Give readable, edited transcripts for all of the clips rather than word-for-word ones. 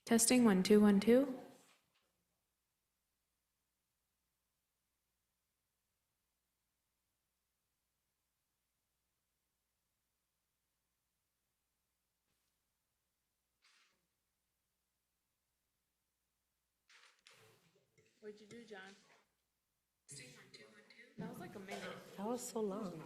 Testing 1 2 1 2. What'd you do, John? That was like a minute. That was so long.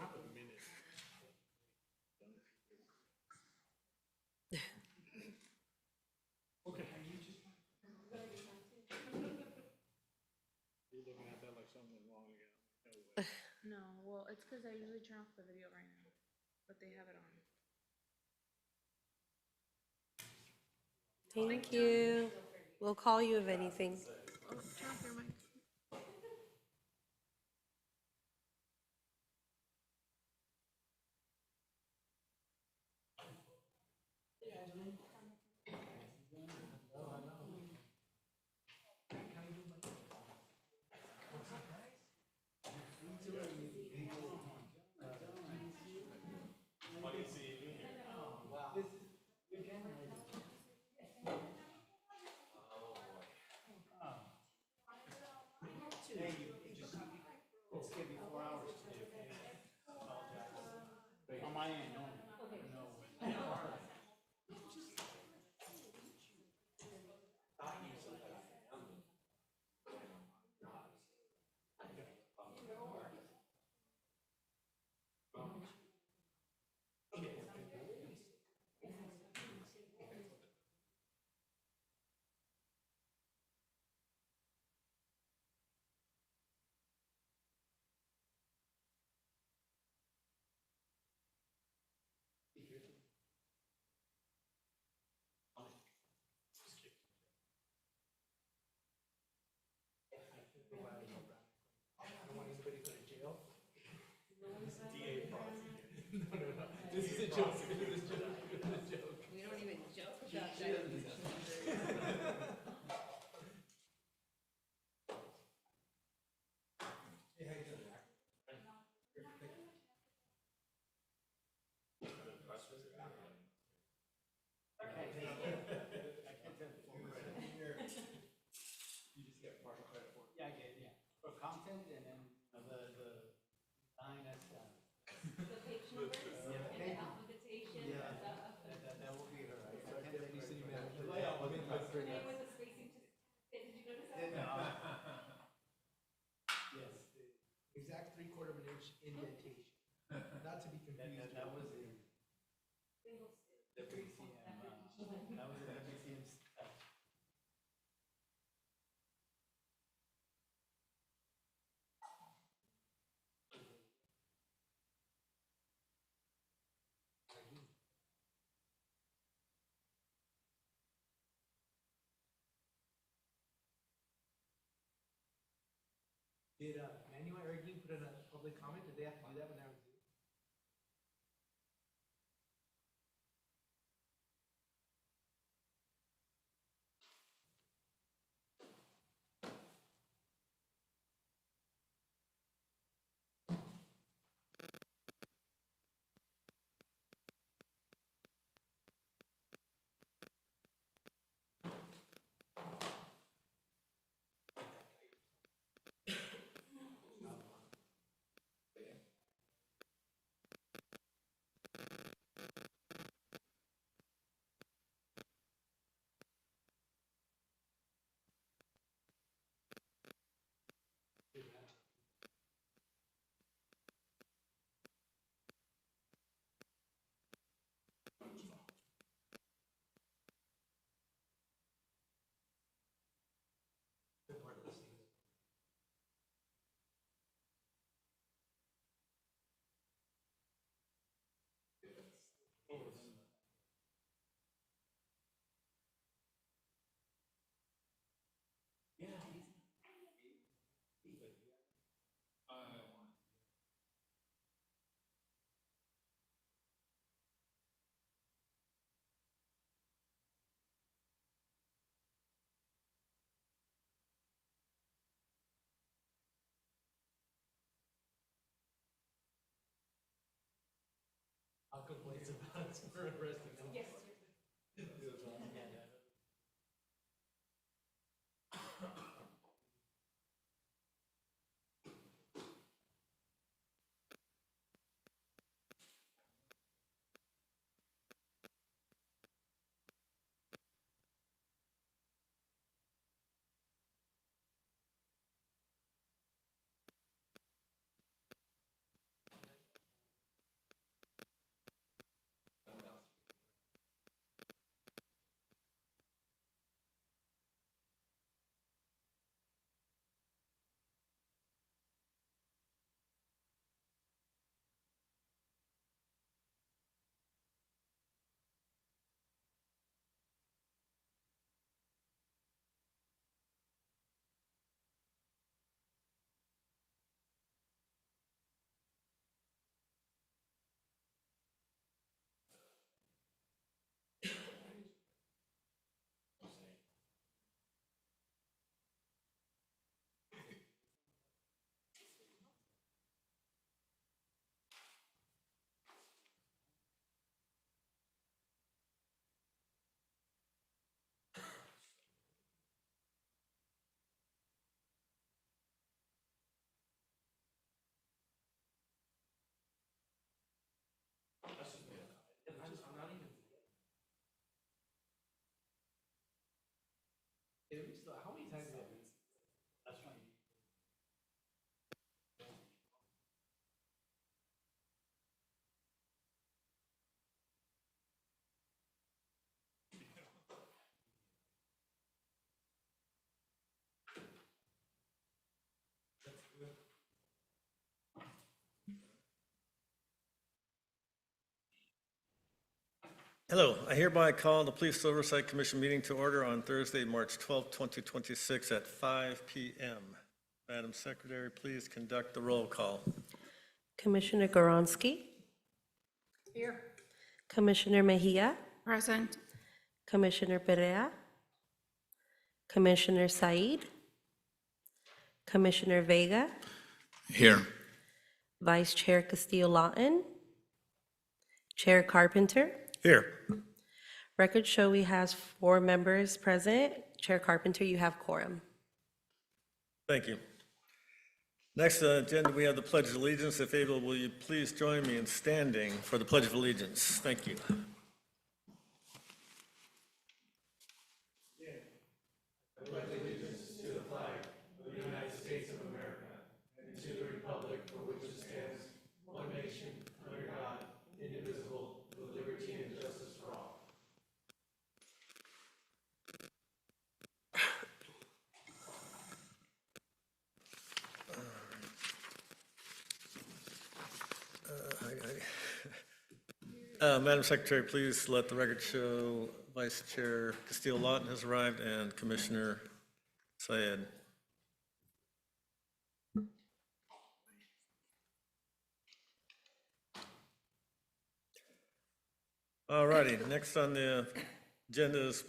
No, well, it's because I usually turn off the video right now, but they have it on. Thank you. We'll call you if anything. Oh, turn off your mic. On my end, no. This is a joke. This is a joke. This is a joke. We don't even joke about that. You just get partial credit for it. Yeah, I get it, yeah. For content and then the line that's done. The page numbers and the alphabetation. Yeah, that will be her. I can't tell you city manager. Layout will be like And with the spacing to, did you notice that? Yes. Exact 3/4 of an inch indentation, not to be confused. That was a Single stick. WCM, that was a WCM stuff. Did Manuel or Ergin put in a public comment? Did they have to do that when they were? Complaints about us for arresting them. Yes. Let me start. How many times have you? That's fine. Hello, I hereby call the Police Oversight Commission meeting to order on Thursday, March 12, 2026 at 5 p.m. Madam Secretary, please conduct the roll call. Commissioner Goronsky. Here. Commissioner Mejia. Present. Commissioner Perea. Commissioner Said. Commissioner Vega. Here. Vice Chair Castillo-Lawton. Chair Carpenter. Here. Records show we have 4 members present. Chair Carpenter, you have quorum. Thank you. Next on the agenda, we have the Pledge of Allegiance. If able, will you please join me in standing for the Pledge of Allegiance? Thank you. Madam Secretary, please let the record show Vice Chair Castillo-Lawton has arrived and Commissioner Syed. All righty, next on the agenda is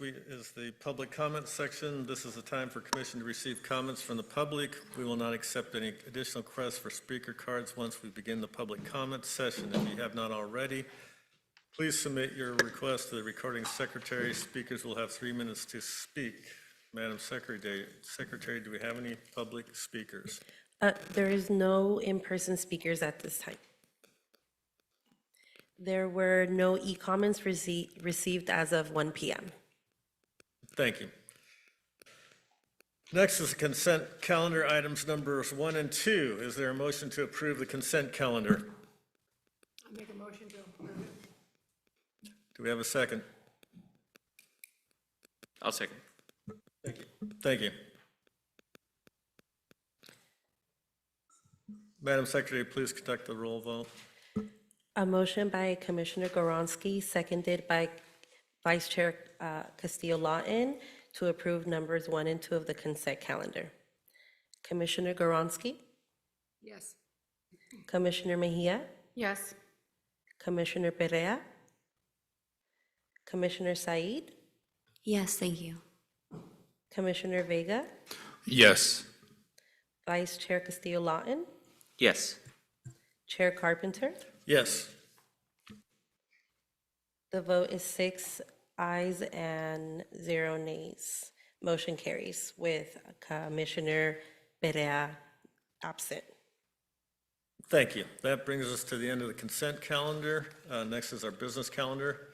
the public comment section. This is the time for commission to receive comments from the public. We will not accept any additional requests for speaker cards once we begin the public comment session. If you have not already, please submit your request to the recording secretary. Speakers will have 3 minutes to speak. Madam Secretary, do we have any public speakers? There is no in-person speakers at this time. There were no e-comments received as of 1 p.m. Thank you. Next is the consent calendar, items numbers 1 and 2. Is there a motion to approve the consent calendar? I make a motion to approve it. Do we have a second? I'll second. Thank you. Thank you. Madam Secretary, please conduct the roll vote. A motion by Commissioner Goronsky, seconded by Vice Chair Castillo-Lawton, to approve numbers 1 and 2 of the consent calendar. Commissioner Goronsky. Yes. Commissioner Mejia. Yes. Commissioner Perea. Commissioner Said. Yes, thank you. Commissioner Vega. Yes. Vice Chair Castillo-Lawton. Yes. Chair Carpenter. Yes. The vote is 6 ayes and 0 nays. Motion carries with Commissioner Perea absent. Thank you. That brings us to the end of the consent calendar. Next is our business calendar.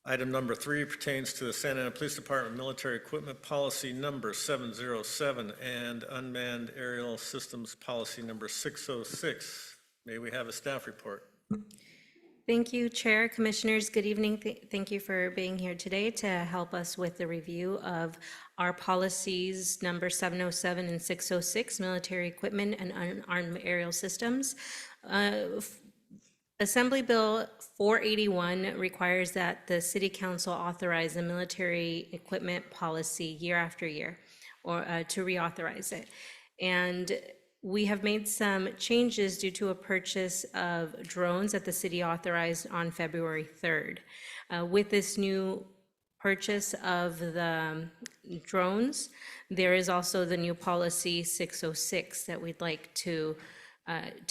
Item number 3 pertains to the Santa Ana Police Department Military Equipment Policy Number 707 and Unmanned Aerial Systems Policy Number 606. May we have a staff report? Thank you, Chair, Commissioners. Good evening. Thank you for being here today to help us with the review of our policies number 707 and 606, military equipment and unarmed aerial systems. Assembly Bill 481 requires that the City Council authorize the military equipment policy year after year, or to reauthorize it. And we have made some changes due to a purchase of drones that the city authorized on February 3rd. With this new purchase of the drones, there is also the new policy 606 that we'd like to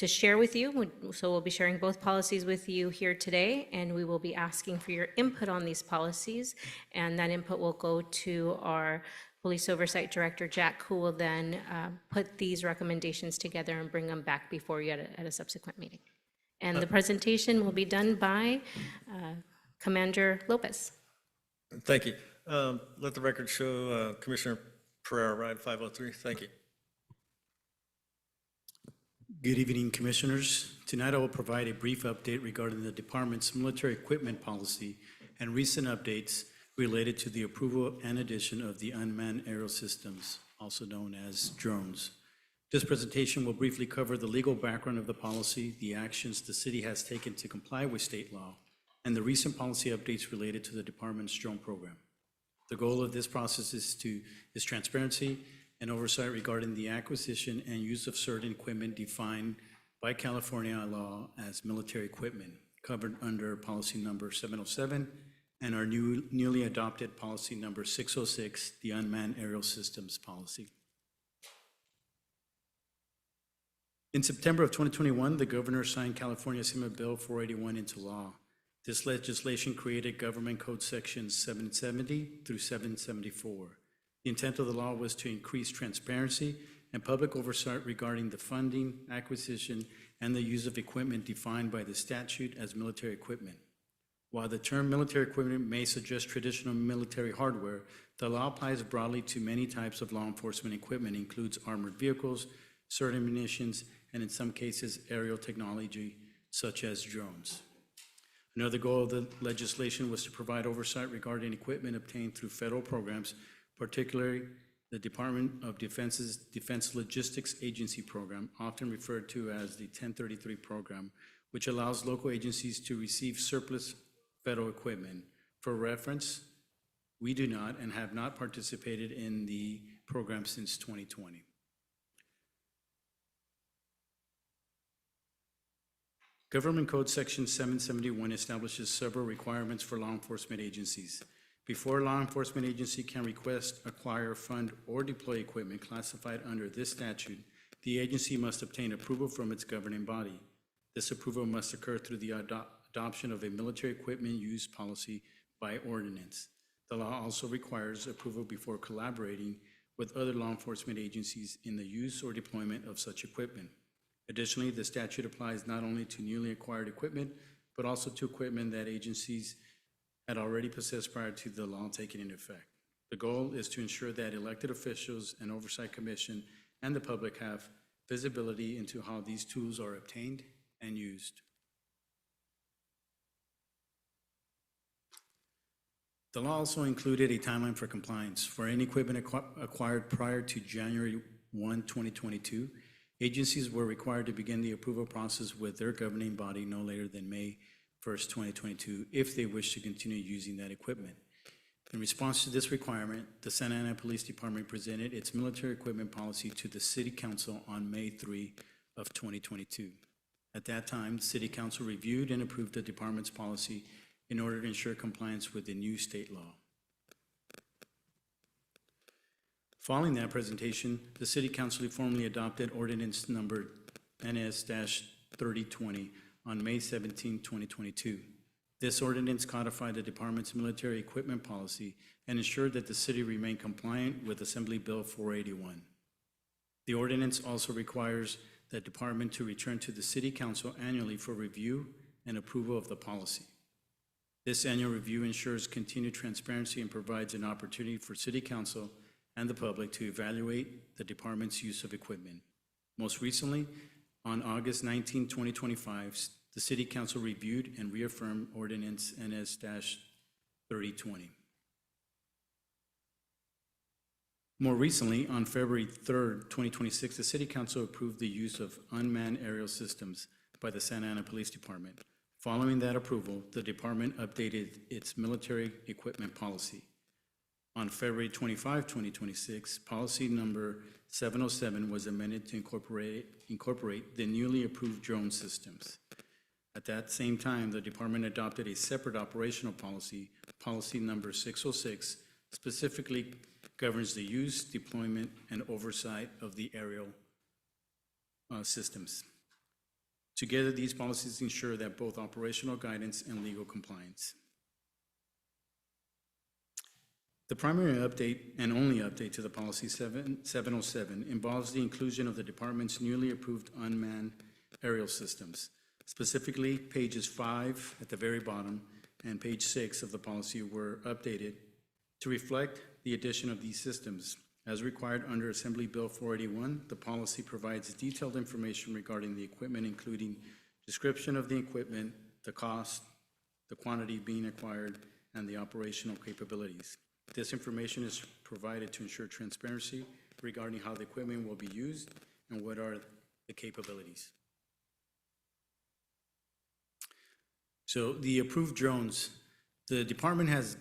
share with you. So we'll be sharing both policies with you here today, and we will be asking for your input on these policies. And that input will go to our Police Oversight Director, Jack, who will then put these recommendations together and bring them back before you at a subsequent meeting. And the presentation will be done by Commander Lopez. Thank you. Let the record show Commissioner Pereira, ride 503. Thank you. Good evening, Commissioners. Tonight I will provide a brief update regarding the Department's military equipment policy and recent updates related to the approval and addition of the unmanned aerial systems, also known as drones. This presentation will briefly cover the legal background of the policy, the actions the city has taken to comply with state law, and the recent policy updates related to the Department's drone program. The goal of this process is transparency and oversight regarding the acquisition and use of certain equipment defined by California law as military equipment, covered under policy number 707 and our newly adopted policy number 606, the Unmanned Aerial Systems Policy. In September of 2021, the governor signed California Senate Bill 481 into law. This legislation created Government Code Sections 770 through 774. The intent of the law was to increase transparency and public oversight regarding the funding, acquisition, and the use of equipment defined by the statute as military equipment. While the term military equipment may suggest traditional military hardware, the law applies broadly to many types of law enforcement equipment, includes armored vehicles, certain munitions, and in some cases, aerial technology, such as drones. Another goal of the legislation was to provide oversight regarding equipment obtained through federal programs, particularly the Department of Defense's Defense Logistics Agency program, often referred to as the 1033 program, which allows local agencies to receive surplus federal equipment. For reference, we do not and have not participated in the program since 2020. Government Code Section 771 establishes several requirements for law enforcement agencies. Before a law enforcement agency can request, acquire, fund, or deploy equipment classified under this statute, the agency must obtain approval from its governing body. This approval must occur through the adoption of a military equipment use policy by ordinance. The law also requires approval before collaborating with other law enforcement agencies in the use or deployment of such equipment. Additionally, the statute applies not only to newly acquired equipment, but also to equipment that agencies had already possessed prior to the law taking into effect. The goal is to ensure that elected officials and Oversight Commission and the public have visibility into how these tools are obtained and used. The law also included a timeline for compliance. For any equipment acquired prior to January 1, 2022, agencies were required to begin the approval process with their governing body no later than May 1st, 2022, if they wish to continue using that equipment. In response to this requirement, the Santa Ana Police Department presented its military equipment policy to the City Council on May 3 of 2022. At that time, the City Council reviewed and approved the department's policy in order to ensure compliance with the new state law. Following that presentation, the City Council formally adopted Ordinance Number NS-3020 on May 17, 2022. This ordinance codified the department's military equipment policy and ensured that the city remained compliant with Assembly Bill 481. The ordinance also requires the department to return to the City Council annually for review and approval of the policy. This annual review ensures continued transparency and provides an opportunity for City Council and the public to evaluate the department's use of equipment. Most recently, on August 19, 2025, the City Council reviewed and reaffirmed Ordinance NS-3020. More recently, on February 3, 2026, the City Council approved the use of unmanned aerial systems by the Santa Ana Police Department. Following that approval, the department updated its military equipment policy. On February 25, 2026, policy number 707 was amended to incorporate the newly approved drone systems. At that same time, the department adopted a separate operational policy, policy number 606, specifically governs the use, deployment, and oversight of the aerial systems. Together, these policies ensure that both operational guidance and legal compliance. The primary update and only update to the policy 707 involves the inclusion of the department's newly approved unmanned aerial systems. Specifically, pages 5 at the very bottom and page 6 of the policy were updated To reflect the addition of these systems, as required under Assembly Bill 481, the policy provides detailed information regarding the equipment, including description of the equipment, the cost, the quantity being acquired, and the operational capabilities. This information is provided to ensure transparency regarding how the equipment will be used and what are the capabilities. So the approved drones, the department has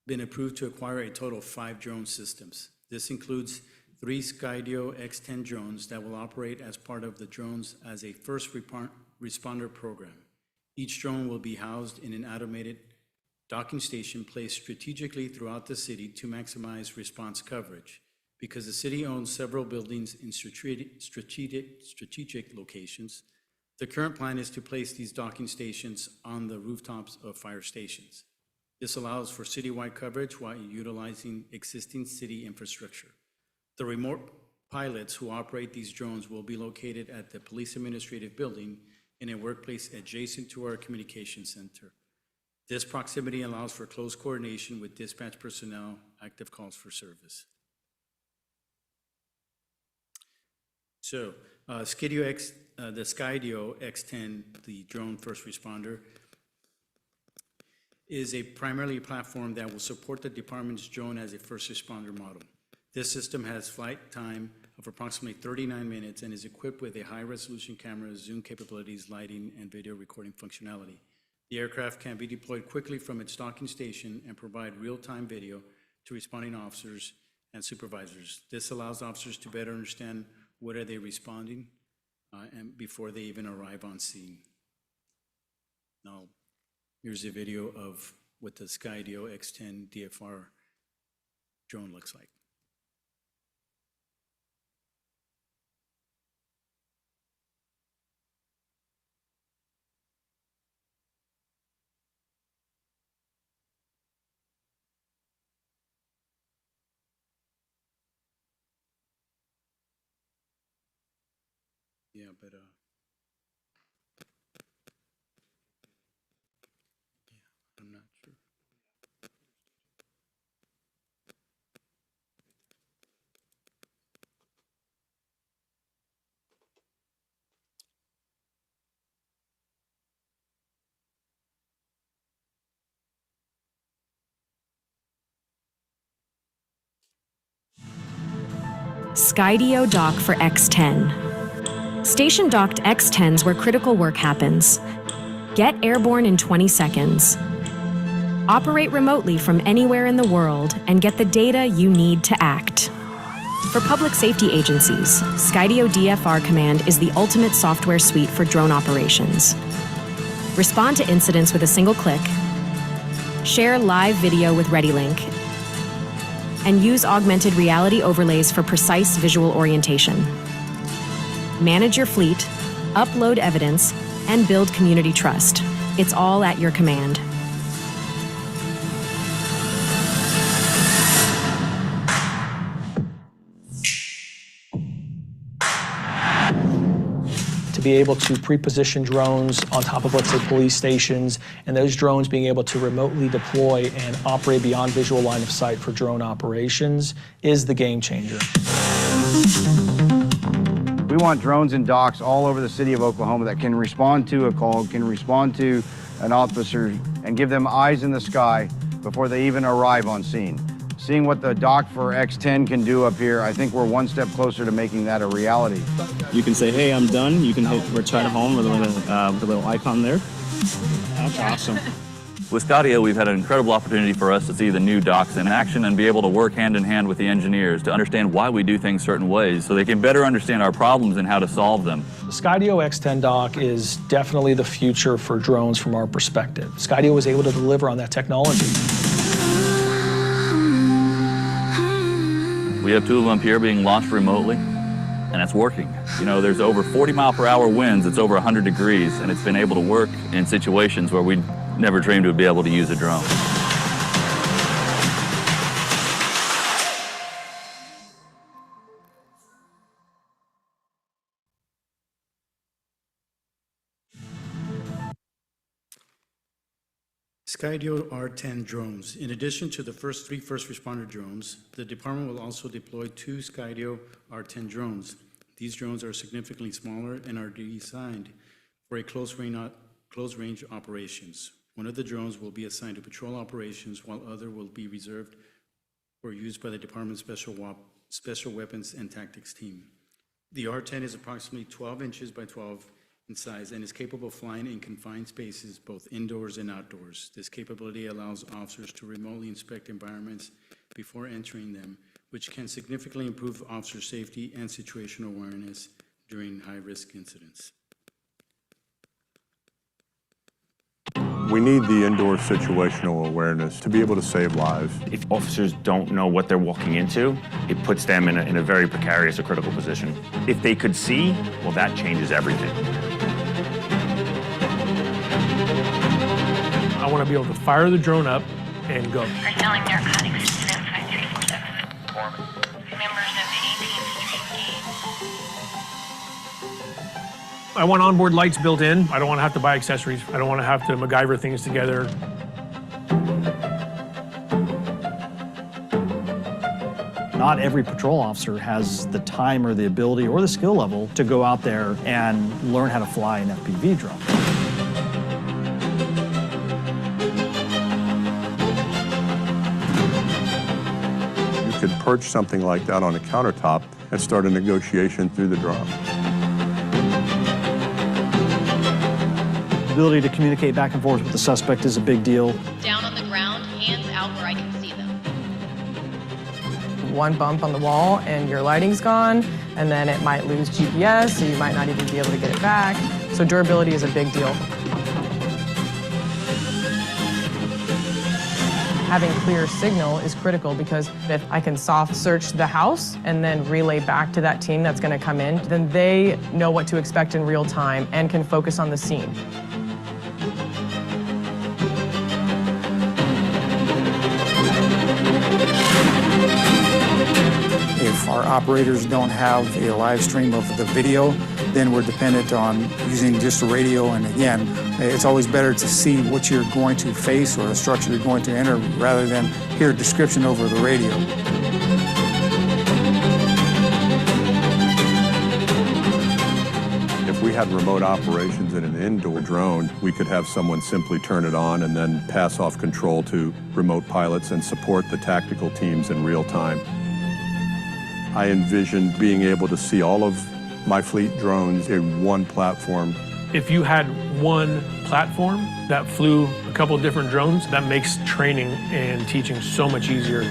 been approved to acquire a total of 5 drone systems. This includes 3 Skydio X10 drones that will operate as part of the Drones as a First Responder program. Each drone will be housed in an automated docking station placed strategically throughout the city to maximize response coverage. Because the city owns several buildings in strategic locations, the current plan is to place these docking stations on the rooftops of fire stations. This allows for citywide coverage while utilizing existing city infrastructure. The remote pilots who operate these drones will be located at the Police Administrative Building in a workplace adjacent to our communication center. This proximity allows for close coordination with dispatch personnel, active calls for service. So, the Skydio X10, the drone first responder, is primarily a platform that will support the department's drone as a first responder model. This system has flight time of approximately 39 minutes and is equipped with a high-resolution camera, zoom capabilities, lighting, and video recording functionality. The aircraft can be deployed quickly from its docking station and provide real-time video to responding officers and supervisors. This allows officers to better understand what are they responding and before they even arrive on scene. Now, here's a video of what the Skydio X10 DFR drone looks like. Yeah, but yeah, I'm not sure. Skydio dock for X10. Station docked X10s where critical work happens. Get airborne in 20 seconds. Operate remotely from anywhere in the world and get the data you need to act. For public safety agencies, Skydio DFR Command is the ultimate software suite for drone operations. Respond to incidents with a single click, share live video with ReadyLink, and use augmented reality overlays for precise visual orientation. Manage your fleet, upload evidence, and build community trust. It's all at your command. To be able to pre-position drones on top of, let's say, police stations, and those drones being able to remotely deploy and operate beyond visual line of sight for drone operations is the game changer. We want drones and docks all over the city of Oklahoma that can respond to a call, can respond to an officer, and give them eyes in the sky before they even arrive on scene. Seeing what the dock for X10 can do up here, I think we're one step closer to making that a reality. You can say, hey, I'm done. You can hit return home with a little icon there. That's awesome. With Skydio, we've had an incredible opportunity for us to see the new docks in action and be able to work hand in hand with the engineers to understand why we do things certain ways so they can better understand our problems and how to solve them. The Skydio X10 dock is definitely the future for drones from our perspective. Skydio was able to deliver on that technology. We have 2 of them here being launched remotely, and it's working. You know, there's over 40-mile-per-hour winds, it's over 100 degrees, and it's been able to work in situations where we never dreamed we'd be able to use a drone. Skydio R10 drones. In addition to the first 3 first responder drones, the department will also deploy 2 Skydio R10 drones. These drones are significantly smaller and are designed for a close range operations. One of the drones will be assigned to patrol operations, while other will be reserved or used by the department's special weapons and tactics team. The R10 is approximately 12 inches by 12 in size and is capable of flying in confined spaces, both indoors and outdoors. This capability allows officers to remotely inspect environments before entering them, which can significantly improve officer safety and situational awareness during high-risk incidents. We need the indoor situational awareness to be able to save lives. If officers don't know what they're walking into, it puts them in a very precarious or critical position. If they could see, well, that changes everything. I want to be able to fire the drone up and go. Are telling narcotics incident 5347. Members of 18th Street Gate. I want onboard lights built in. I don't want to have to buy accessories. I don't want to have to MacGyver things together. Not every patrol officer has the time or the ability or the skill level to go out there and learn how to fly an FPV drone. You could perch something like that on a countertop and start a negotiation through the drone. The ability to communicate back and forth with the suspect is a big deal. Down on the ground, hands out where I can see them. One bump on the wall and your lighting's gone, and then it might lose GPS, so you might not even be able to get it back. So durability is a big deal. Having clear signal is critical, because if I can soft search the house and then relay back to that team that's going to come in, then they know what to expect in real time and can focus on the scene. If our operators don't have a live stream of the video, then we're dependent on using just a radio. And again, it's always better to see what you're going to face or the structure you're going to enter rather than hear a description over the radio. If we had remote operations in an indoor drone, we could have someone simply turn it on and then pass off control to remote pilots and support the tactical teams in real time. I envisioned being able to see all of my fleet drones in one platform. If you had one platform that flew a couple of different drones, that makes training and teaching so much easier.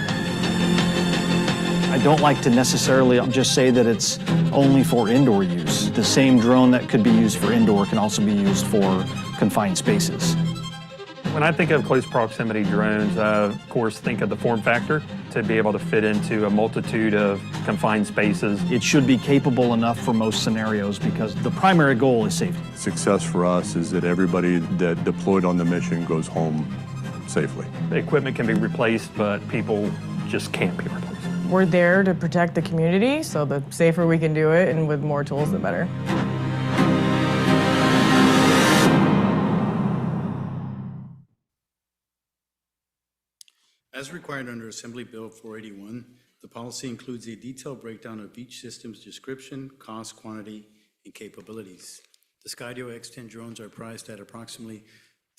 I don't like to necessarily just say that it's only for indoor use. The same drone that could be used for indoor can also be used for confined spaces. When I think of close proximity drones, I, of course, think of the form factor to be able to fit into a multitude of confined spaces. It should be capable enough for most scenarios because the primary goal is safety. Success for us is that everybody that deployed on the mission goes home safely. The equipment can be replaced, but people just can't be replaced. We're there to protect the community, so the safer we can do it and with more tools, the better. As required under Assembly Bill 481, the policy includes a detailed breakdown of each system's description, cost, quantity, and capabilities. The Skydio X10 drones are priced at approximately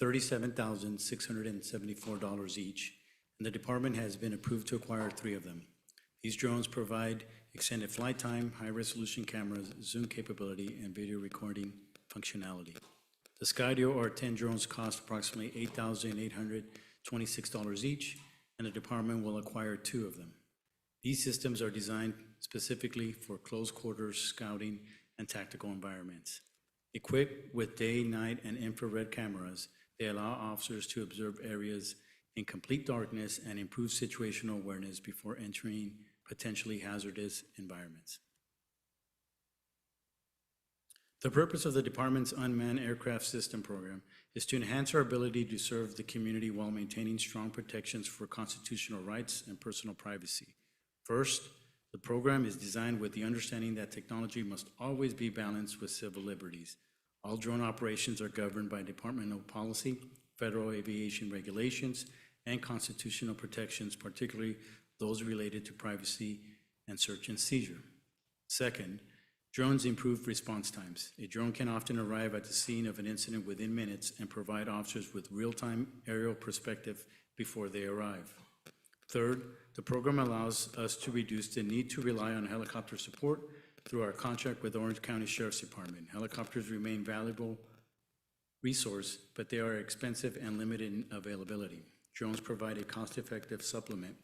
$37,674 each, and the department has been approved to acquire 3 of them. These drones provide extended flight time, high-resolution cameras, zoom capability, and video recording functionality. The Skydio R10 drones cost approximately $8,826 each, and the department will acquire 2 of them. These systems are designed specifically for close quarters scouting and tactical environments. Equipped with day, night, and infrared cameras, they allow officers to observe areas in complete darkness and improve situational awareness before entering potentially hazardous environments. The purpose of the department's Unmanned Aircraft System program is to enhance our ability to serve the community while maintaining strong protections for constitutional rights and personal privacy. First, the program is designed with the understanding that technology must always be balanced with civil liberties. All drone operations are governed by departmental policy, federal aviation regulations and constitutional protections, particularly those related to privacy and search and seizure. Second, drones improve response times. A drone can often arrive at the scene of an incident within minutes and provide officers with real-time aerial perspective before they arrive. Third, the program allows us to reduce the need to rely on helicopter support through our contract with Orange County Sheriff's Department. Helicopters remain valuable resource, but they are expensive and limited in availability. Drones provide a cost-effective supplement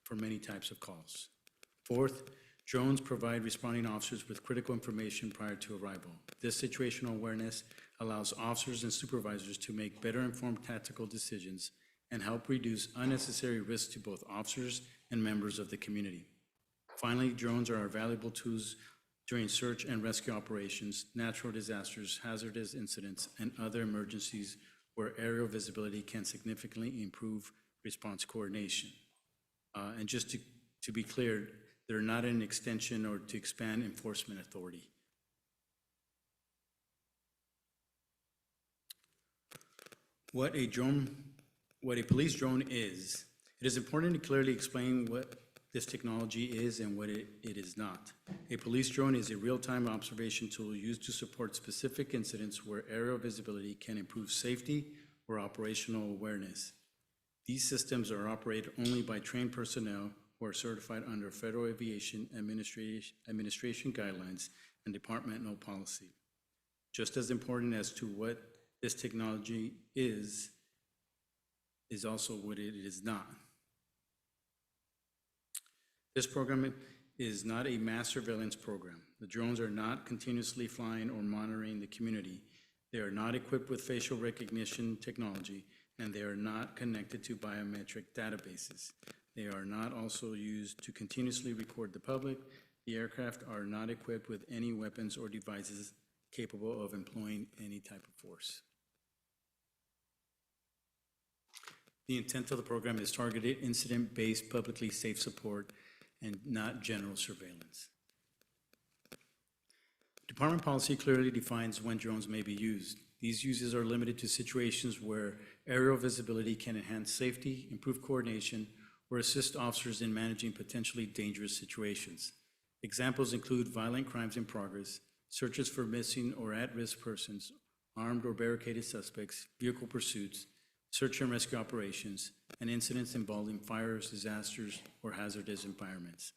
for many types of calls. Fourth, drones provide responding officers with critical information prior to arrival. This situational awareness allows officers and supervisors to make better informed tactical decisions and help reduce unnecessary risks to both officers and members of the community. Finally, drones are valuable tools during search and rescue operations, natural disasters, hazardous incidents, and other emergencies where aerial visibility can significantly improve response coordination. And just to be clear, they're not an extension or to expand enforcement authority. What a police drone is, it is important to clearly explain what this technology is and what it is not. A police drone is a real-time observation tool used to support specific incidents where aerial visibility can improve safety or operational awareness. These systems are operated only by trained personnel who are certified under Federal Aviation Administration guidelines and departmental policy. Just as important as to what this technology is also what it is not. This program is not a mass surveillance program. The drones are not continuously flying or monitoring the community. They are not equipped with facial recognition technology, and they are not connected to biometric databases. They are not also used to continuously record the public. The aircraft are not equipped with any weapons or devices capable of employing any type of force. The intent of the program is targeted incident-based publicly safe support and not general surveillance. Department policy clearly defines when drones may be used. These uses are limited to situations where aerial visibility can enhance safety, improve coordination, or assist officers in managing potentially dangerous situations. Examples include violent crimes in progress, searches for missing or at-risk persons, armed or barricaded suspects, vehicle pursuits, search and rescue operations, and incidents involving fires, disasters, or hazardous environments.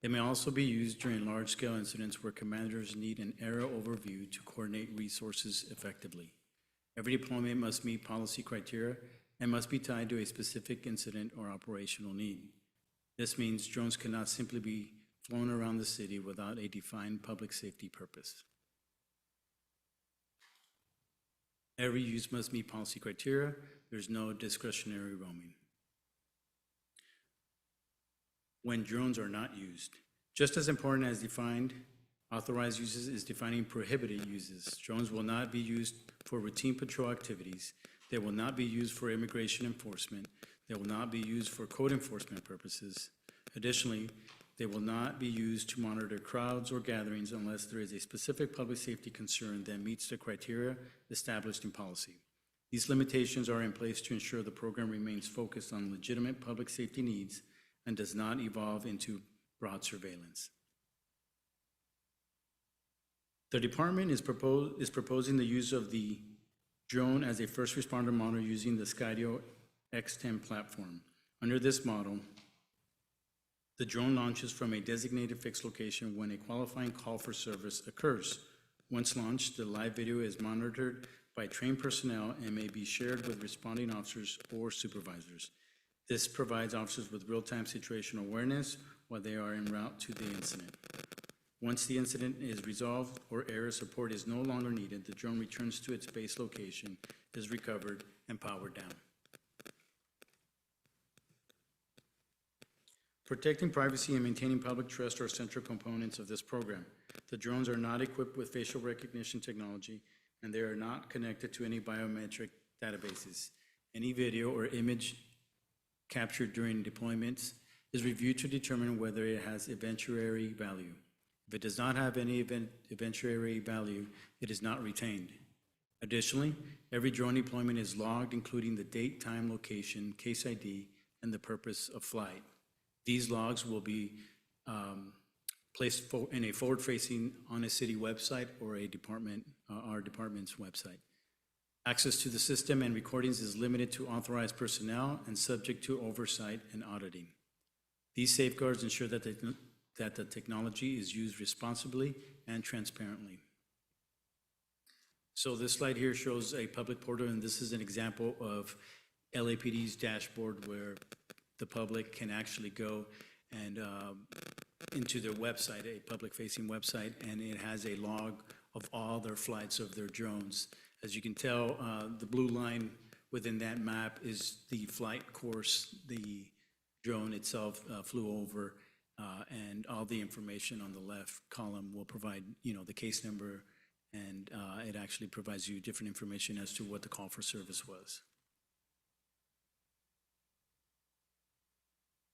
They may also be used during large-scale incidents where commanders need an aerial overview to coordinate resources effectively. Every deployment must meet policy criteria and must be tied to a specific incident or operational need. This means drones cannot simply be flown around the city without a defined public safety purpose. Every use must meet policy criteria. There's no discretionary roaming. When drones are not used, just as important as defined authorized uses is defining prohibited uses. Drones will not be used for routine patrol activities. They will not be used for immigration enforcement. They will not be used for code enforcement purposes. Additionally, they will not be used to monitor crowds or gatherings unless there is a specific public safety concern that meets the criteria established in policy. These limitations are in place to ensure the program remains focused on legitimate public safety needs and does not evolve into broad surveillance. The department is proposing the use of the drone as a first responder model using the Skydio X10 platform. Under this model, the drone launches from a designated fixed location when a qualifying call for service occurs. Once launched, the live video is monitored by trained personnel and may be shared with responding officers or supervisors. This provides officers with real-time situational awareness while they are en route to the incident. Once the incident is resolved or air support is no longer needed, the drone returns to its base location, is recovered, and powered down. Protecting privacy and maintaining public trust are central components of this program. The drones are not equipped with facial recognition technology, and they are not connected to any biometric databases. Any video or image captured during deployments is reviewed to determine whether it has evidentiary value. If it does not have any evidentiary value, it is not retained. Additionally, every drone deployment is logged, including the date, time, location, case ID, and the purpose of flight. These logs will be placed in a forward-facing on a city website or a department, our department's website. Access to the system and recordings is limited to authorized personnel and subject to oversight and auditing. These safeguards ensure that the technology is used responsibly and transparently. So this slide here shows a public portal, and this is an example of LAPD's dashboard where the public can actually go and into their website, a public-facing website, and it has a log of all their flights of their drones. As you can tell, the blue line within that map is the flight course the drone itself flew over, and all the information on the left column will provide, the case number, and it actually provides you different information as to what the call for service was.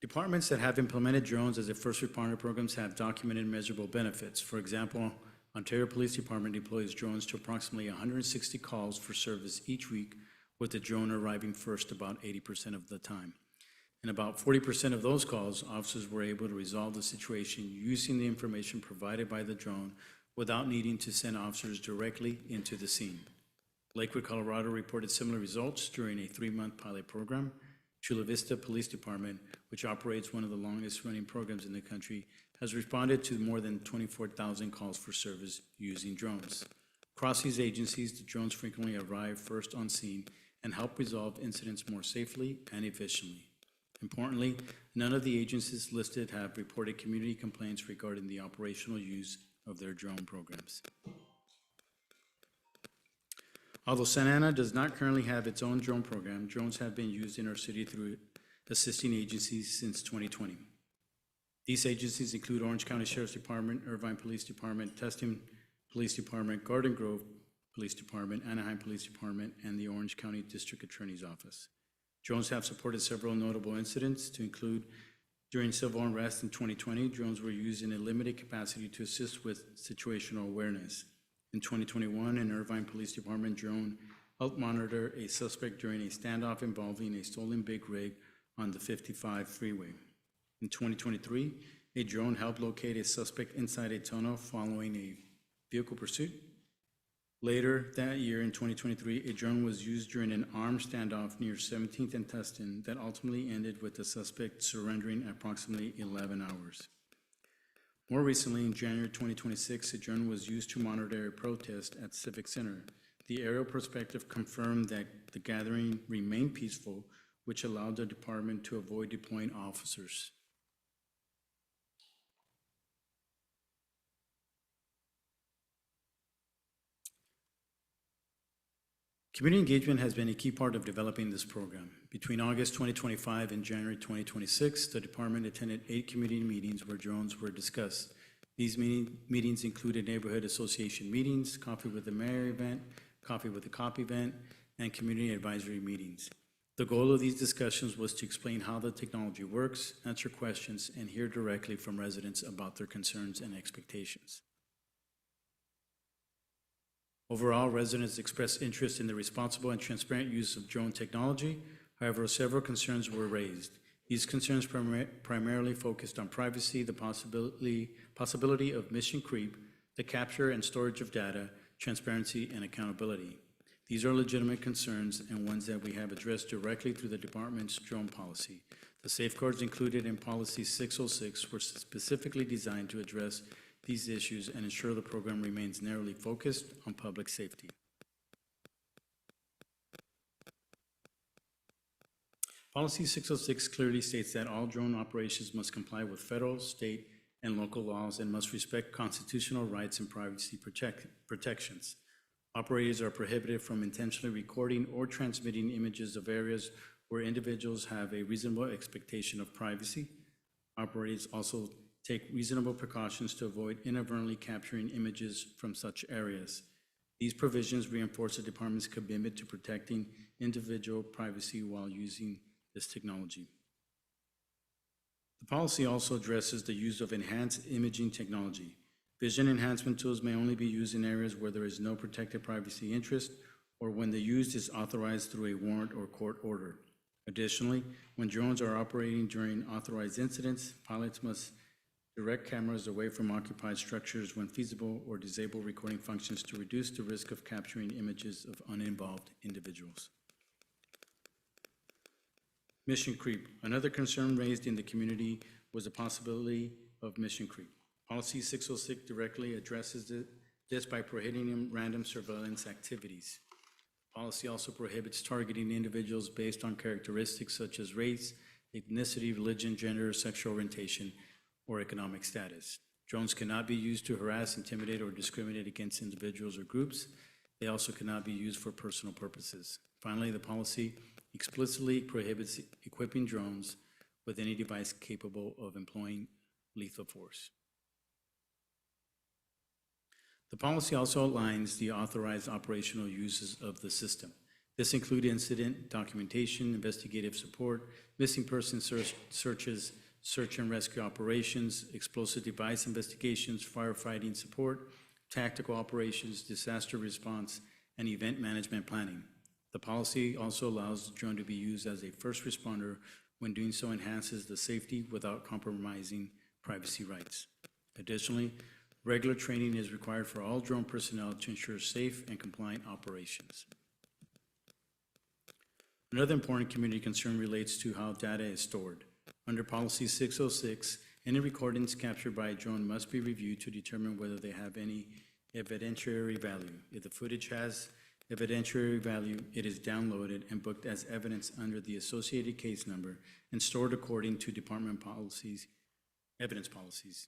Departments that have implemented drones as their first responder programs have documented measurable benefits. For example, Ontario Police Department deploys drones to approximately 160 calls for service each week, with the drone arriving first about 80% of the time. In about 40% of those calls, officers were able to resolve the situation using the information provided by the drone without needing to send officers directly into the scene. Lakewood, Colorado reported similar results during a 3-month pilot program. Chula Vista Police Department, which operates one of the longest running programs in the country, has responded to more than 24,000 calls for service using drones. Across these agencies, the drones frequently arrive first on scene and help resolve incidents more safely and efficiently. Importantly, none of the agencies listed have reported community complaints regarding the operational use of their drone programs. Although Santa Ana does not currently have its own drone program, drones have been used in our city through assisting agencies since 2020. These agencies include Orange County Sheriff's Department, Irvine Police Department, Tustin Police Department, Garden Grove Police Department, Anaheim Police Department, and the Orange County District Attorney's Office. Drones have supported several notable incidents, to include during civil unrest in 2020, drones were used in a limited capacity to assist with situational awareness. In 2021, an Irvine Police Department drone helped monitor a suspect during a standoff involving a stolen big rig on the 55 freeway. In 2023, a drone helped locate a suspect inside a tunnel following a vehicle pursuit. Later that year, in 2023, a drone was used during an armed standoff near 17th and Tustin that ultimately ended with the suspect surrendering approximately 11 hours. More recently, in January 2026, a drone was used to monitor a protest at Civic Center. The aerial perspective confirmed that the gathering remained peaceful, which allowed the department to avoid deploying officers. Community engagement has been a key part of developing this program. Between August 2025 and January 2026, the department attended 8 community meetings where drones were discussed. These meetings included neighborhood association meetings, coffee with the mayor event, coffee with the cop event, and community advisory meetings. The goal of these discussions was to explain how the technology works, answer questions, and hear directly from residents about their concerns and expectations. Overall, residents expressed interest in the responsible and transparent use of drone technology. However, several concerns were raised. These concerns primarily focused on privacy, the possibility of mission creep, the capture and storage of data, transparency, and accountability. These are legitimate concerns and ones that we have addressed directly through the department's drone policy. The safeguards included in Policy 606 were specifically designed to address these issues and ensure the program remains narrowly focused on public safety. Policy 606 clearly states that all drone operations must comply with federal, state, and local laws and must respect constitutional rights and privacy protections. Operators are prohibited from intentionally recording or transmitting images of areas where individuals have a reasonable expectation of privacy. Operators also take reasonable precautions to avoid inadvertently capturing images from such areas. These provisions reinforce the department's commitment to protecting individual privacy while using this technology. The policy also addresses the use of enhanced imaging technology. Vision enhancement tools may only be used in areas where there is no protected privacy interest or when the use is authorized through a warrant or court order. Additionally, when drones are operating during authorized incidents, pilots must direct cameras away from occupied structures when feasible or disable recording functions to reduce the risk of capturing images of uninvolved individuals. Mission creep. Another concern raised in the community was the possibility of mission creep. Policy 606 directly addresses this by prohibiting random surveillance activities. Policy also prohibits targeting individuals based on characteristics such as race, ethnicity, religion, gender, sexual orientation, or economic status. Drones cannot be used to harass, intimidate, or discriminate against individuals or groups. They also cannot be used for personal purposes. Finally, the policy explicitly prohibits equipping drones with any device capable of employing lethal force. The policy also outlines the authorized operational uses of the system. This includes incident documentation, investigative support, missing person searches, search and rescue operations, explosive device investigations, firefighting support, tactical operations, disaster response, and event management planning. The policy also allows the drone to be used as a first responder when doing so enhances the safety without compromising privacy rights. Additionally, regular training is required for all drone personnel to ensure safe and compliant operations. Another important community concern relates to how data is stored. Under Policy 606, any recordings captured by a drone must be reviewed to determine whether they have any evidentiary value. If the footage has evidentiary value, it is downloaded and booked as evidence under the associated case number and stored according to department policies, evidence policies.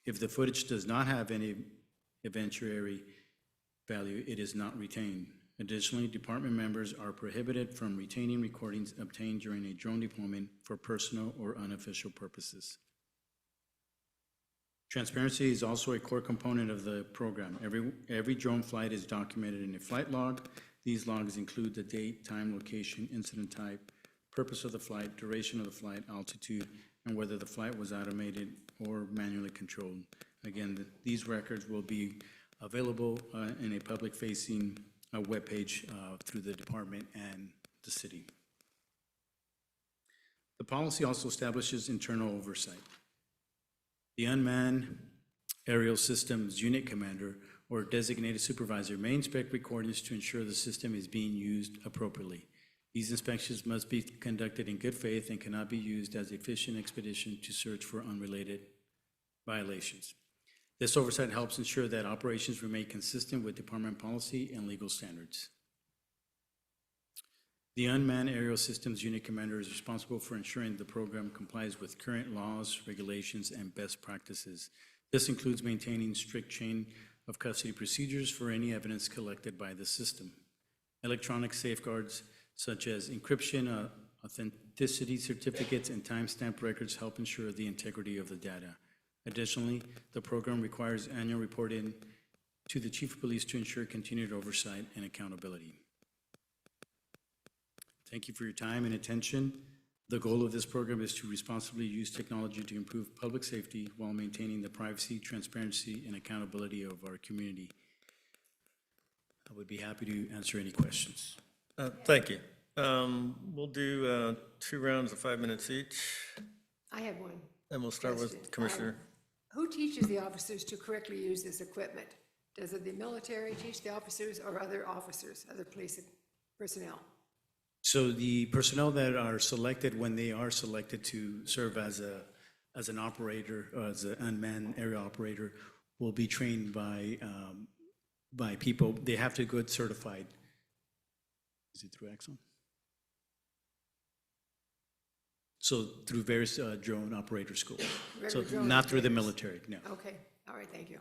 If the footage does not have any evidentiary value, it is not retained. Additionally, department members are prohibited from retaining recordings obtained during a drone deployment for personal or unofficial purposes. Transparency is also a core component of the program. Every drone flight is documented in a flight log. These logs include the date, time, location, incident type, purpose of the flight, duration of the flight, altitude, and whether the flight was automated or manually controlled. Again, these records will be available in a public-facing webpage through the department and the city. The policy also establishes internal oversight. The unmanned aerial systems unit commander or designated supervisor may inspect recordings to ensure the system is being used appropriately. These inspections must be conducted in good faith and cannot be used as efficient expedition to search for unrelated violations. This oversight helps ensure that operations remain consistent with department policy and legal standards. The Unmanned Aerial Systems Unit Commander is responsible for ensuring the program complies with current laws, regulations, and best practices. This includes maintaining strict chain of custody procedures for any evidence collected by the system. Electronic safeguards such as encryption, authenticity certificates, and timestamp records help ensure the integrity of the data. Additionally, the program requires annual reporting to the Chief of Police to ensure continued oversight and accountability. Thank you for your time and attention. The goal of this program is to responsibly use technology to improve public safety while maintaining the privacy, transparency, and accountability of our community. I would be happy to answer any questions. Thank you. We'll do 2 rounds of 5 minutes each, I have one. and we'll start with question. Commissioner. Who teaches the officers to correctly use this equipment? Does it the military teach the officers or other officers, other police personnel? So the personnel that are selected, when they are selected to serve as an operator, as an unmanned aerial operator, will be trained by people. They have to get certified. Is it through Axon? So through various drone operator schools. So Drone not through the operators. military, no. Okay, all right, thank you.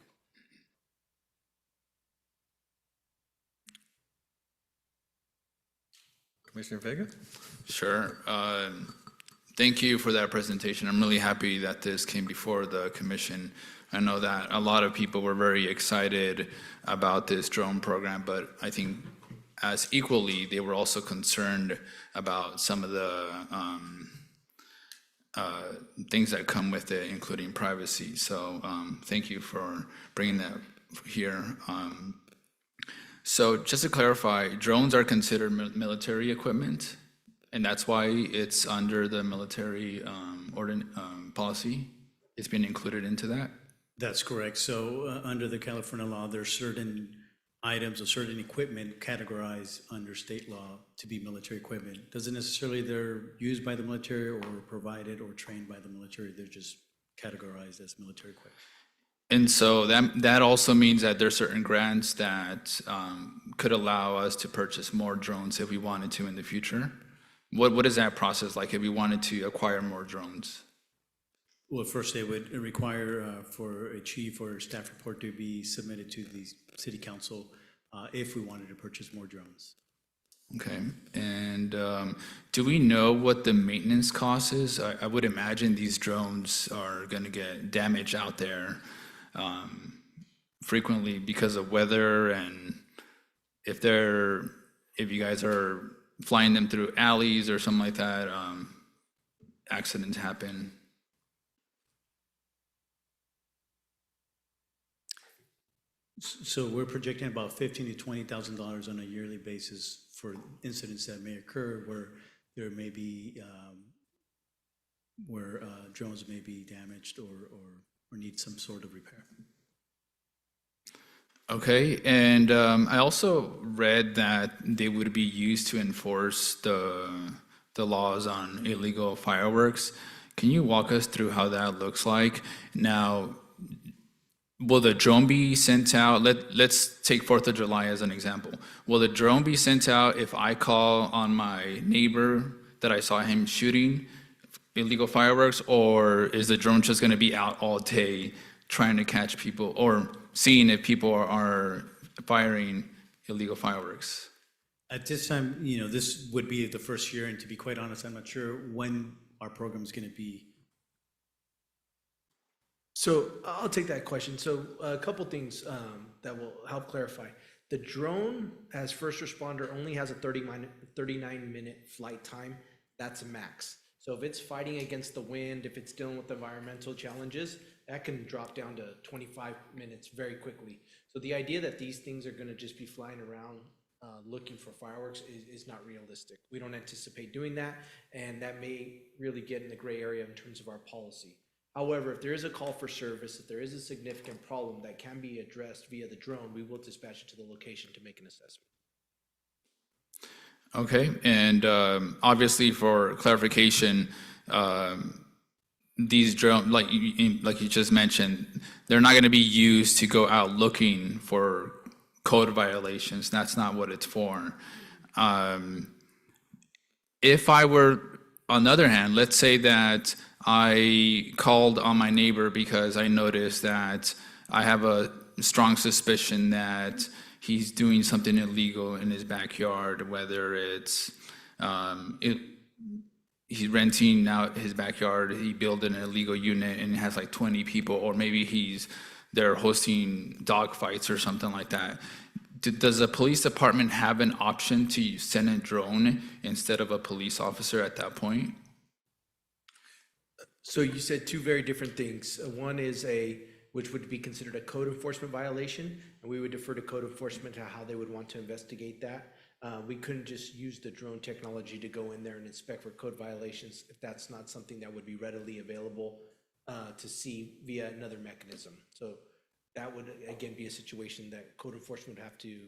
Commissioner Vega? Sure. Thank you for that presentation. I'm really happy that this came before the commission. I know that a lot of people were very excited about this drone program, but I think as equally, they were also concerned about some of the things that come with it, including privacy. So thank you for bringing that here. So just to clarify, drones are considered military equipment, and that's why it's under the military policy? It's been included into that? That's correct. So under the California law, there are certain items or certain equipment categorized under state law to be military equipment. Doesn't necessarily they're used by the military or provided or trained by the military. They're just categorized as military equipment. And so that also means that there's certain grants that could allow us to purchase more drones if we wanted to in the future. What is that process like if we wanted to acquire more drones? Well, first they would require for a chief or staff report to be submitted to the city council if we wanted to purchase more drones. Okay, and do we know what the maintenance cost is? I would imagine these drones are going to get damaged out there frequently because of weather, and if you guys are flying them through alleys or something like that, accidents happen. So we're projecting about $15,000 to $20,000 on a yearly basis for incidents that may occur where there may be where drones may be damaged or need some sort of repair. Okay, and I also read that they would be used to enforce the laws on illegal fireworks. Can you walk us through how that looks like? Now, will the drone be sent out? Let's take 4th of July as an example. Will the drone be sent out if I call on my neighbor that I saw him shooting illegal fireworks, or is the drone just going to be out all day trying to catch people or seeing if people are firing illegal fireworks? At this time, this would be the first year, and to be quite honest, I'm not sure when our program is going to be. So I'll take that question. So a couple things that will help clarify. The drone as first responder only has a 39-minute flight time. That's a max. So if it's fighting against the wind, if it's dealing with environmental challenges, that can drop down to 25 minutes very quickly. So the idea that these things are going to just be flying around looking for fireworks is not realistic. We don't anticipate doing that, and that may really get in the gray area in terms of our policy. However, if there is a call for service, if there is a significant problem that can be addressed via the drone, we will dispatch it to the location to make an assessment. Okay, and obviously for clarification, these drones, like you just mentioned, they're not going to be used to go out looking for code violations. That's not what it's for. If I were, on the other hand, let's say that I called on my neighbor because I noticed that I have a strong suspicion that he's doing something illegal in his backyard, whether it's he's renting out his backyard, he built an illegal unit and it has like 20 people, or maybe they're hosting dog fights or something like that. Does the police department have an option to send a drone instead of a police officer at that point? So you said two very different things. One is which would be considered a code enforcement violation, and we would defer to code enforcement to how they would want to investigate that. We couldn't just use the drone technology to go in there and inspect for code violations if that's not something that would be readily available to see via another mechanism. So that would, again, be a situation that code enforcement would have to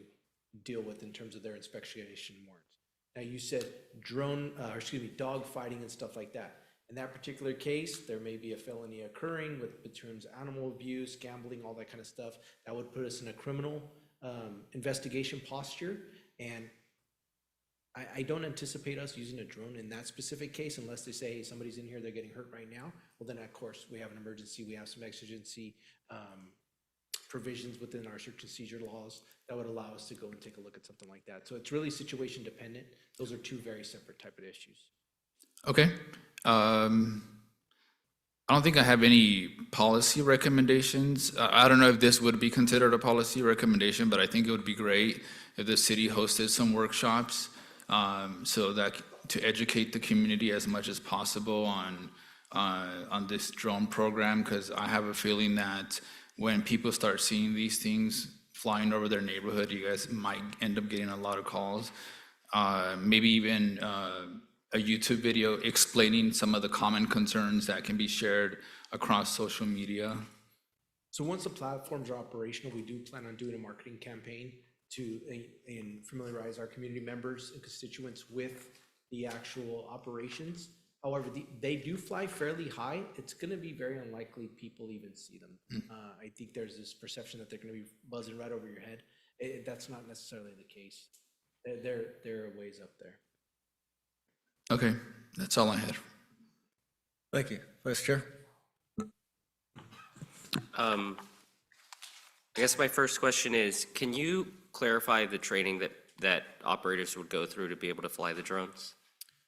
deal with in terms of their inspection warrants. Now, you said dog fighting and stuff like that. In that particular case, there may be a felony occurring in terms of animal abuse, gambling, all that kind of stuff. That would put us in a criminal investigation posture. And I don't anticipate us using a drone in that specific case unless they say, hey, somebody's in here, they're getting hurt right now. Well, then, of course, we have an emergency. We have some exigency provisions within our search and seizure laws that would allow us to go and take a look at something like that. So it's really situation dependent. Those are two very separate type of issues. Okay. I don't think I have any policy recommendations. I don't know if this would be considered a policy recommendation, but I think it would be great if the city hosted some workshops so that to educate the community as much as possible on this drone program, because I have a feeling that when people start seeing these things flying over their neighborhood, you guys might end up getting a lot of calls. Maybe even a YouTube video explaining some of the common concerns that can be shared across social media. So once the platforms are operational, we do plan on doing a marketing campaign to and familiarize our community members and constituents with the actual operations. However, they do fly fairly high. It's going to be very unlikely people even see them. I think there's this perception that they're going to be buzzing right over your head. That's not necessarily the case. They're a ways up there. Okay, that's all I had. Thank you. Vice Chair? I guess my first question is, can you clarify the training that operators would go through to be able to fly the drones?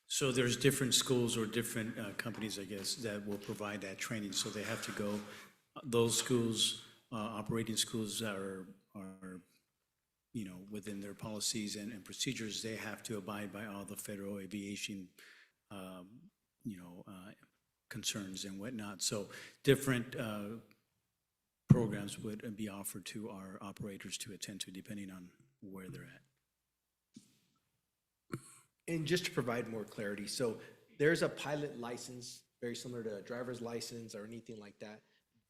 So there's different schools or different companies, I guess, that will provide that training. So they have to go, those schools, operating schools are, within their policies and procedures, they have to abide by all the federal aviation, concerns and whatnot. So different programs would be offered to our operators to attend to, depending on where they're at. And just to provide more clarity, so there's a pilot license, very similar to a driver's license or anything like that,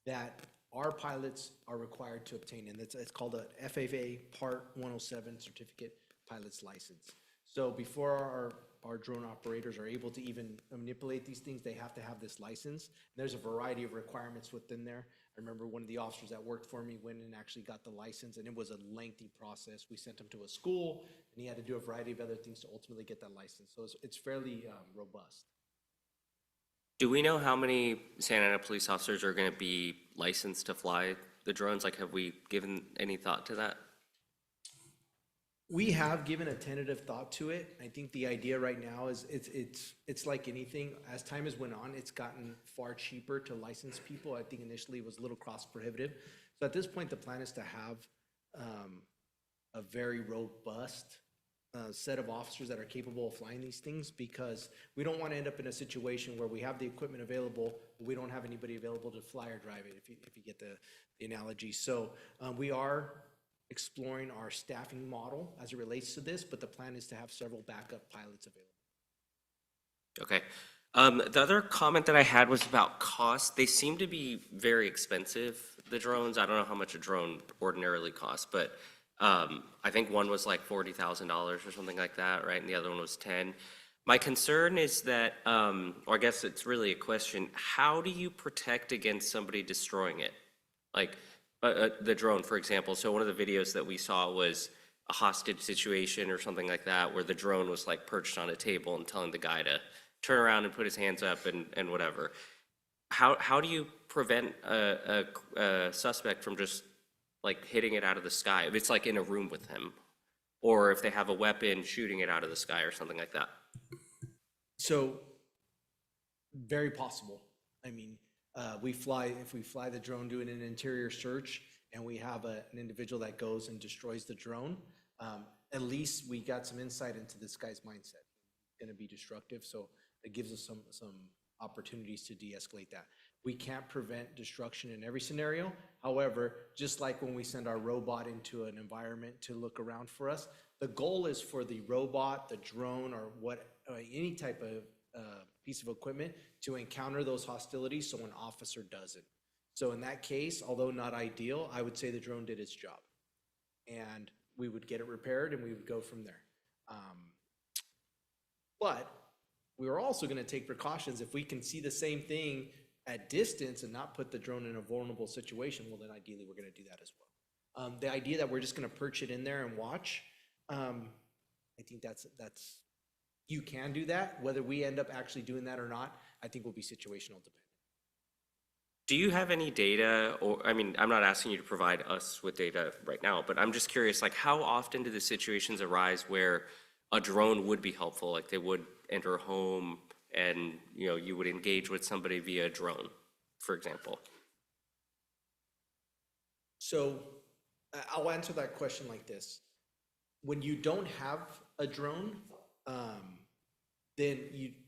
that our pilots are required to obtain, and it's called a FAA Part 107 Certificate Pilot's License. So before our drone operators are able to even manipulate these things, they have to have this license. And there's a variety of requirements within there. I remember one of the officers that worked for me went and actually got the license, and it was a lengthy process. We sent him to a school, and he had to do a variety of other things to ultimately get that license. So it's fairly robust. Do we know how many Santa Ana police officers are going to be licensed to fly the drones? Like, have we given any thought to that? We have given a tentative thought to it. I think the idea right now is it's like anything. As time has went on, it's gotten far cheaper to license people. I think initially it was a little cost prohibitive. So at this point, the plan is to have a very robust set of officers that are capable of flying these things, because we don't want to end up in a situation where we have the equipment available, but we don't have anybody available to fly or drive it, if you get the analogy. So we are exploring our staffing model as it relates to this, but the plan is to have several backup pilots available. Okay. The other comment that I had was about cost. They seem to be very expensive, the drones. I don't know how much a drone ordinarily costs, but I think one was like $40,000 or something like that, right? And the other one was 10. My concern is that, or I guess it's really a question, how do you protect against somebody destroying it? Like the drone, for example. So one of the videos that we saw was a hostage situation or something like that, where the drone was like perched on a table and telling the guy to turn around and put his hands up and whatever. How do you prevent a suspect from just like hitting it out of the sky if it's like in a room with him, or if they have a weapon, shooting it out of the sky or something like that? So very possible. I mean, if we fly the drone doing an interior search and we have an individual that goes and destroys the drone, at least we got some insight into this guy's mindset. It's going to be destructive, so it gives us some opportunities to de-escalate that. We can't prevent destruction in every scenario. However, just like when we send our robot into an environment to look around for us, the goal is for the robot, the drone, or any type of piece of equipment to encounter those hostilities so an officer doesn't. So in that case, although not ideal, I would say the drone did its job. And we would get it repaired and we would go from there. But we were also going to take precautions. If we can see the same thing at distance and not put the drone in a vulnerable situation, well, then ideally we're going to do that as well. The idea that we're just going to perch it in there and watch, I think that's you can do that. Whether we end up actually doing that or not, I think will be situational dependent. Do you have any data, or, I mean, I'm not asking you to provide us with data right now, but I'm just curious, like, how often do the situations arise where a drone would be helpful? Like, they would enter a home and, you would engage with somebody via a drone, for example? So I'll answer that question like this. When you don't have a drone, then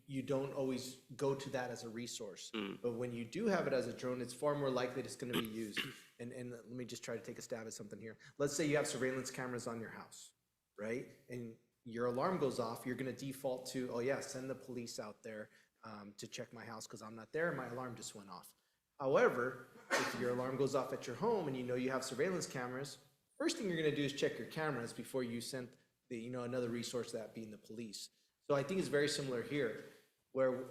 you don't always go to that as a resource. But when you do have it as a drone, it's far more likely it's going to be used. and let me just try to take a stab at something here. Let's say you have surveillance cameras on your house, right? And your alarm goes off, you're gonna default to, oh yeah, send the police out there to check my house because I'm not there, my alarm just went off. However, if your alarm goes off at your home and you know you have surveillance cameras, first thing you're gonna do is check your cameras before you send the, another resource, that being the police. So I think it's very similar here, where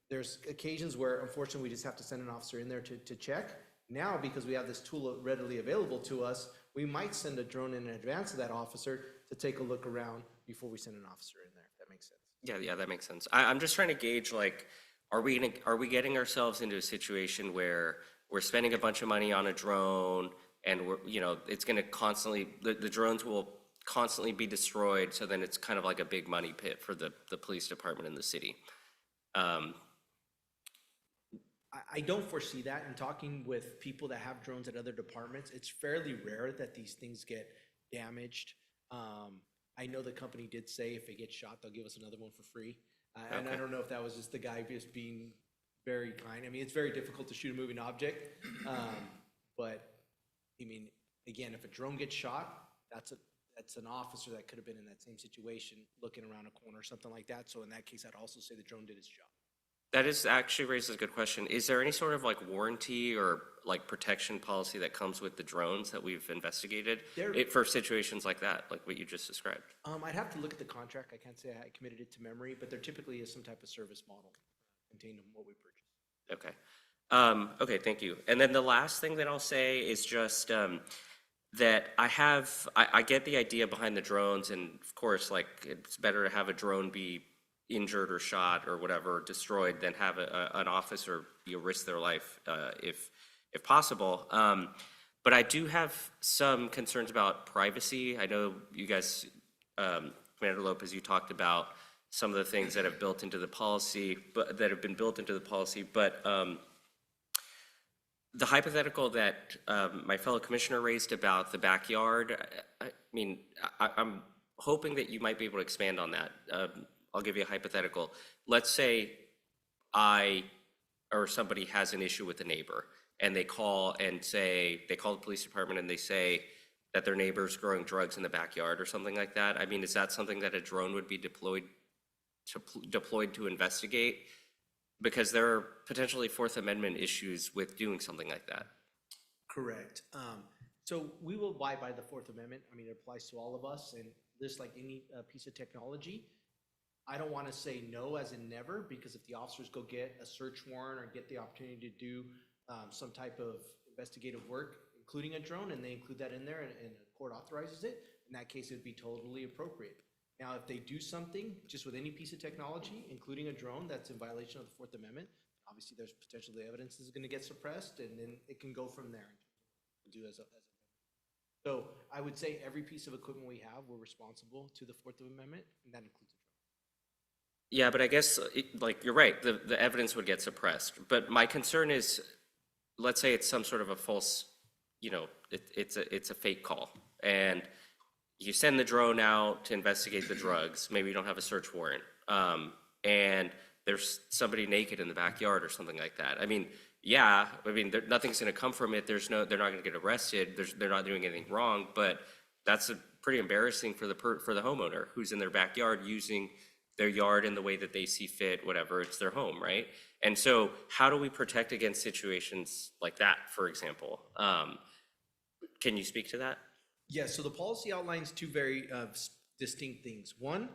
there's occasions where unfortunately we just have to send an officer in there to check. Now, because we have this tool readily available to us, we might send a drone in advance of that officer to take a look around before we send an officer in there, if that makes sense. Yeah, that makes sense. I'm just trying to gauge, like, are we getting ourselves into a situation where we're spending a bunch of money on a drone and we're, it's gonna constantly, the drones will constantly be destroyed, so then it's kind of like a big money pit for the police department in the city. I don't foresee that. In talking with people that have drones at other departments, it's fairly rare that these things get damaged. I know the company did say if they get shot, they'll give us another one for free. And I don't know if that was just the guy just being very kind. I mean, it's very difficult to shoot a moving object. But I mean, again, if a drone gets shot, that's an officer that could have been in that same situation looking around a corner or something like that. So in that case, I'd also say the drone did its job. That is actually raises a good question. Is there any sort of like warranty or like protection policy that comes with the drones that we've investigated for situations like that, like what you just described? I'd have to look at the contract. I can't say I committed it to memory, but there typically is some type of service model contained in what we purchase. Okay. Okay, thank you. And then the last thing that I'll say is just that I get the idea behind the drones, and of course, like, it's better to have a drone be injured or shot or whatever, destroyed, than have an officer risk their life if possible. But I do have some concerns about privacy. I know you guys, Commander Lopez, you talked about some of the things that have built into the policy, but the hypothetical that my fellow commissioner raised about the backyard, I mean, I'm hoping that you might be able to expand on that. I'll give you a hypothetical. Let's say I or somebody has an issue with a neighbor, and they call the police department and they say that their neighbor's growing drugs in the backyard or something like that. I mean, is that something that a drone would be deployed to investigate? Because there are potentially Fourth Amendment issues with doing something like that. Correct. So we will abide by the Fourth Amendment. I mean, it applies to all of us, and just like any piece of technology, I don't want to say no as in never, because if the officers go get a search warrant or get the opportunity to do some type of investigative work, including a drone, and they include that in there and the court authorizes it, in that case, it would be totally appropriate. Now, if they do something just with any piece of technology, including a drone, that's in violation of the Fourth Amendment, obviously there's potential the evidence is going to get suppressed, and then it can go from there. So I would say every piece of equipment we have, we're responsible to the Fourth Amendment, and that includes a drone. Yeah, but I guess, like, you're right, the evidence would get suppressed. But my concern is, let's say it's some sort of a false, it's a fake call, and you send the drone out to investigate the drugs. Maybe you don't have a search warrant, and there's somebody naked in the backyard or something like that. I mean, nothing's going to come from it. They're not going to get arrested. They're not doing anything wrong. But that's pretty embarrassing for the homeowner who's in their backyard using their yard in the way that they see fit. Whatever, it's their home, right? And so, how do we protect against situations like that, for example? Can you speak to that? Yeah, so the policy outlines two very distinct things. One,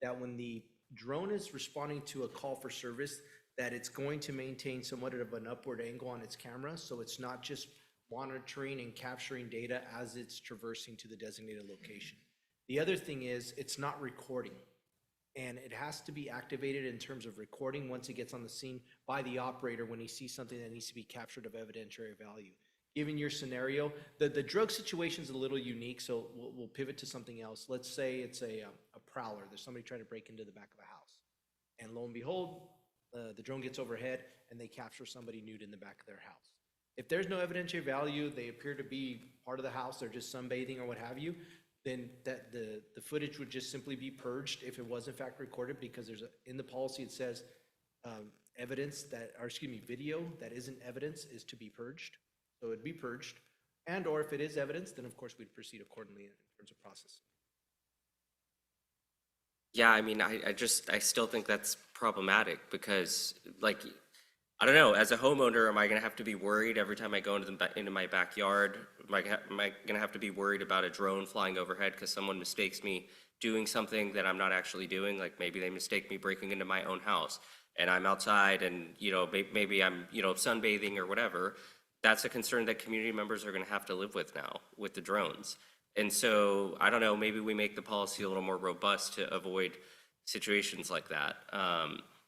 that when the drone is responding to a call for service, that it's going to maintain somewhat of an upward angle on its camera, so it's not just monitoring and capturing data as it's traversing to the designated location. The other thing is it's not recording, and it has to be activated in terms of recording once it gets on the scene by the operator when he sees something that needs to be captured of evidentiary value. Given your scenario, the drug situation is a little unique, so we'll pivot to something else. Let's say it's a prowler. There's somebody trying to break into the back of a house. And lo and behold, the drone gets overhead and they capture somebody nude in the back of their house. If there's no evidentiary value, they appear to be part of the house, they're just sunbathing or what have you, then the footage would just simply be purged if it was in fact recorded, because in the policy it says video that isn't evidence is to be purged. So it'd be purged. And/or if it is evidence, then of course we'd proceed accordingly in terms of process. Yeah, I mean, I still think that's problematic because, like, I don't know, as a homeowner, am I gonna have to be worried every time I go into my backyard? Am I gonna have to be worried about a drone flying overhead because someone mistakes me doing something that I'm not actually doing? Like maybe they mistake me breaking into my own house and I'm outside and, maybe I'm, sunbathing or whatever. That's a concern that community members are gonna have to live with now with the drones. And so, I don't know, maybe we make the policy a little more robust to avoid situations like that.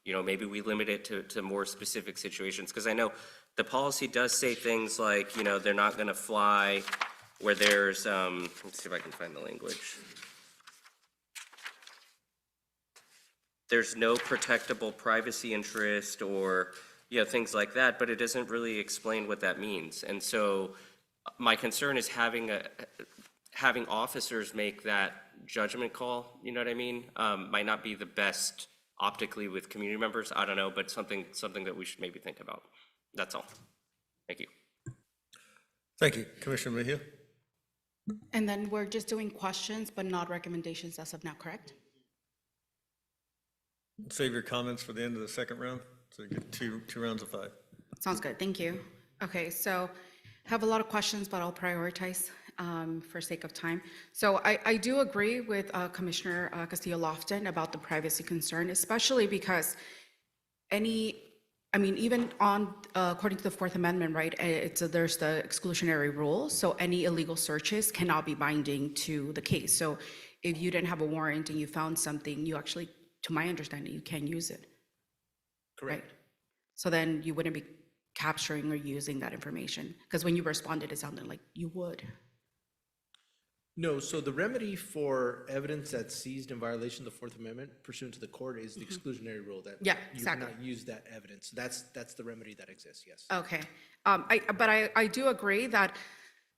Maybe we limit it to more specific situations, because I know the policy does say things like, they're not gonna fly where there's, let's see if I can find the language. There's no protectable privacy interest or, things like that, but it doesn't really explain what that means. And so my concern is having officers make that judgment call, you know what I mean? Might not be the best optically with community members, I don't know, but something that we should maybe think about. That's all. Thank you. Thank you. Commissioner Mejia? And then we're just doing questions, but not recommendations as of now, correct? Save your comments for the end of the second round, so you get two rounds of 5. Sounds good, thank you. Okay, so I have a lot of questions, but I'll prioritize for sake of time. So I do agree with Commissioner Castillo-Lofton about the privacy concern, especially because even according to the Fourth Amendment, right, there's the exclusionary rule, so any illegal searches cannot be binding to the case. So if you didn't have a warrant and you found something, you actually, to my understanding, you can't use it. Correct. Right? So then you wouldn't be capturing or using that information, because when you responded, it sounded like you would. No, so the remedy for evidence that's seized in violation of the Fourth Amendment pursuant to the court is the exclusionary rule that Yeah, you exactly. cannot use that evidence. That's the remedy that exists, yes. Okay, but I do agree that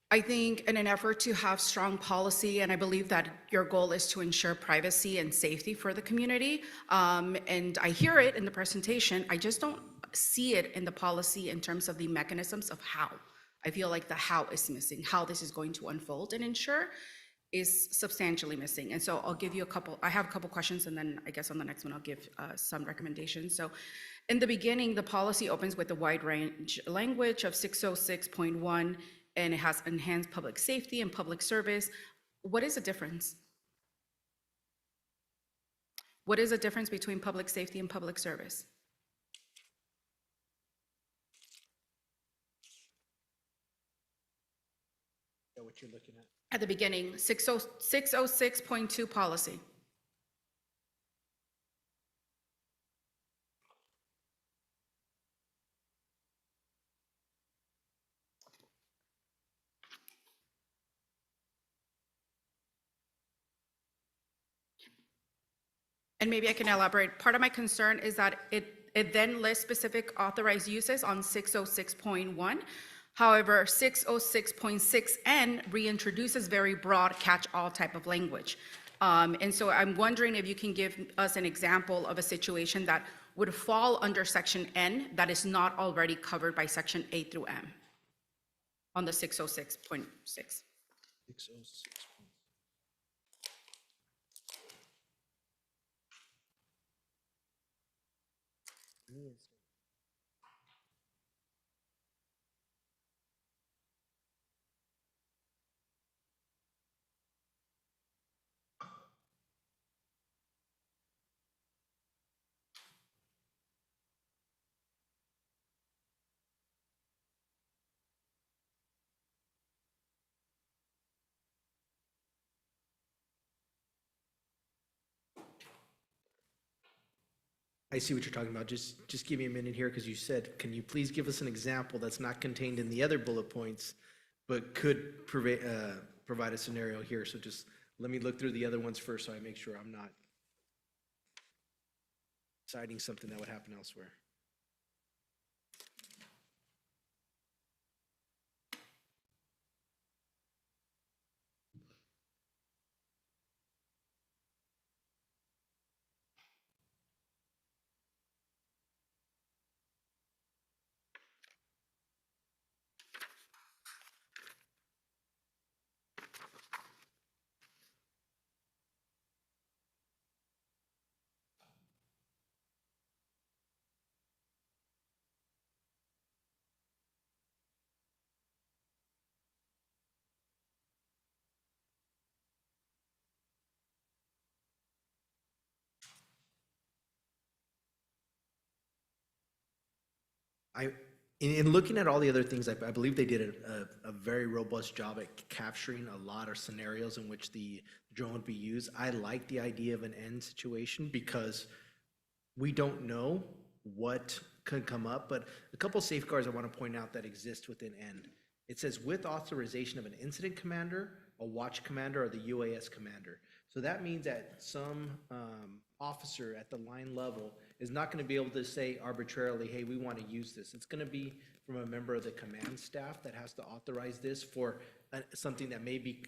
I think in an effort to have strong policy, and I believe that your goal is to ensure privacy and safety for the community, and I hear it in the presentation, I just don't see it in the policy in terms of the mechanisms of how. I feel like the how is missing, how this is going to unfold and ensure is substantially missing. And so I'll give you I have a couple questions, and then I guess on the next one, I'll give some recommendations. So in the beginning, the policy opens with a wide range language of 606.1, and it has enhanced public safety and public service. What is the difference? What is the difference between public safety and public service? What you're looking at. At the beginning, 606.2 policy. And maybe I can elaborate. Part of my concern is that it then lists specific authorized uses on 606.1. However, 606.6N reintroduces very broad catch-all type of language. And so I'm wondering if you can give us an example of a situation that would fall under section N that is not already covered by section A through M on the 606.6. 606. I see what you're talking about. Just give me a minute here, because you said, can you please give us an example that's not contained in the other bullet points, but could provide a scenario here? So just let me look through the other ones first, so I make sure I'm not citing something that would happen elsewhere. In looking at all the other things, I believe they did a very robust job at capturing a lot of scenarios in which the drone would be used. I like the idea of an end situation because we don't know what could come up, but a couple safeguards I want to point out that exist within end. It says with authorization of an incident commander, a watch commander, or the UAS commander. So that means that some officer at the line level is not going to be able to say arbitrarily, hey, we want to use this. It's going to be from a member of the command staff that has to authorize this for something that maybe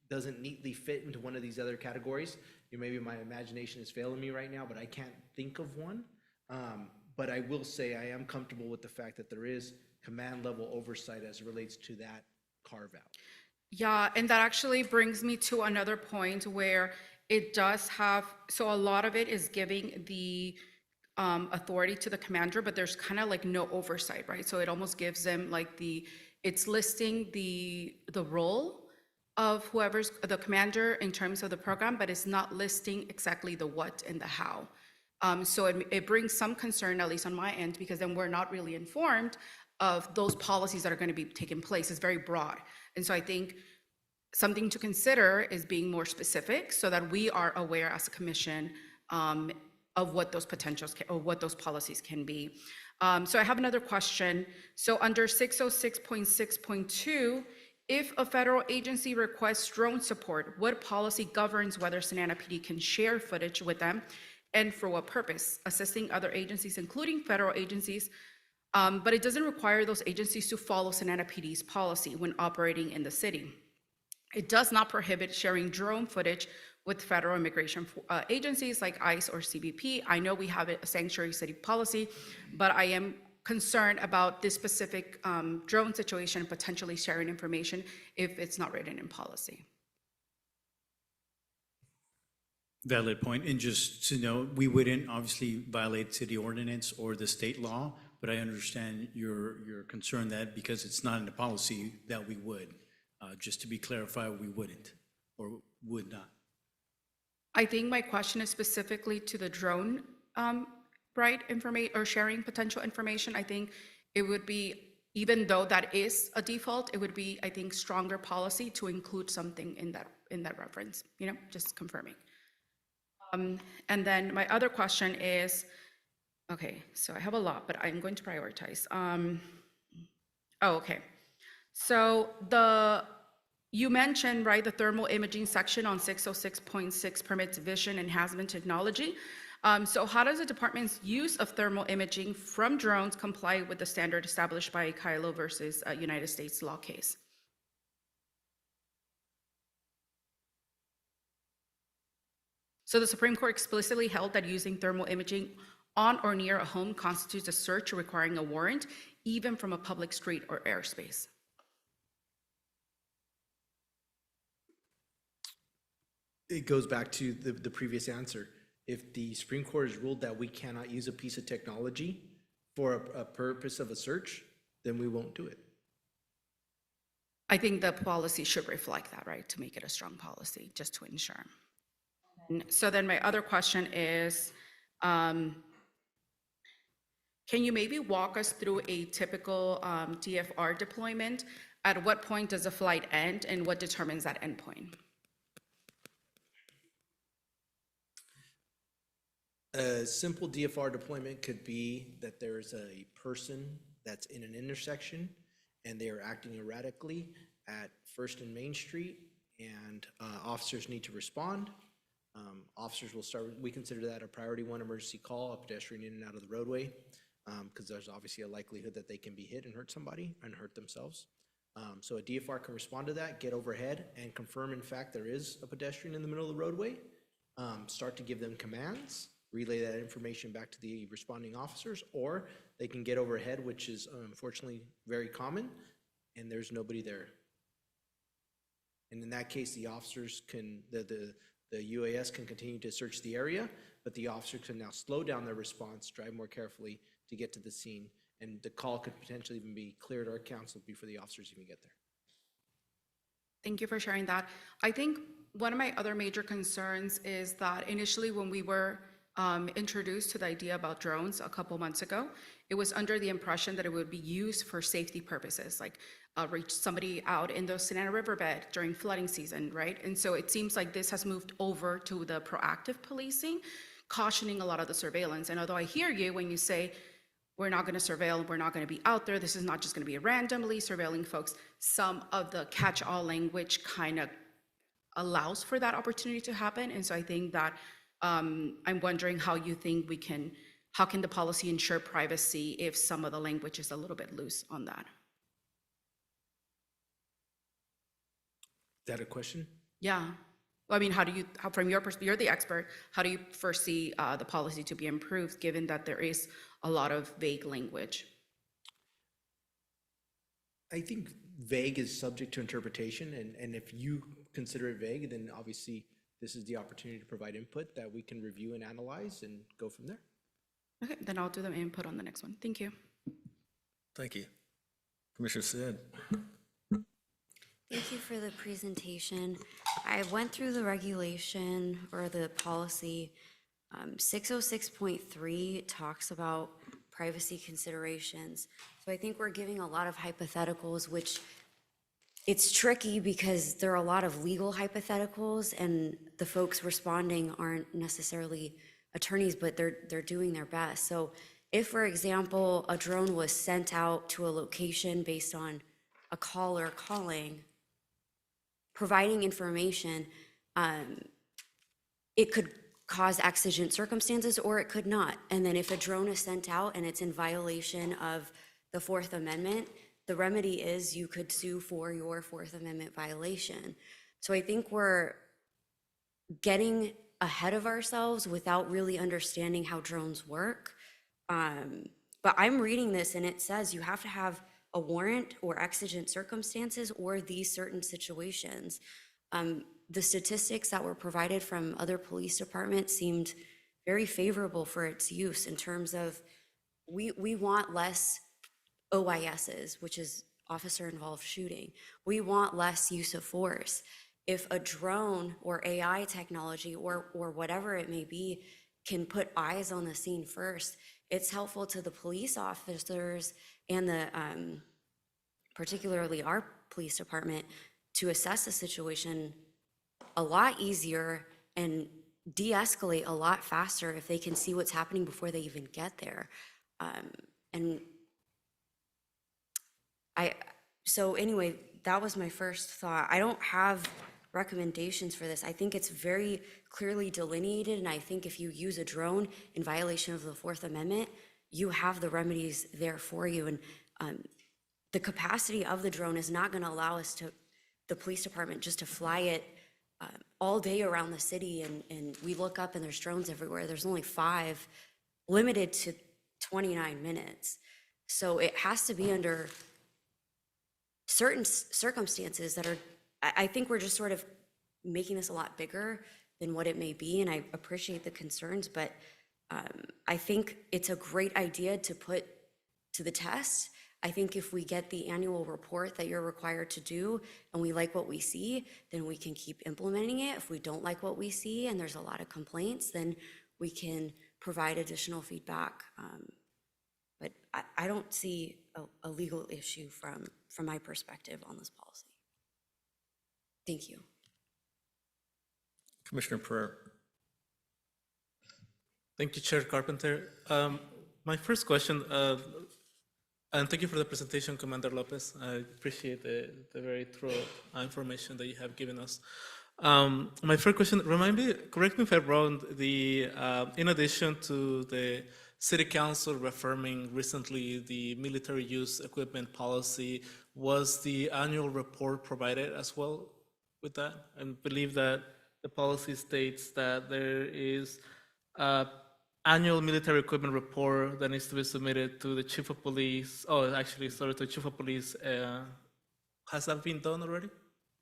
doesn't neatly fit into one of these other categories. Maybe my imagination is failing me right now, but I can't think of one. But I will say I am comfortable with the fact that there is command level oversight as it relates to that carve out. Yeah, and that actually brings me to another point where it does have, so a lot of it is giving the authority to the commander, but there's kind of like no oversight, right? So it almost gives them like it's listing the role of whoever's the commander in terms of the program, but it's not listing exactly the what and the how. So it brings some concern, at least on my end, because then we're not really informed of those policies that are going to be taking place. It's very broad. And so I think something to consider is being more specific so that we are aware as a commission of what those potentials or what those policies can be. So I have another question. So under 606.6.2, if a federal agency requests drone support, what policy governs whether Santa Ana PD can share footage with them and for what purpose? Assisting other agencies, including federal agencies, but it doesn't require those agencies to follow Santa Ana PD's policy when operating in the city. It does not prohibit sharing drone footage with federal immigration agencies like ICE or CBP. I know we have a sanctuary city policy, but I am concerned about this specific drone situation, potentially sharing information if it's not written in policy. Valid point, and just to know, we wouldn't obviously violate city ordinance or the state law, but I understand your concern that because it's not in the policy that we would. Just to be clarified, we wouldn't or would not. I think my question is specifically to the drone, right, information or sharing potential information. I think it would be, even though that is a default, it would be, I think, stronger policy to include something in that reference, just confirming. And then my other question is, okay, so I have a lot, but I'm going to prioritize. Okay. So you mentioned, right, the thermal imaging section on 606.6 permits vision enhancement technology. So how does the department's use of thermal imaging from drones comply with the standard established by Kylo versus United States law case? So the Supreme Court explicitly held that using thermal imaging on or near a home constitutes a search requiring a warrant, even from a public street or airspace. It goes back to the previous answer. If the Supreme Court has ruled that we cannot use a piece of technology for a purpose of a search, then we won't do it. I think the policy should reflect that, right, to make it a strong policy, just to ensure. So then my other question is, can you maybe walk us through a typical DFR deployment? At what point does a flight end and what determines that endpoint? A simple DFR deployment could be that there's a person that's in an intersection and they are acting erratically at First and Main Street, and officers need to respond. Officers will start, we consider that a priority 1 emergency call, a pedestrian in and out of the roadway, because there's obviously a likelihood that they can be hit and hurt somebody and hurt themselves. So a DFR can respond to that, get overhead, and confirm in fact there is a pedestrian in the middle of the roadway, start to give them commands, relay that information back to the responding officers, or they can get overhead, which is unfortunately very common, and there's nobody there. And in that case, the officers can, the UAS can continue to search the area, but the officer can now slow down their response, drive more carefully to get to the scene, and the call could potentially even be cleared or canceled before the officers even get there. Thank you for sharing that. I think one of my other major concerns is that initially when we were introduced to the idea about drones a couple months ago, it was under the impression that it would be used for safety purposes, like reach somebody out in the Savannah Riverbed during flooding season, right? And so it seems like this has moved over to the proactive policing, cautioning a lot of the surveillance. And although I hear you when you say, we're not going to surveil, we're not going to be out there, this is not just going to be randomly surveilling folks, some of the catch-all language kind of allows for that opportunity to happen. And so I think that I'm wondering how you think how can the policy ensure privacy if some of the language is a little bit loose on that? Is that a question? Yeah. Well, I mean, from your perspective, you're the expert, how do you foresee the policy to be improved given that there is a lot of vague language? I think vague is subject to interpretation, and if you consider it vague, then obviously this is the opportunity to provide input that we can review and analyze and go from there. Okay, then I'll do the input on the next one. Thank you. Thank you. Commissioner Sid. Thank you for the presentation. I went through the regulation or the policy. 606.3 talks about privacy considerations. So I think we're giving a lot of hypotheticals, which it's tricky because there are a lot of legal hypotheticals and the folks responding aren't necessarily attorneys, but they're doing their best. So if, for example, a drone was sent out to a location based on a caller calling, providing information, it could cause exigent circumstances or it could not. And then if a drone is sent out and it's in violation of the Fourth Amendment, the remedy is you could sue for your Fourth Amendment violation. So I think we're getting ahead of ourselves without really understanding how drones work. But I'm reading this and it says you have to have a warrant or exigent circumstances or these certain situations. The statistics that were provided from other police departments seemed very favorable for its use in terms of we want less OISs, which is officer involved shooting. We want less use of force. If a drone or AI technology or whatever it may be can put eyes on the scene first, it's helpful to the police officers and the particularly our police department to assess the situation a lot easier and de-escalate a lot faster if they can see what's happening before they even get there. So anyway, that was my first thought. I don't have recommendations for this. I think it's very clearly delineated, and I think if you use a drone in violation of the Fourth Amendment, you have the remedies there for you. And the capacity of the drone is not going to allow us to, the police department, just to fly it all day around the city, and we look up and there's drones everywhere. There's only 5, limited to 29 minutes. So it has to be under certain circumstances that are, I think we're just sort of making this a lot bigger than what it may be, and I appreciate the concerns, but I think it's a great idea to put to the test. I think if we get the annual report that you're required to do and we like what we see, then we can keep implementing it. If we don't like what we see and there's a lot of complaints, then we can provide additional feedback. But I don't see a legal issue from my perspective on this policy. Thank you. Commissioner Pereira. Thank you, Chair Carpenter. My first question, and thank you for the presentation, Commander Lopez. I appreciate the very thorough information that you have given us. My first question, correct me if I'm wrong, in addition to the City Council reaffirming recently the military use equipment policy, was the annual report provided as well with that? I believe that the policy states that there is annual military equipment report that needs to be submitted to the Chief of Police. Oh, actually, sorry, to the Chief of Police. Has that been done already?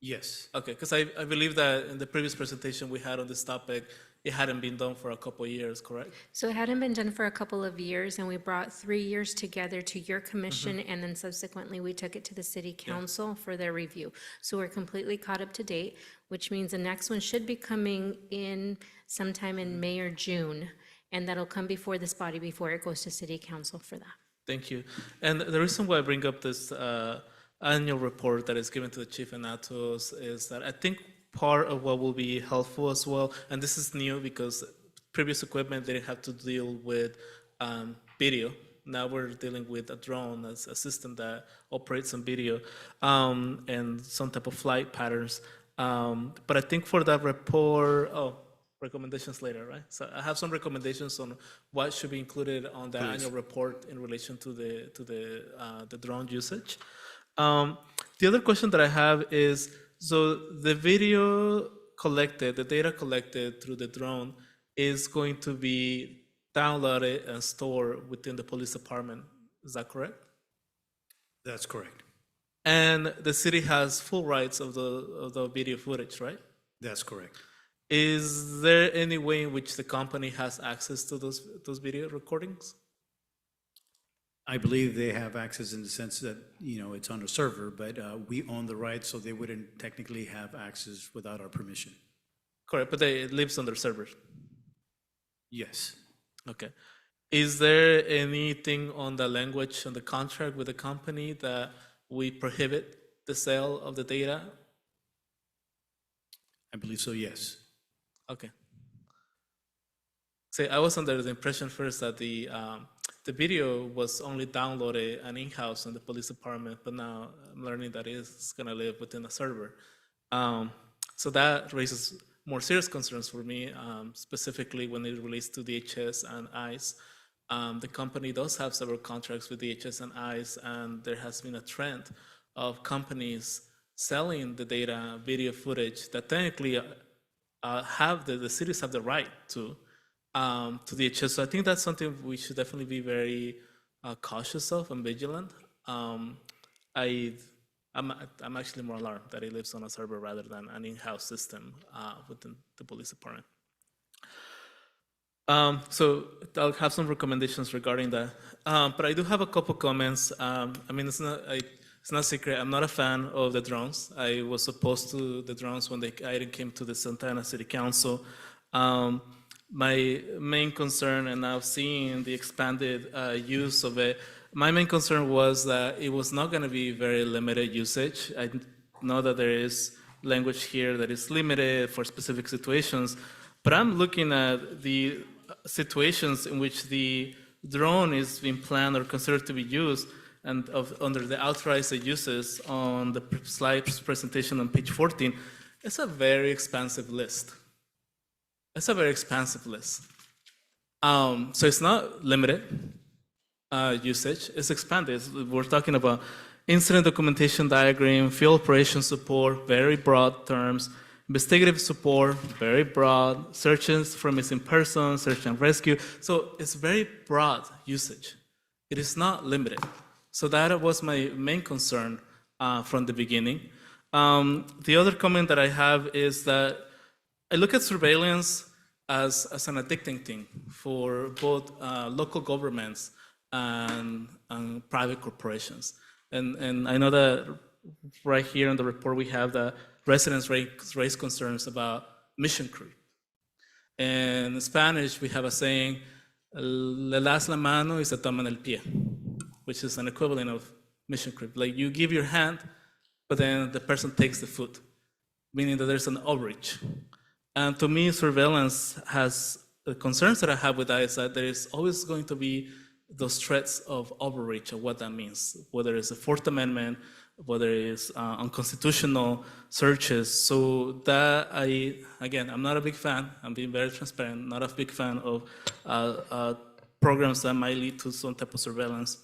Yes. Okay, because I believe that in the previous presentation we had on this topic, it hadn't been done for a couple of years, correct? So it hadn't been done for a couple of years, and we brought 3 years together to your commission, and then subsequently we took it to the City Council for their review. So we're completely caught up to date, which means the next one should be coming in sometime in May or June. And that'll come before this body before it goes to city council for that. Thank you. And the reason why I bring up this annual report that is given to the chief and not to us is that I think part of what will be helpful as well, and this is new because previous equipment didn't have to deal with video. Now we're dealing with a drone as a system that operates on video and some type of flight patterns. But I think for that report, recommendations later, right? So I have some recommendations on what should be included on the annual report in relation to the drone usage. The other question that I have is, so the video collected, the data collected through the drone is going to be downloaded and stored within the police department. Is that correct? That's correct. And the city has full rights of the video footage, right? That's correct. Is there any way in which the company has access to those video recordings? I believe they have access in the sense that, it's on a server, but we own the rights, so they wouldn't technically have access without our permission. Correct, but it lives on their servers. Yes. Okay. Is there anything on the language on the contract with the company that we prohibit the sale of the data? I believe so, yes. Okay. See, I was under the impression first that the video was only downloaded and in-house in the police department, but now I'm learning that it's going to live within a server. So that raises more serious concerns for me, specifically when it relates to DHS and ICE. The company does have several contracts with DHS and ICE, and there has been a trend of companies selling the data, video footage that technically the cities have the right to DHS. So I think that's something we should definitely be very cautious of and vigilant. I'm actually more alarmed that it lives on a server rather than an in-house system within the police department. So I'll have some recommendations regarding that. But I do have a couple comments. It's not a secret. I'm not a fan of the drones. I was opposed to the drones when the item came to the Santa Ana City Council. My main concern, and now seeing the expanded use of it, my main concern was that it was not going to be very limited usage. I know that there is language here that is limited for specific situations, but I'm looking at the situations in which the drone is being planned or considered to be used and under the authorized uses on the slide presentation on page 14. It's a very expansive list. It's a very expansive list. So it's not limited usage, it's expanded. We're talking about incident documentation diagram, field operation support, very broad terms, investigative support, very broad, searches for missing persons, search and rescue. So it's very broad usage. It is not limited. So that was my main concern from the beginning. The other comment that I have is that I look at surveillance as an addicting thing for both local governments and private corporations. And I know that right here in the report we have that residents raise concerns about mission creep. And in Spanish we have a saying, le das la mano y se toman el pie, which is an equivalent of mission creep. Like you give your hand, but then the person takes the foot, meaning that there's an overreach. And to me, surveillance has, the concerns that I have with that is that there is always going to be those threats of overreach of what that means, whether it's the Fourth Amendment, whether it's unconstitutional searches. So that I'm not a big fan, I'm being very transparent, not a big fan of programs that might lead to some type of surveillance.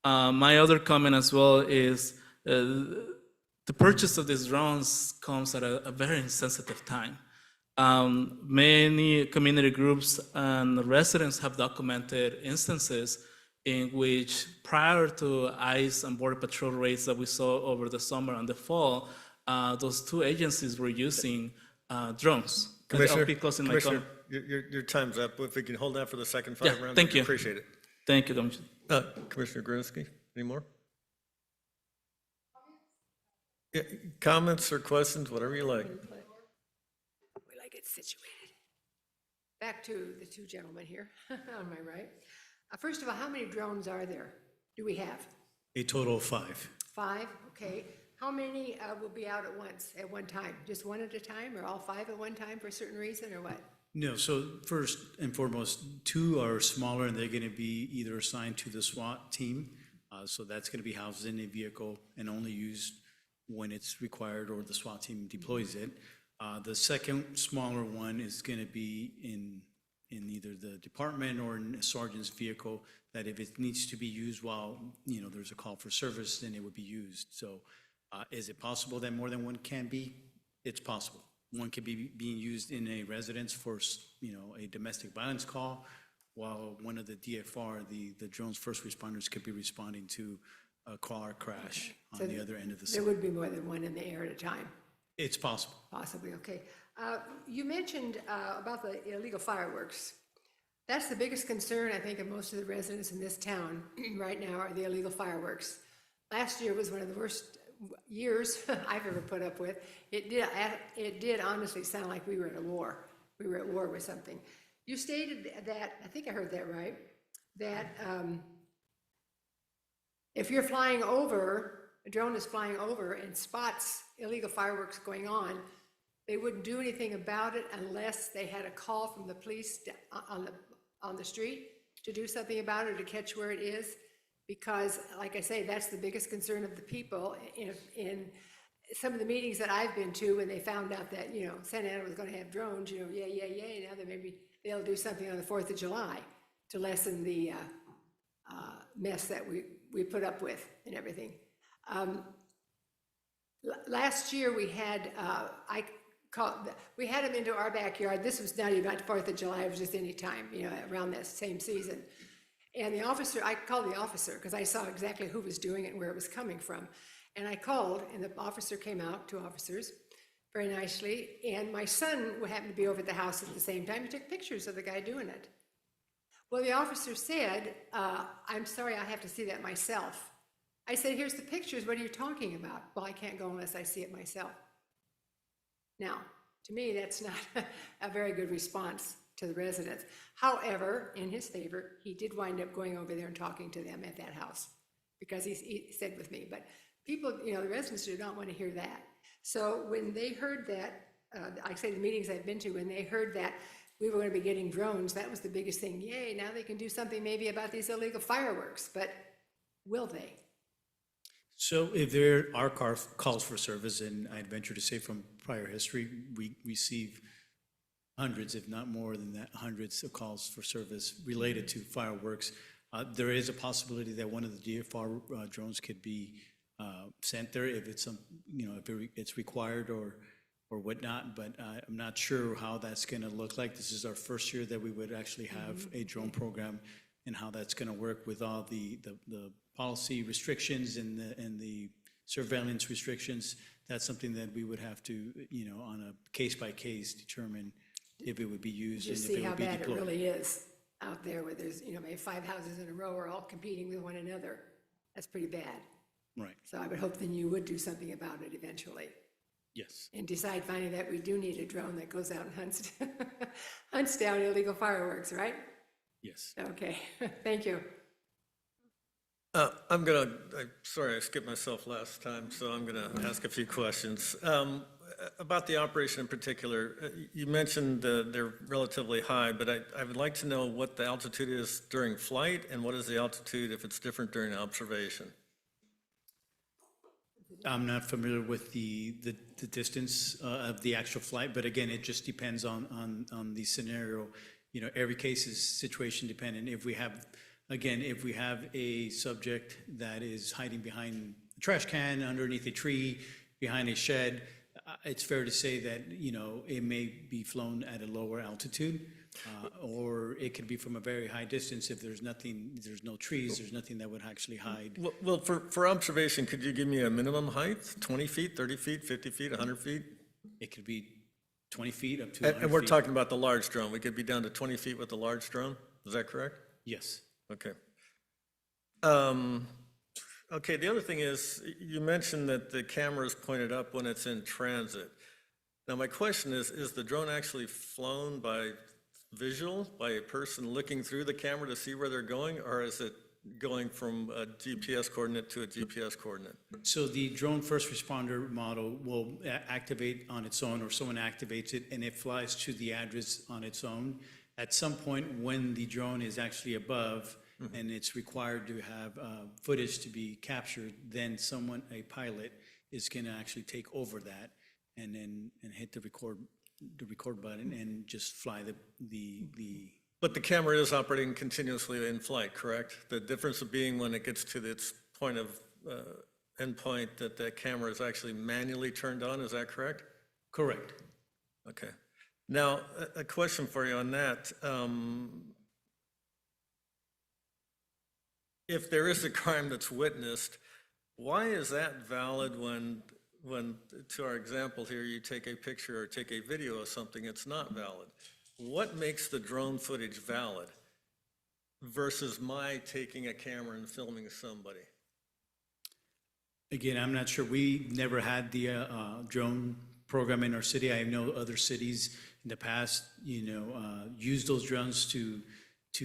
My other comment as well is the purchase of these drones comes at a very insensitive time. Many community groups and residents have documented instances in which prior to ICE and Border Patrol raids that we saw over the summer and the fall, those two agencies were using drones. Commissioner, your time's up. If we can hold that for the second 5 rounds, thank you. Appreciate it. Thank you, Commissioner. Commissioner Grunsky, any more? Yeah, comments or questions, whatever you like. We like it situated. back to the two gentlemen here on my right. First of all, how many drones are there? Do we have? A total of 5. 5, okay. How many will be out at once, at one time? Just one at a time, or all 5 at one time for a certain reason, or what? No, so first and foremost, 2 are smaller and they're going to be either assigned to the SWAT team. So that's going to be housed in a vehicle and only used when it's required or the SWAT team deploys it. The second smaller one is going to be in either the department or in a sergeant's vehicle, that if it needs to be used while, there's a call for service, then it would be used. So is it possible that more than one can be? It's possible. One could be being used in a residence for, a domestic violence call, while one of the DFR, the drone's first responders, could be responding to a car crash on So the other end of the There city. would be more than one in the air at a time, It's possible. possibly, okay. You mentioned about the illegal fireworks. That's the biggest concern, I think, of most of the residents in this town right now are the illegal fireworks. Last year was one of the worst years I've ever put up with. It did honestly sound like we were at a war. We were at war with something. You stated that, I think I heard that right, that if you're flying over, a drone is flying over and spots illegal fireworks going on, they wouldn't do anything about it unless they had a call from the police on the street to do something about it, or to catch where it is. Because, like I say, that's the biggest concern of the people in some of the meetings that I've been to, when they found out that, Santa Ana was going to have drones, yay. Now that maybe they'll do something on the 4th of July to lessen the mess that we put up with and everything. Last year we had, we had them into our backyard. This was not even 4th of July, it was just any time, around that same season. And the officer, I called the officer because I saw exactly who was doing it and where it was coming from. And I called, and the officer came out, 2 officers, very nicely. And my son happened to be over at the house at the same time. He took pictures of the guy doing it. Well, the officer said, I'm sorry, I have to see that myself. I said, here's the pictures, what are you talking about? Well, I can't go unless I see it myself. Now, to me, that's not a very good response to the residents. However, in his favor, he did wind up going over there and talking to them at that house, because he said with me. But people, the residents do not want to hear that. So when they heard that, I say the meetings I've been to, when they heard that we were going to be getting drones, that was the biggest thing. Yay, now they can do something maybe about these illegal fireworks. But will they? So if there are calls for service, and I'd venture to say from prior history, we receive hundreds, if not more than that, hundreds of calls for service related to fireworks. There is a possibility that one of the DFR drones could be sent there if it's if it's required or whatnot, but I'm not sure how that's going to look like. This is our first year that we would actually have a drone program, and how that's going to work with all the policy restrictions and the surveillance restrictions. That's something that we would have to, on a case-by-case determine if it would be used and Just if see it how would be bad it deployed. really is out there, where there's, maybe 5 houses in a row are all competing with one another. That's pretty bad. Right, So I would hope then you would do something about it eventually, yes. and decide finally that we do need a drone that goes out and hunts down illegal fireworks, right? Yes. Okay, thank you. Sorry, I skipped myself last time, so I'm gonna ask a few questions. About the operation in particular, you mentioned they're relatively high, but I would like to know what the altitude is during flight, and what is the altitude if it's different during observation? I'm not familiar with the distance of the actual flight, but again, it just depends on the scenario. Every case is situation dependent. If we have a subject that is hiding behind a trash can, underneath a tree, behind a shed, it's fair to say that, it may be flown at a lower altitude, or it could be from a very high distance. If there's no trees, there's nothing that would actually hide. Well, for observation, could you give me a minimum height? 20 feet, 30 feet, 50 feet, 100 feet? It could be 20 feet up to 100 feet. And we're talking about the large drone. We could be down to 20 feet with the large drone? Is that correct? Yes. Okay. Okay, the other thing is, you mentioned that the camera is pointed up when it's in transit. Now, my question is the drone actually flown by visual by a person looking through the camera to see where they're going, or is it going from a GPS coordinate to a GPS coordinate? So the drone first responder model will activate on its own, or someone activates it, and it flies to the address on its own. At some point, when the drone is actually above and it's required to have footage to be captured, then someone, a pilot, is going to actually take over that and hit the record button and just fly the. But the camera is operating continuously in flight, correct? The difference being when it gets to its point of endpoint that the camera is actually manually turned on, is that correct? Correct. Okay. Now, a question for you on that. If there is a crime that's witnessed, why is that valid when, to our example here, you take a picture or take a video of something, it's not valid? What makes the drone footage valid versus my taking a camera and filming somebody? Again, I'm not sure. We never had the drone program in our city. I know other cities in the past, use those drones to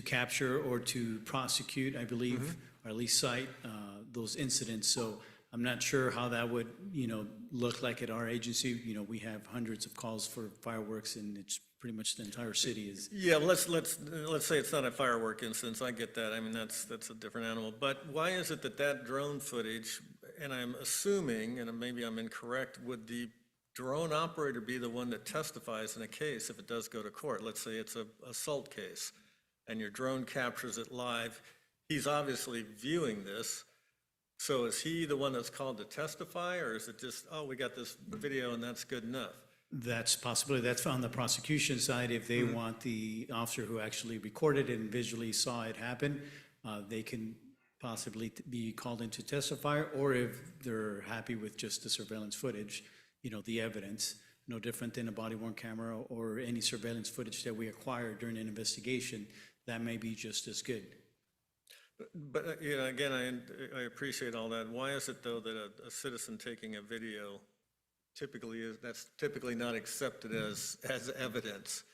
capture or to prosecute, I believe, or at least cite those incidents. So I'm not sure how that would, look like at our agency. We have hundreds of calls for fireworks, and it's pretty much the entire city is. Yeah, let's say it's not a firework instance. I get that. I mean, that's a different animal. But why is it that drone footage, and I'm assuming, and maybe I'm incorrect, would the drone operator be the one that testifies in a case if it does go to court? Let's say it's an assault case, and your drone captures it live. He's obviously viewing this. So is he the one that's called to testify, or is it just, oh, we got this video and that's good enough? That's possibly, that's on the prosecution side. If they want the officer who actually recorded it and visually saw it happen, they can possibly be called in to testify, or if they're happy with just the surveillance footage, the evidence, no different than a body-worn camera or any surveillance footage that we acquire during an investigation, that may be just as good. But, again, I appreciate all that. Why is it, though, that a citizen taking a video that's typically not accepted as evidence?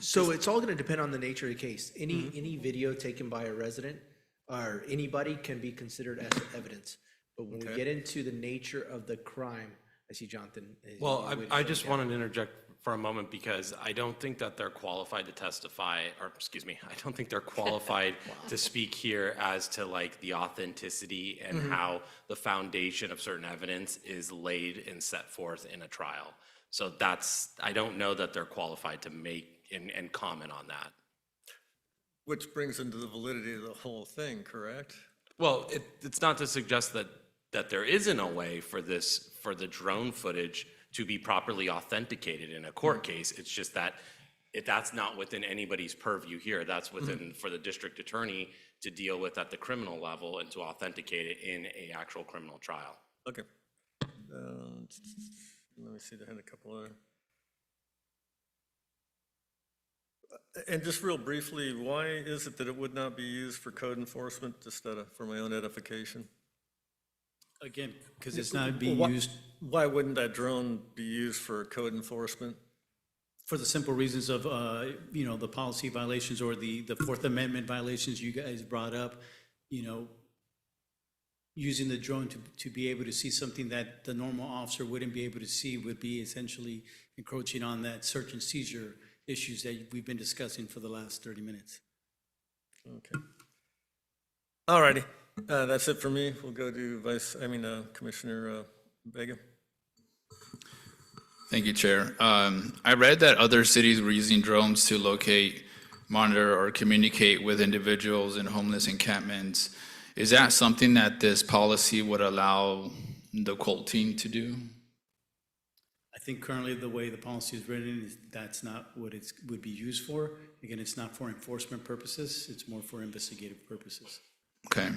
So it's all going to depend on the nature of the case. Any video taken by a resident or anybody can be considered as evidence. But when we get into the nature of the crime, I see Jonathan. Well, I just wanted to interject for a moment because I don't think that they're qualified to testify, or excuse me, I don't think they're qualified to speak here as to like the authenticity and how the foundation of certain evidence is laid and set forth in a trial. So I don't know that they're qualified to make and comment on that. Which brings into the validity of the whole thing, correct? Well, it's not to suggest that there isn't a way for the drone footage to be properly authenticated in a court case. It's just that that's not within anybody's purview here. That's within for the district attorney to deal with at the criminal level and to authenticate it in a actual criminal trial. Okay. Let me see, I had a couple other. And just real briefly, why is it that it would not be used for code enforcement, just for my own edification? Again, because it's not being used. Why wouldn't that drone be used for code enforcement? For the simple reasons of, the policy violations or the Fourth Amendment violations you guys brought up, using the drone to be able to see something that the normal officer wouldn't be able to see would be essentially encroaching on that search and seizure issues that we've been discussing for the last 30 minutes. Okay. All righty. That's it for me. We'll go to Commissioner Vega. Thank you, Chair. I read that other cities were using drones to locate, monitor, or communicate with individuals in homeless encampments. Is that something that this policy would allow the COLT team to do? I think currently the way the policy is written, that's not what it would be used for. Again, it's not for enforcement purposes. It's more for investigative purposes. Okay.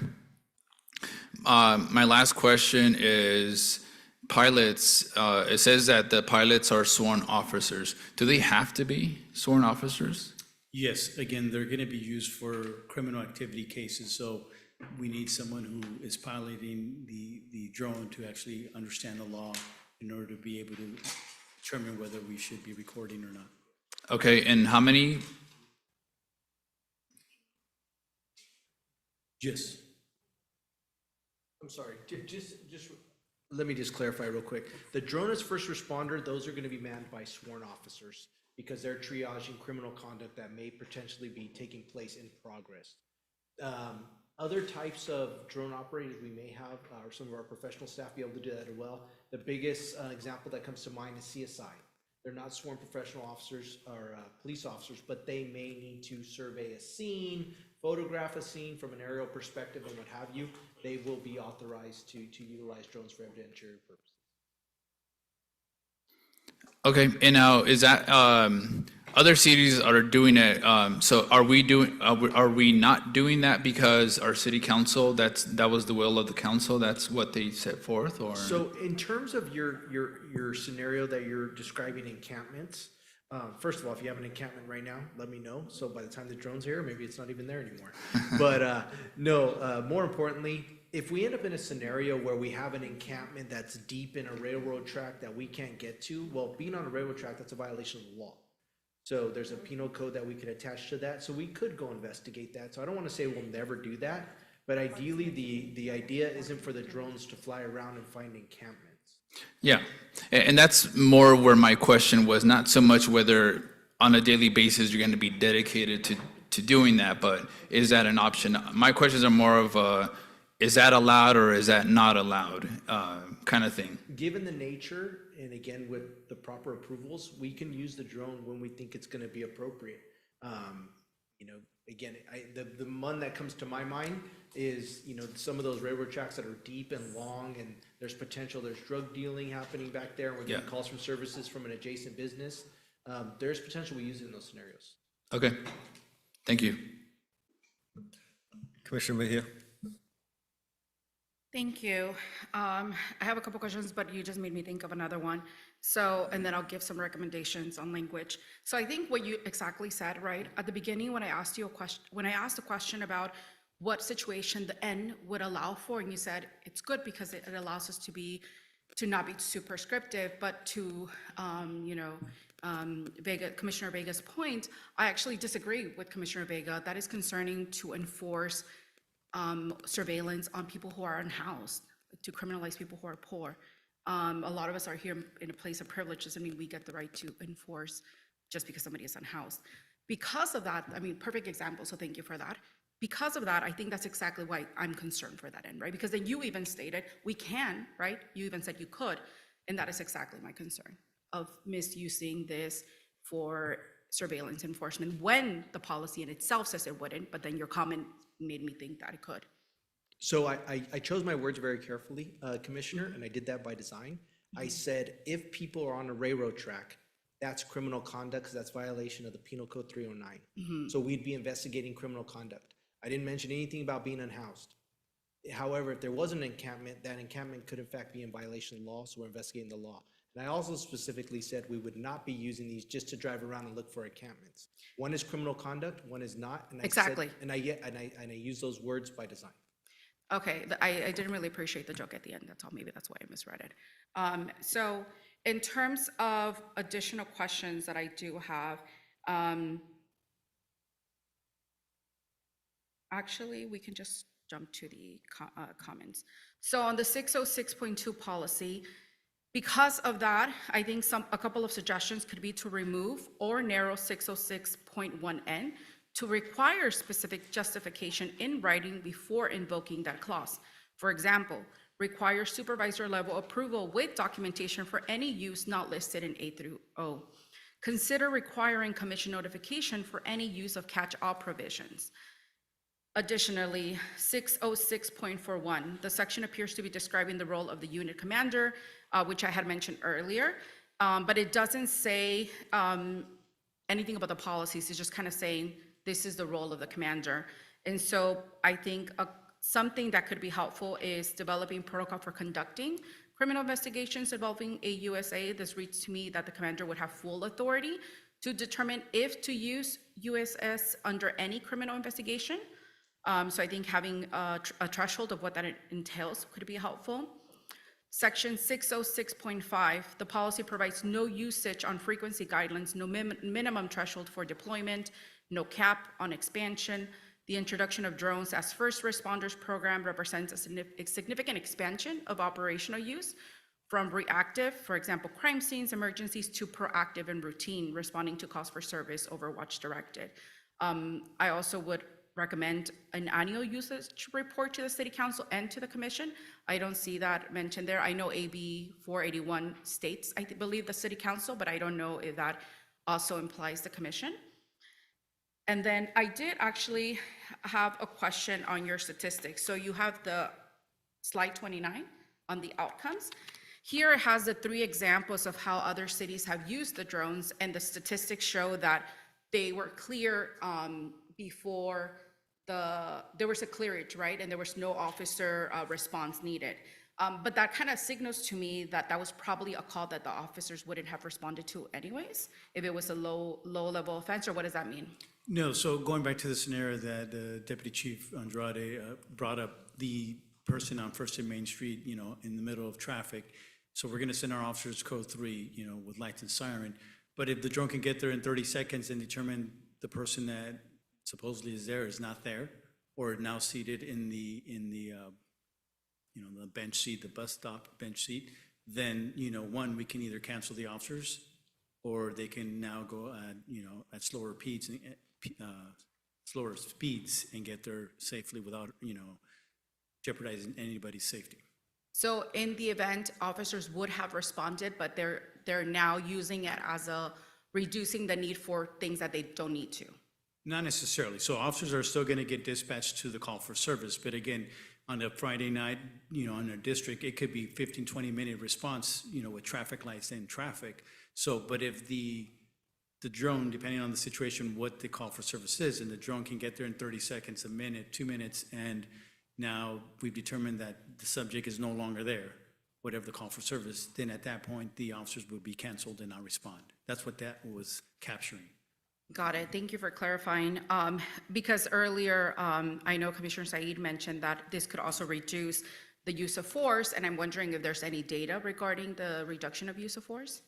My last question is pilots. It says that the pilots are sworn officers. Do they have to be sworn officers? Yes, again, they're going to be used for criminal activity cases. So we need someone who is piloting the drone to actually understand the law in order to be able to determine whether we should be recording or not. Okay, and how many? Yes. I'm sorry, just, let me just clarify real quick. The drone as first responder, those are gonna be manned by sworn officers because they're triaging criminal conduct that may potentially be taking place in progress. Other types of drone operators we may have, or some of our professional staff be able to do that as well. The biggest example that comes to mind is CSI. They're not sworn professional officers or police officers, but they may need to survey a scene, photograph a scene from an aerial perspective and what have you. They will be authorized to utilize drones for evidentiary purposes. Okay, and now is that, other cities are doing it, so are we not doing that because our city council, that was the will of the council, that's what they set forth, or? So in terms of your scenario that you're describing encampments, first of all, if you have an encampment right now, let me know. So by the time the drone's here, maybe it's not even there anymore. But no, more importantly, if we end up in a scenario where we have an encampment that's deep in a railroad track that we can't get to, well, being on a railroad track, that's a violation of the law. So there's a penal code that we could attach to that. So we could go investigate that. So I don't want to say we'll never do that, but ideally the idea isn't for the drones to fly around and find encampments. Yeah, and that's more where my question was, not so much whether on a daily basis you're going to be dedicated to doing that, but is that an option? My questions are more of is that allowed or is that not allowed kind of thing? Given the nature, and again, with the proper approvals, we can use the drone when we think it's going to be appropriate. You know, again, the one that comes to my mind is, you know, some of those railroad tracks that are deep and long, and there's drug dealing happening back there. We're getting calls from services from an adjacent business. There's potential we use it in those scenarios. Okay, thank you. Commissioner Mejia. Thank you. I have a couple questions, but you just made me think of another one. So, and then I'll give some recommendations on language. So I think what you exactly said, right? At the beginning, when I asked you a question, when I asked a question about what situation the N would allow for, and you said it's good because it allows us to not be too prescriptive, but to, Commissioner Vega's point, I actually disagree with Commissioner Vega. That is concerning to enforce surveillance on people who are unhoused, to criminalize people who are poor. A lot of us are here in a place of privilege. Doesn't mean we get the right to enforce just because somebody is unhoused. Because of that, I mean, perfect example, so thank you for that. Because of that, I think that's exactly why I'm concerned for that end, right? Because then you even stated we can, right? You even said you could, and that is exactly my concern of misusing this for surveillance enforcement when the policy in itself says it wouldn't, but then your comment made me think that it could. So I chose my words very carefully, Commissioner, and I did that by design. I said, if people are on a railroad track, that's criminal conduct because that's violation of the Penal Code 309. So we'd be investigating criminal conduct. I didn't mention anything about being unhoused. However, if there was an encampment, that encampment could in fact be in violation of the law, so we're investigating the law. And I also specifically said we would not be using these just to drive around and look for encampments. One is criminal conduct, one is not. And Exactly. And I use those words by design. Okay, I didn't really appreciate the joke at the end, that's all, maybe that's why I misread it. So in terms of additional questions that I do have, actually, we can just jump to the comments. So on the 606.2 policy, because of that, I think a couple of suggestions could be to remove or narrow 606.1N to require specific justification in writing before invoking that clause. For example, require supervisor level approval with documentation for any use not listed in A through O. Consider requiring commission notification for any use of catch-all provisions. Additionally, 606.41, the section appears to be describing the role of the unit commander, which I had mentioned earlier, but it doesn't say anything about the policies. It's just kind of saying this is the role of the commander. And so I think something that could be helpful is developing protocol for conducting criminal investigations involving a USA. This reads to me that the commander would have full authority to determine if to use USS under any criminal investigation. So I think having a threshold of what that entails could be helpful. Section 606.5, the policy provides no usage on frequency guidelines, no minimum threshold for deployment, no cap on expansion. The introduction of drones as first responders program represents a significant expansion of operational use from reactive, for example, crime scenes, emergencies, to proactive and routine, responding to calls for service, Overwatch directed. I also would recommend an annual usage report to the City Council and to the Commission. I don't see that mentioned there. I know AB 481 states, I believe, the City Council, but I don't know if that also implies the Commission. And then I did actually have a question on your statistics. So you have the slide 29 on the outcomes. Here it has the 3 examples of how other cities have used the drones, and the statistics show that they were clear before there was a clearage, right? And there was no officer response needed. But that kind of signals to me that that was probably a call that the officers wouldn't have responded to anyways, if it was a low level offense, or what does that mean? No, so going back to the scenario that Deputy Chief Andrade brought up, the person on First and Main Street, in the middle of traffic. So we're gonna send our officers code 3, with lights and siren. But if the drone can get there in 30 seconds and determine the person that supposedly is there is not there, or now seated in the the bench seat, the bus stop bench seat, then, one, we can either cancel the officers, or they can now go at slower speeds and get there safely without, jeopardizing anybody's safety. So in the event officers would have responded, but they're now using it as reducing the need for things that they don't need to. Not necessarily. So officers are still going to get dispatched to the call for service. But again, on a Friday night, on a district, it could be 15, 20-minute response, with traffic lights and traffic. So, but if the drone, depending on the situation, what the call for service is, and the drone can get there in 30 seconds, a minute, 2 minutes, and now we've determined that the subject is no longer there, whatever the call for service, then at that point, the officers would be canceled and not respond. That's what that was capturing. Got it. Thank you for clarifying. Because earlier, I know Commissioner Said mentioned that this could also reduce the use of force, and I'm wondering if there's any data regarding the reduction of use of force?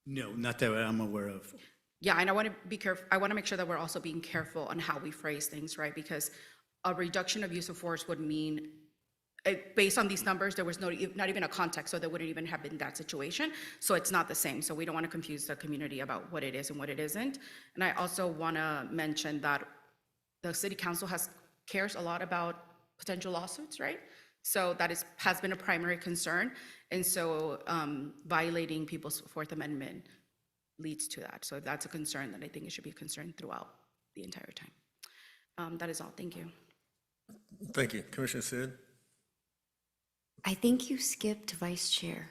No, not that I'm aware of. Yeah, and I want to be careful. I want to make sure that we're also being careful on how we phrase things, right? Because a reduction of use of force would mean, based on these numbers, there was not even a context, so there wouldn't even have been that situation. So it's not the same. So we don't want to confuse the community about what it is and what it isn't. And I also want to mention that the City Council cares a lot about potential lawsuits, right? So that has been a primary concern. And so violating people's Fourth Amendment leads to that. So if that's a concern, then I think it should be a concern throughout the entire time. That is all. Thank you. Thank you. Commissioner Sid? I think you skipped Vice Chair.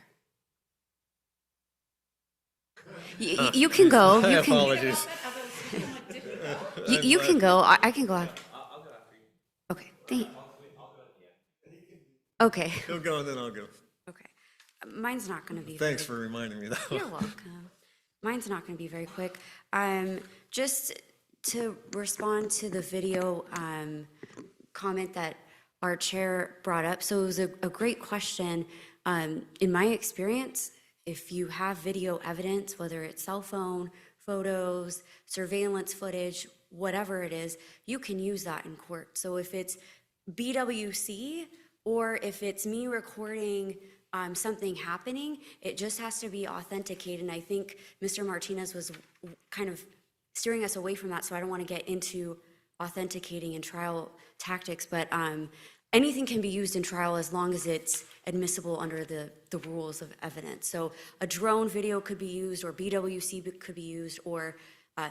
You can go. My You can, apologies. you can go. I can go. I'll go after you. Okay. Thank. Okay. He'll go and then I'll go. Okay. Mine's not going to be. Thanks for reminding me that. You're welcome. Mine's not going to be very quick. Just to respond to the video comment that our chair brought up. So it was a great question. In my experience, if you have video evidence, whether it's cell phone, photos, surveillance footage, whatever it is, you can use that in court. So if it's BWC or if it's me recording something happening, it just has to be authenticated. And I think Mr. Martinez was kind of steering us away from that, so I don't want to get into authenticating and trial tactics, but anything can be used in trial as long as it's admissible under the rules of evidence. So a drone video could be used, or BWC could be used, or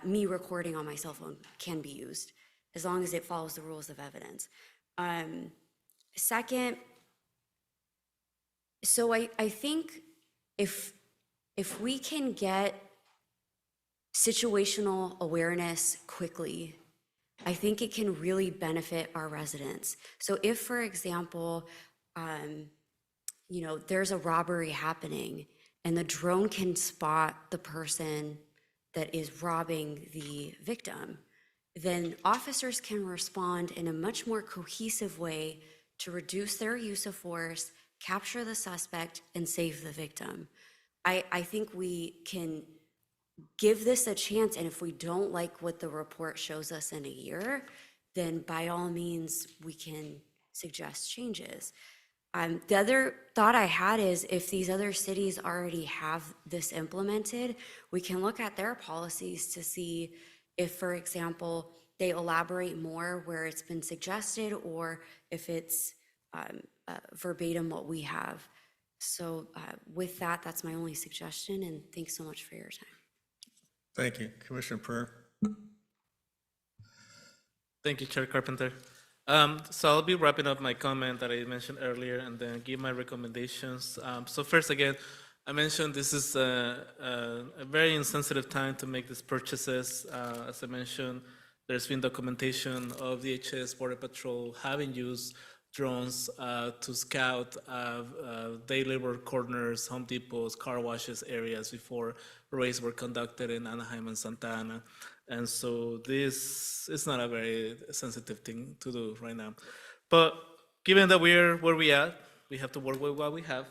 me recording on my cell phone can be used, as long as it follows the rules of evidence. Second, so I think if we can get situational awareness quickly, I think it can really benefit our residents. So if, for example, there's a robbery happening and the drone can spot the person that is robbing the victim, then officers can respond in a much more cohesive way to reduce their use of force, capture the suspect, and save the victim. I think we can give this a chance, and if we don't like what the report shows us in a year, then by all means, we can suggest changes. The other thought I had is if these other cities already have this implemented, we can look at their policies to see if, for example, they elaborate more where it's been suggested, or if it's verbatim what we have. So with that, that's my only suggestion, and thanks so much for your time. Thank you. Commissioner Pereira. Thank you, Chair Carpenter. So I'll be wrapping up my comment that I mentioned earlier and then give my recommendations. So first, again, I mentioned this is a very insensitive time to make these purchases. As I mentioned, there's been documentation of DHS, Border Patrol having used drones to scout day labor corners, Home Depots, car washes areas before raids were conducted in Anaheim and Santa Ana. And so this is not a very sensitive thing to do right now. But given that we're where we are, we have to work with what we have.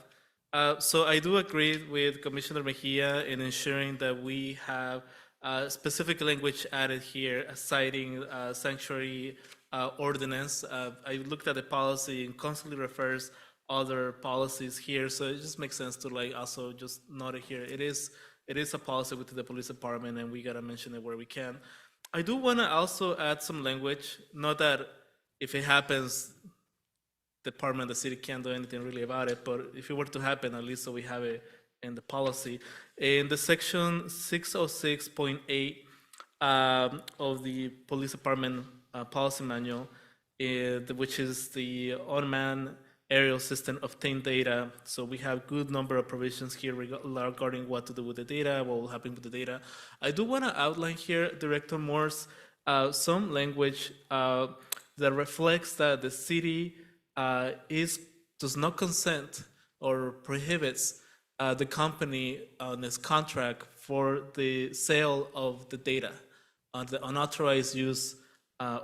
So I do agree with Commissioner Mejia in ensuring that we have specific language added here, citing sanctuary ordinance. I looked at the policy and constantly refers other policies here, so it just makes sense to like also just note it here. It is a policy within the police department, and we gotta mention it where we can. I do wanna also add some language, not that if it happens, department, the city can't do anything really about it, but if it were to happen, at least so we have it in the policy. In the section 606.8 of the police department policy manual, which is the unmanned aerial system obtain data. So we have good number of provisions here regarding what to do with the data, what will happen with the data. I do want to outline here, Director Morse, some language that reflects that the city does not consent or prohibits the company on its contract for the sale of the data, the unauthorized use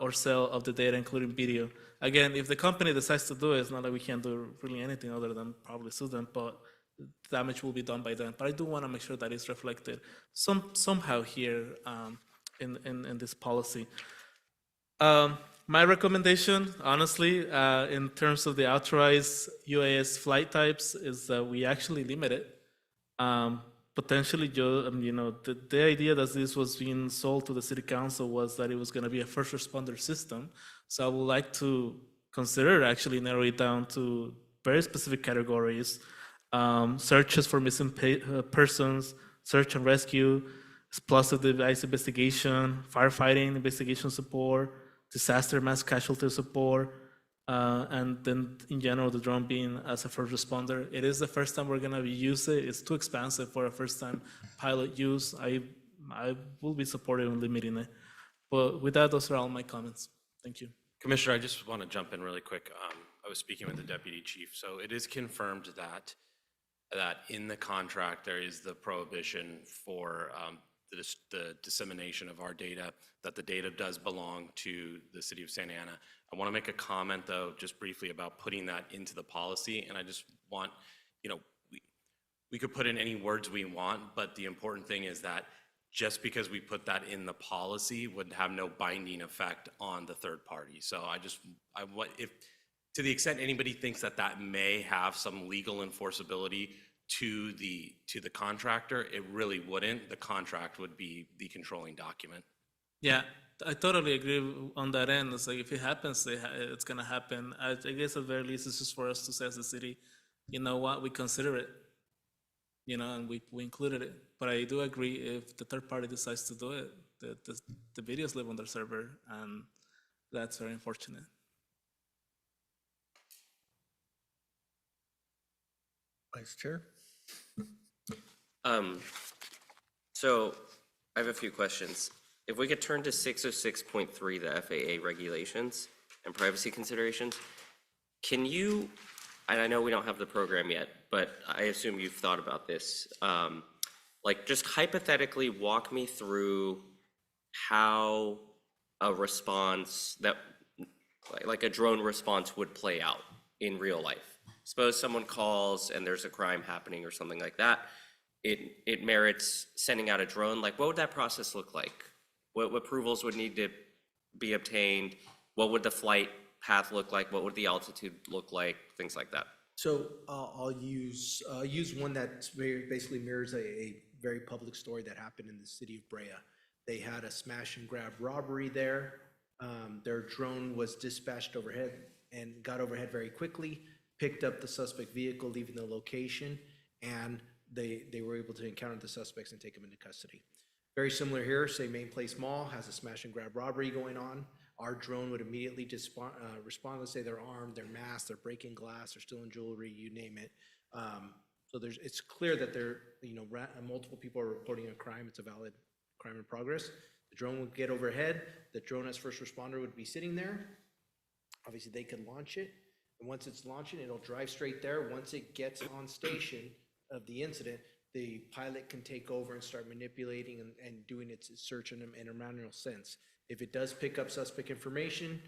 or sale of the data, including video. Again, if the company decides to do it, it's not that we can't do really anything other than probably sue them, but damage will be done by them. But I do want to make sure that it's reflected somehow here in this policy. My recommendation, honestly, in terms of the authorized UAS flight types, is that we actually limit it. Potentially, the idea that this was being sold to the city council was that it was going to be a first responder system. So I would like to consider actually narrow it down to very specific categories: searches for missing persons, search and rescue, explosive device investigation, firefighting investigation support, disaster mass casualty support, and then in general the drone being as a first responder. It is the first time we're gonna use it. It's too expensive for a first time pilot use. I will be supportive in limiting it. But with that, those are all my comments. Thank you. Commissioner, I just want to jump in really quick. I was speaking with the deputy chief, so it is confirmed that in the contract there is the prohibition for the dissemination of our data, that the data does belong to the city of Santa Ana. I want to make a comment, though, just briefly about putting that into the policy, and I just want, we could put in any words we want, but the important thing is that just because we put that in the policy would have no binding effect on the third party. So if to the extent anybody thinks that that may have some legal enforceability to the contractor, it really wouldn't. The contract would be the controlling document. Yeah, I totally agree on that end. It's like if it happens, it's gonna happen. I guess at the very least, it's just for us to say as a city, you know what, we consider it, and we included it. But I do agree if the third party decides to do it, the videos live on their server, and that's very unfortunate. Vice Chair. So I have a few questions. If we could turn to 606.3, the FAA regulations and privacy considerations, can you, and I know we don't have the program yet, but I assume you've thought about this, just hypothetically walk me through how a response like a drone response would play out in real life. suppose someone calls and there's a crime happening or something like that, it merits sending out a drone. Like, what would that process look like? What approvals would need to be obtained? What would the flight path look like? What would the altitude look like? Things like that. So I'll use one that basically mirrors a very public story that happened in the city of Brea. They had a smash and grab robbery there. Their drone was dispatched overhead and got overhead very quickly, picked up the suspect vehicle, leaving the location, and they were able to encounter the suspects and take them into custody. Very similar here, say Main Place Mall has a smash and grab robbery going on. Our drone would immediately respond. Let's say they're armed, they're masked, they're breaking glass, they're stealing jewelry, you name it. So it's clear that multiple people are reporting a crime. It's a valid crime in progress. The drone would get overhead. The drone as first responder would be sitting there. Obviously, they can launch it. And once it's launching, it'll drive straight there. Once it gets on station of the incident, the pilot can take over and start manipulating and doing its search in a manual sense. If it does pick up suspect information,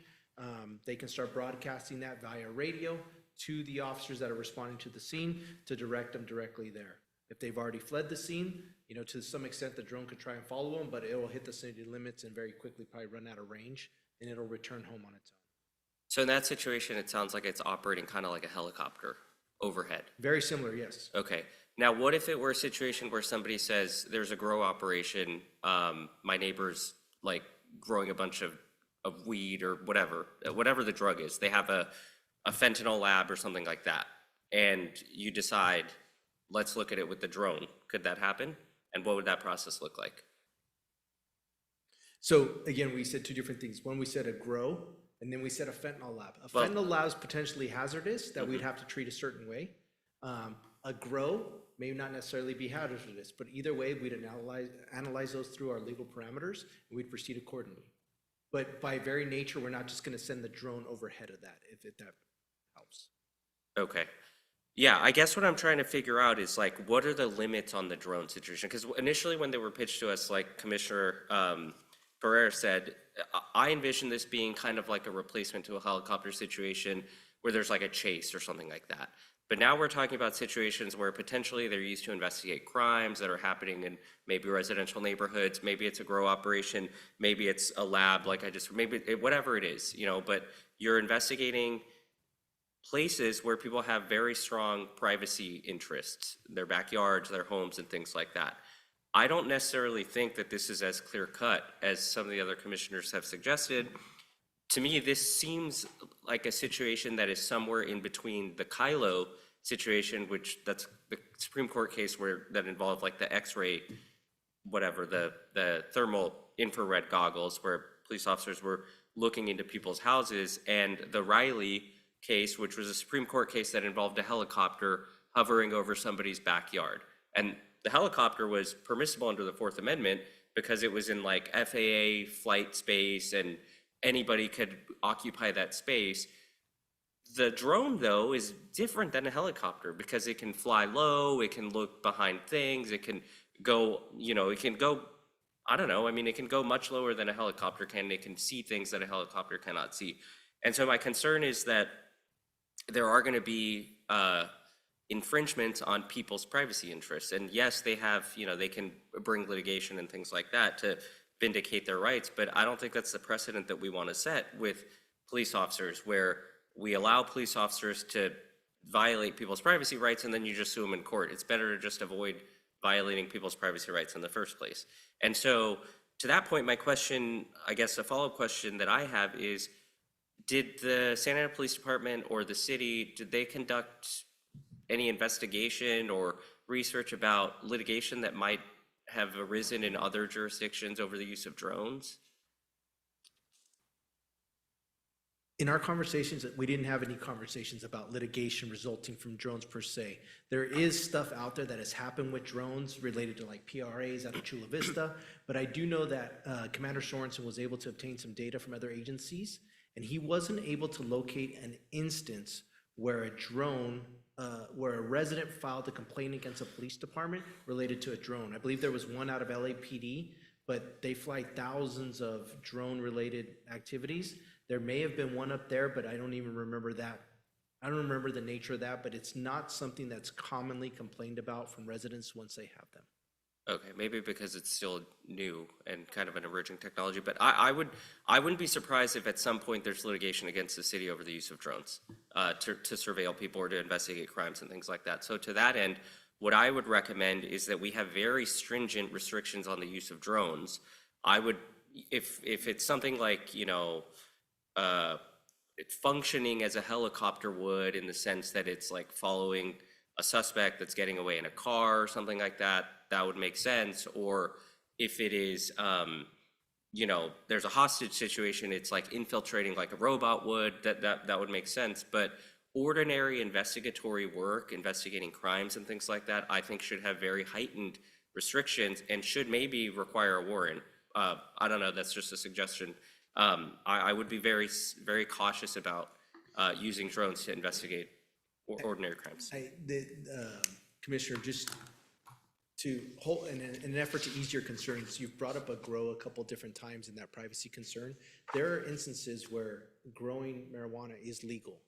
they can start broadcasting that via radio to the officers that are responding to the scene to direct them directly there. If they've already fled the scene, to some extent the drone could try and follow them, but it will hit the city limits and very quickly probably run out of range, and it'll return home on its own. So in that situation, it sounds like it's operating kind of like a helicopter overhead. Very similar, yes. Okay. Now, what if it were a situation where somebody says there's a grow operation, my neighbor's like growing a bunch of weed or whatever the drug is. They have a fentanyl lab or something like that. And you decide, let's look at it with the drone. Could that happen? And what would that process look like? So again, we said two different things. One, we said a grow, and then we said a fentanyl lab. Fentanyl lab is potentially hazardous that we'd have to treat a certain way. A grow may not necessarily be hazardous, but either way, we'd analyze those through our legal parameters, and we'd proceed accordingly. But by very nature, we're not just going to send the drone overhead of that, if that helps. Okay. Yeah, I guess what I'm trying to figure out is like, what are the limits on the drone situation? Because initially when they were pitched to us, like Commissioner Pereira said, I envision this being kind of like a replacement to a helicopter situation where there's like a chase or something like that. But now we're talking about situations where potentially they're used to investigate crimes that are happening in maybe residential neighborhoods, maybe it's a grow operation, maybe it's a lab, whatever it is, but you're investigating places where people have very strong privacy interests, their backyards, their homes, and things like that. I don't necessarily think that this is as clear cut as some of the other commissioners have suggested. To me, this seems like a situation that is somewhere in between the Kylo situation, which that's the Supreme Court case that involved like the X-ray, the thermal infrared goggles where police officers were looking into people's houses, and the Riley case, which was a Supreme Court case that involved a helicopter hovering over somebody's backyard. And the helicopter was permissible under the Fourth Amendment because it was in like FAA flight space and anybody could occupy that space. The drone, though, is different than a helicopter because it can fly low, it can look behind things, it can go, it can go much lower than a helicopter can. It can see things that a helicopter cannot see. And so my concern is that there are going to be infringements on people's privacy interests. And yes, they have, they can bring litigation and things like that to vindicate their rights, but I don't think that's the precedent that we want to set with police officers, where we allow police officers to violate people's privacy rights and then you just sue them in court. It's better to just avoid violating people's privacy rights in the first place. And so to that point, my question, I guess a follow-up question that I have is, did the Santa Ana Police Department or the city, did they conduct any investigation or research about litigation that might have arisen in other jurisdictions over the use of drones? In our conversations, we didn't have any conversations about litigation resulting from drones per se. There is stuff out there that has happened with drones related to like PRAs out of Chula Vista, but I do know that Commander Sorensen was able to obtain some data from other agencies, and he wasn't able to locate an instance where a drone, where a resident filed a complaint against a police department related to a drone. I believe there was one out of LAPD, but they fly thousands of drone-related activities. There may have been one up there, but I don't even remember that I don't remember the nature of that, but it's not something that's commonly complained about from residents once they have them. Okay, maybe because it's still new and kind of an emerging technology, but I wouldn't be surprised if at some point there's litigation against the city over the use of drones to surveil people or to investigate crimes and things like that. So to that end, what I would recommend is that we have very stringent restrictions on the use of drones. I would, if it's something like, it's functioning as a helicopter would, in the sense that it's like following a suspect that's getting away in a car or something like that, that would make sense. Or if it is, there's a hostage situation, it's like infiltrating like a robot would, that would make sense. But ordinary investigatory work, investigating crimes and things like that, I think should have very heightened restrictions and should maybe require a warrant. I don't know, that's just a suggestion. I would be very, very cautious about using drones to investigate ordinary crimes. Commissioner, just to hold, in an effort to ease your concerns, you've brought up a grow a couple different times in that privacy concern. There are instances where growing marijuana is legal.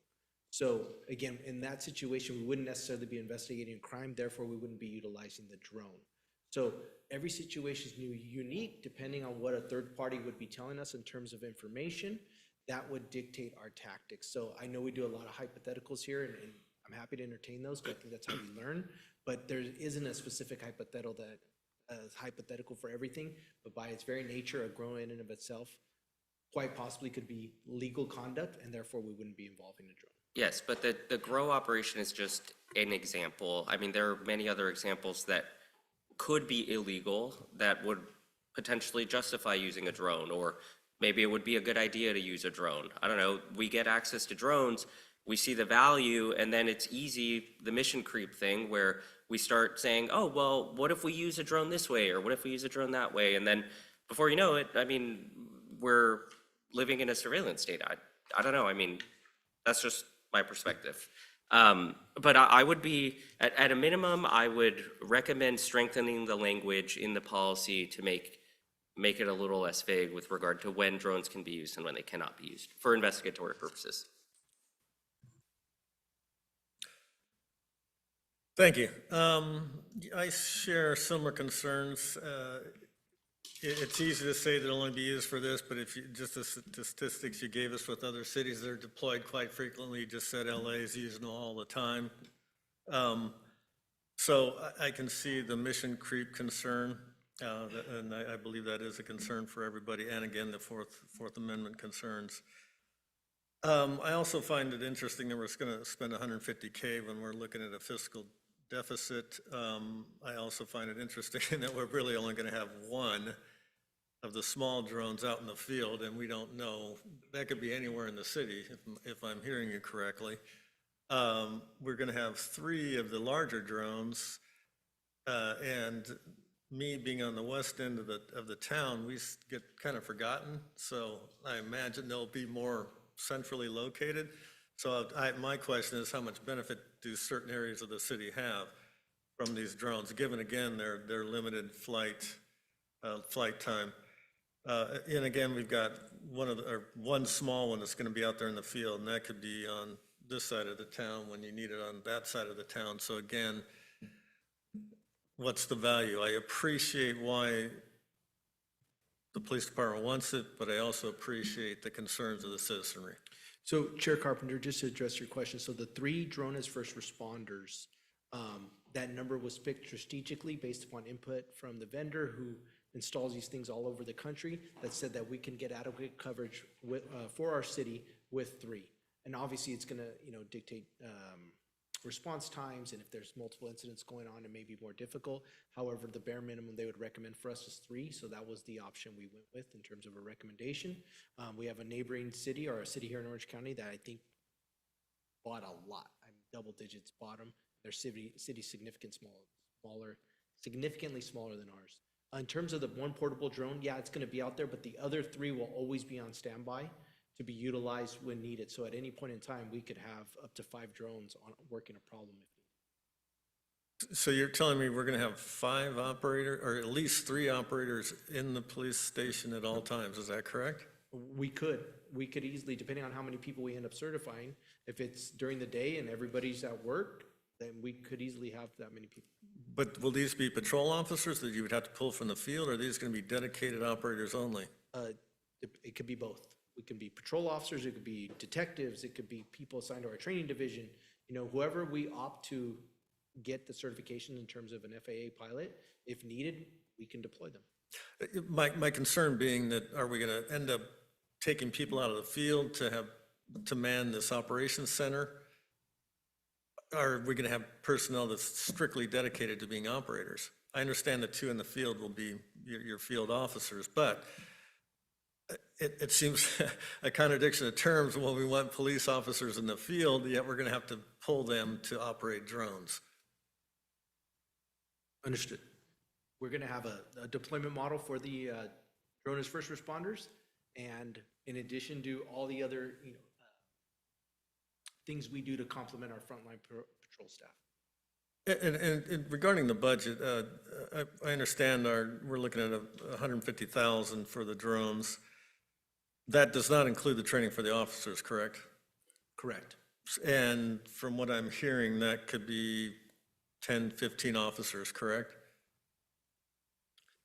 So again, in that situation, we wouldn't necessarily be investigating a crime, therefore we wouldn't be utilizing the drone. So every situation is unique depending on what a third party would be telling us in terms of information. That would dictate our tactics. So I know we do a lot of hypotheticals here, and I'm happy to entertain those, because I think that's how we learn. But there isn't a specific hypothetical that is hypothetical for everything. But by its very nature, a grow in and of itself quite possibly could be legal conduct, and therefore we wouldn't be involving a drone. Yes, but the grow operation is just an example. I mean, there are many other examples that could be illegal that would potentially justify using a drone, or maybe it would be a good idea to use a drone. I don't know, we get access to drones, we see the value, and then it's easy, the mission creep thing, where we start saying, oh, well, what if we use a drone this way, or what if we use a drone that way? And then before you know it, I mean, we're living in a surveillance state. I don't know, I mean, that's just my perspective. But I would be, at a minimum, I would recommend strengthening the language in the policy to make it a little less vague with regard to when drones can be used and when they cannot be used for investigatory purposes. Thank you. I share similar concerns. It's easy to say that it'll only be used for this, but if you, just the statistics you gave us with other cities that are deployed quite frequently, you just said LA is using them all the time. So I can see the mission creep concern, and I believe that is a concern for everybody, and again, the Fourth Amendment concerns. I also find it interesting that we're going to spend $150K when we're looking at a fiscal deficit. I also find it interesting that we're really only going to have one of the small drones out in the field, and we don't know, that could be anywhere in the city, if I'm hearing you correctly. We're going to have 3 of the larger drones, and me being on the west end of the town, we get kind of forgotten, so I imagine there'll be more centrally located. So my question is, how much benefit do certain areas of the city have from these drones, given again their limited flight time? And again, we've got one small one that's going to be out there in the field, and that could be on this side of the town when you need it on that side of the town. So again, what's the value? I appreciate why the police department wants it, but I also appreciate the concerns of the citizenry. So Chair Carpenter, just to address your question, so the 3 drone as first responders, that number was picked strategically based upon input from the vendor who installs these things all over the country, that said that we can get adequate coverage for our city with 3. And obviously it's gonna, dictate response times, and if there's multiple incidents going on, it may be more difficult. However, the bare minimum they would recommend for us is 3, so that was the option we went with in terms of a recommendation. We have a neighboring city, or a city here in Orange County, that I think bought a lot. Double digits bottom. Their city significantly smaller than ours. In terms of the one portable drone, yeah, it's going to be out there, but the other 3 will always be on standby to be utilized when needed. So at any point in time, we could have up to 5 drones working a problem. So you're telling me we're going to have 5 operators, or at least 3 operators in the police station at all times, is that correct? We could easily, depending on how many people we end up certifying, if it's during the day and everybody's at work, then we could easily have that many people. But will these be patrol officers that you would have to pull from the field, or are these going to be dedicated operators only? It could be both. It could be patrol officers, it could be detectives, it could be people assigned to our training division. You know, whoever we opt to get the certification in terms of an FAA pilot, if needed, we can deploy them. My concern being that, are we going to end up taking people out of the field to man this operations center? Or are we going to have personnel that's strictly dedicated to being operators? I understand the two in the field will be your field officers, but it seems a contradiction of terms when we want police officers in the field, yet we're going to have to pull them to operate drones. Understood. We're going to have a deployment model for the drone as first responders, and in addition to all the other things we do to complement our frontline patrol staff. And regarding the budget, I understand we're looking at $150,000 for the drones. That does not include the training for the officers, correct? Correct. And from what I'm hearing, that could be 10, 15 officers, correct?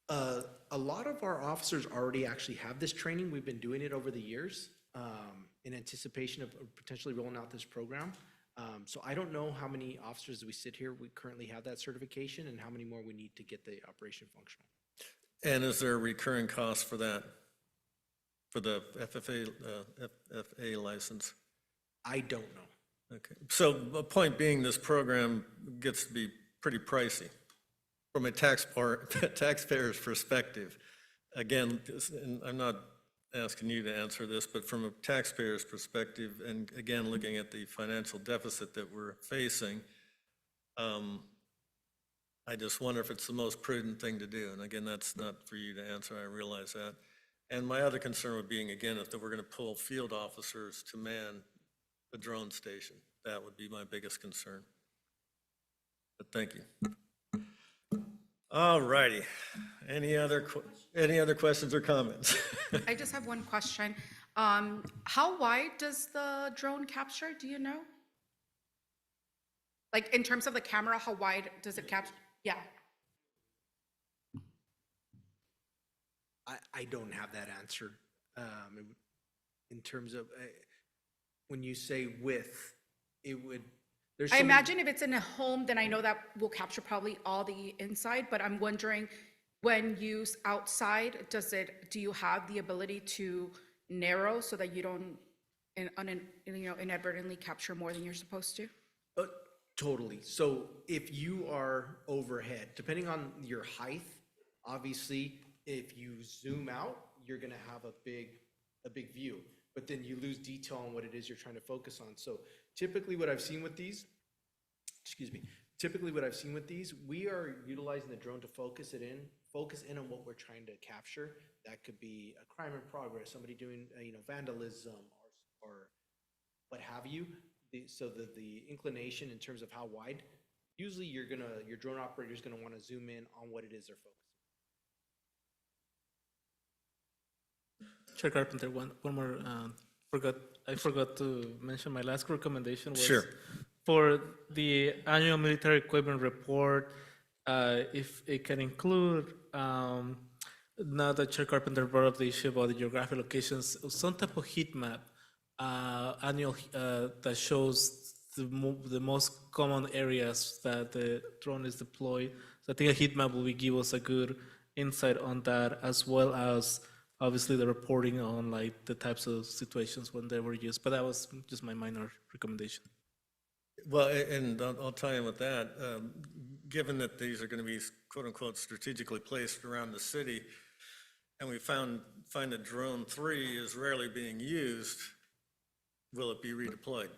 A lot of our officers already actually have this training. We've been doing it over the years in anticipation of potentially rolling out this program. So I don't know how many officers we sit here, we currently have that certification, and how many more we need to get the operation functional. And is there a recurring cost for that, for the FFA license? I don't know. Okay. So the point being, this program gets to be pretty pricey from a taxpayer's perspective. Again, and I'm not asking you to answer this, but from a taxpayer's perspective, and again, looking at the financial deficit that we're facing, I just wonder if it's the most prudent thing to do. And again, that's not for you to answer, I realize that. And my other concern would be, again, if we're going to pull field officers to man a drone station, that would be my biggest concern. But thank you. All righty. Any other questions or comments? I just have one question. How wide does the drone capture, do you know? Like in terms of the camera, how wide does it capture? Yeah. I don't have that answer. In terms of, when you say width, it would, there's I so many- imagine if it's in a home, then I know that will capture probably all the inside, but I'm wondering, when used outside, do you have the ability to narrow so that you don't inadvertently capture more than you're supposed to? Totally. So if you are overhead, depending on your height, obviously, if you zoom out, you're gonna have a big view, but then you lose detail on what it is you're trying to focus on. So typically what I've seen with these, we are utilizing the drone to focus in on what we're trying to capture. That could be a crime in progress, somebody doing, vandalism or what have you. So the inclination in terms of how wide, usually your drone operator is gonna wanna zoom in on what it is they're focusing. Chair Carpenter, one more, I forgot to mention my last recommendation was Sure. for the annual military equipment report, if it can include, now that Chair Carpenter brought up the issue about the geographic locations, some type of heat map, annual, that shows the most common areas that the drone is deployed. So I think a heat map will give us a good insight on that, as well as obviously the reporting on like the types of situations when they were used. But that was just my minor recommendation. Well, and I'll tie in with that. Given that these are going to be quote unquote strategically placed around the city, and we find that drone 3 is rarely being used, will it be redeployed?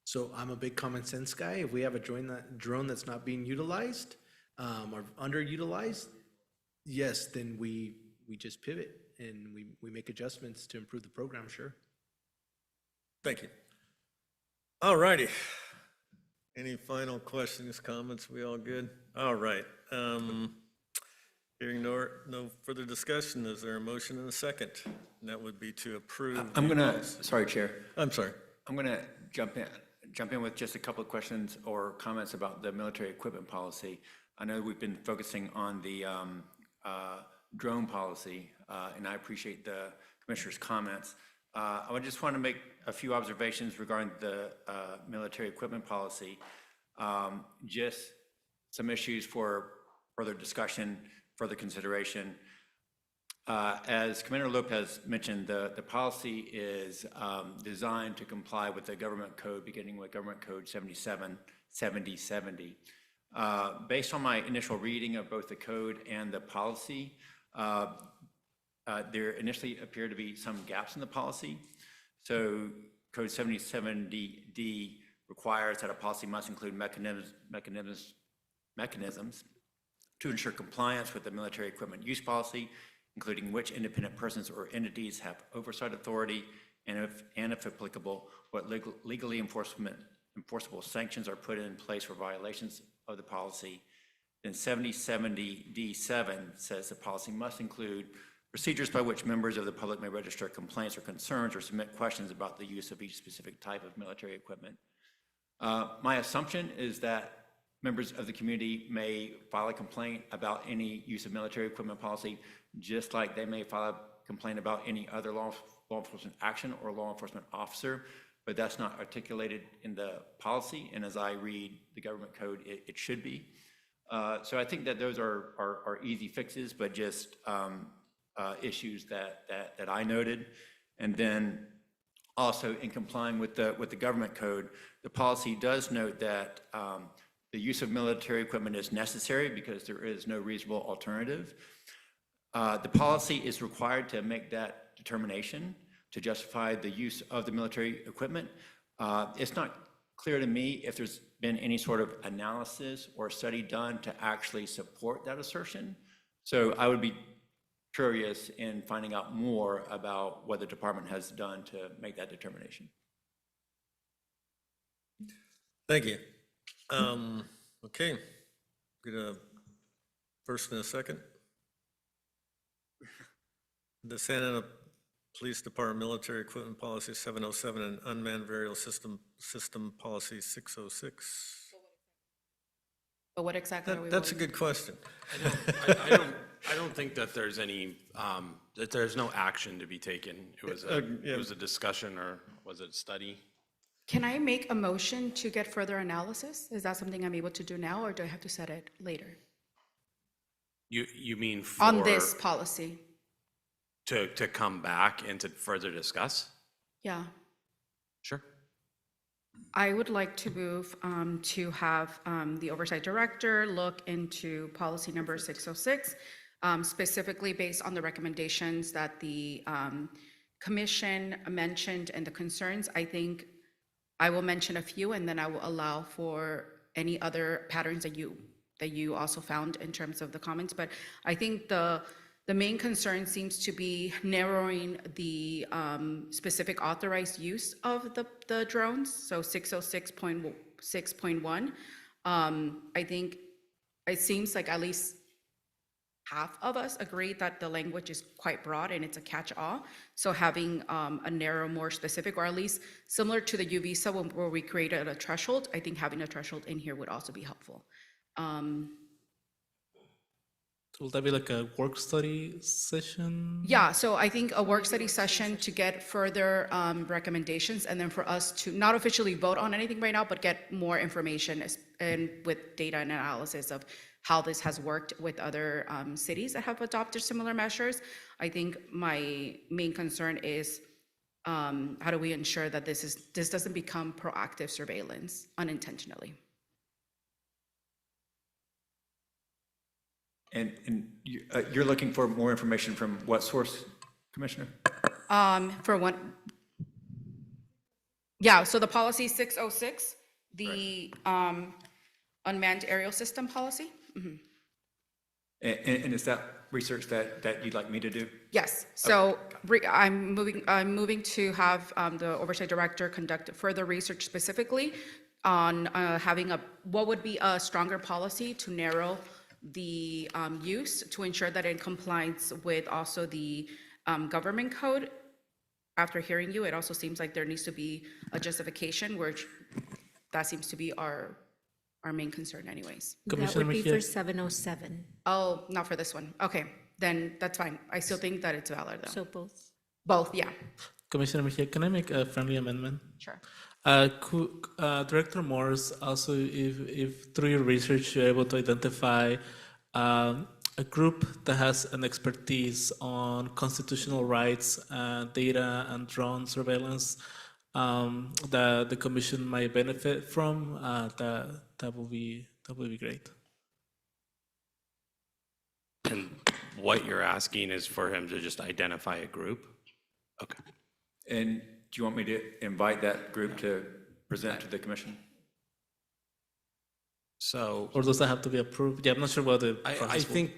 So I'm a big common sense guy. If we have a drone that's not being utilized or underutilized, yes, then we just pivot and we make adjustments to improve the program, sure. Thank you. All righty. Any final questions, comments? We all good? All right. Hearing no further discussion, is there a motion and a second? And that would be to approve. I'm the gonna, policy. sorry, Chair. I'm sorry. I'm gonna jump in with just a couple of questions or comments about the military equipment policy. I know we've been focusing on the drone policy, and I appreciate the Commissioner's comments. I would just want to make a few observations regarding the military equipment policy. Just some issues for further discussion, further consideration. As Commander Lopez mentioned, the policy is designed to comply with the government code, beginning with Government Code 7070. Based on my initial reading of both the code and the policy, there initially appeared to be some gaps in the policy. So Code 7070D requires that a policy must include mechanisms to ensure compliance with the military equipment use policy, including which independent persons or entities have oversight authority, and if applicable, what legally enforceable sanctions are put in place for violations of the policy. Then 7070D7 says the policy must include procedures by which members of the public may register complaints or concerns or submit questions about the use of each specific type of military equipment. My assumption is that members of the community may file a complaint about any use of military equipment policy, just like they may file a complaint about any other law enforcement action or law enforcement officer, but that's not articulated in the policy, and as I read the government code, it should be. So I think that those are easy fixes, but just issues that I noted. And then also in complying with the government code, the policy does note that the use of military equipment is necessary because there is no reasonable alternative. The policy is required to make that determination to justify the use of the military equipment. It's not clear to me if there's been any sort of analysis or study done to actually support that assertion. So I would be curious in finding out more about what the department has done to make that determination. Thank you. Okay, get a first and a second. The Santa Ana Police Department Military Equipment Policy 707 and Unmanned Aerial System Policy 606. But what exactly are we That's a voting? good question. I don't think that there's any, that there's no action to be taken. It was a discussion, or was it a study? Can I make a motion to get further analysis? Is that something I'm able to do now, or do I have to set it later? You mean for? On this policy? To come back and to further discuss? Yeah. Sure. I would like to move to have the Oversight Director look into policy number 606, specifically based on the recommendations that the Commission mentioned and the concerns. I think I will mention a few, and then I will allow for any other patterns that you also found in terms of the comments. But I think the main concern seems to be narrowing the specific authorized use of the drones, so 606.6.1. I think it seems like at least half of us agree that the language is quite broad and it's a catch-all. So having a narrow, more specific, or at least similar to the U visa where we created a threshold, I think having a threshold in here would also be helpful. Will that be like a work study session? Yeah, so I think a work study session to get further recommendations, and then for us to not officially vote on anything right now, but get more information and with data and analysis of how this has worked with other cities that have adopted similar measures. I think my main concern is how do we ensure that this doesn't become proactive surveillance unintentionally? And you're looking for more information from what source, Commissioner? For one, yeah, so the policy 606, the unmanned aerial system policy. Mm-hmm. And is that research that you'd like me to do? Yes, so I'm moving to have the Oversight Director conduct further research specifically on having what would be a stronger policy to narrow the use to ensure that it complies with also the government code. After hearing you, it also seems like there needs to be a justification, which that seems to be our main concern anyways. That would be for 707. Oh, not for this one. Okay, then that's fine. I still think that it's valid though. So both. Both, yeah. Commissioner Mejia, can I make a friendly amendment? Sure. Director Morris, also, if through your research you're able to identify a group that has an expertise on constitutional rights, data and drone surveillance that the commission might benefit from, that will be great. And what you're asking is for him to just identify a group? Okay. And do you want me to invite that group to present to the commission? So. Or does that have to be approved? Yeah, I'm not sure what the process will.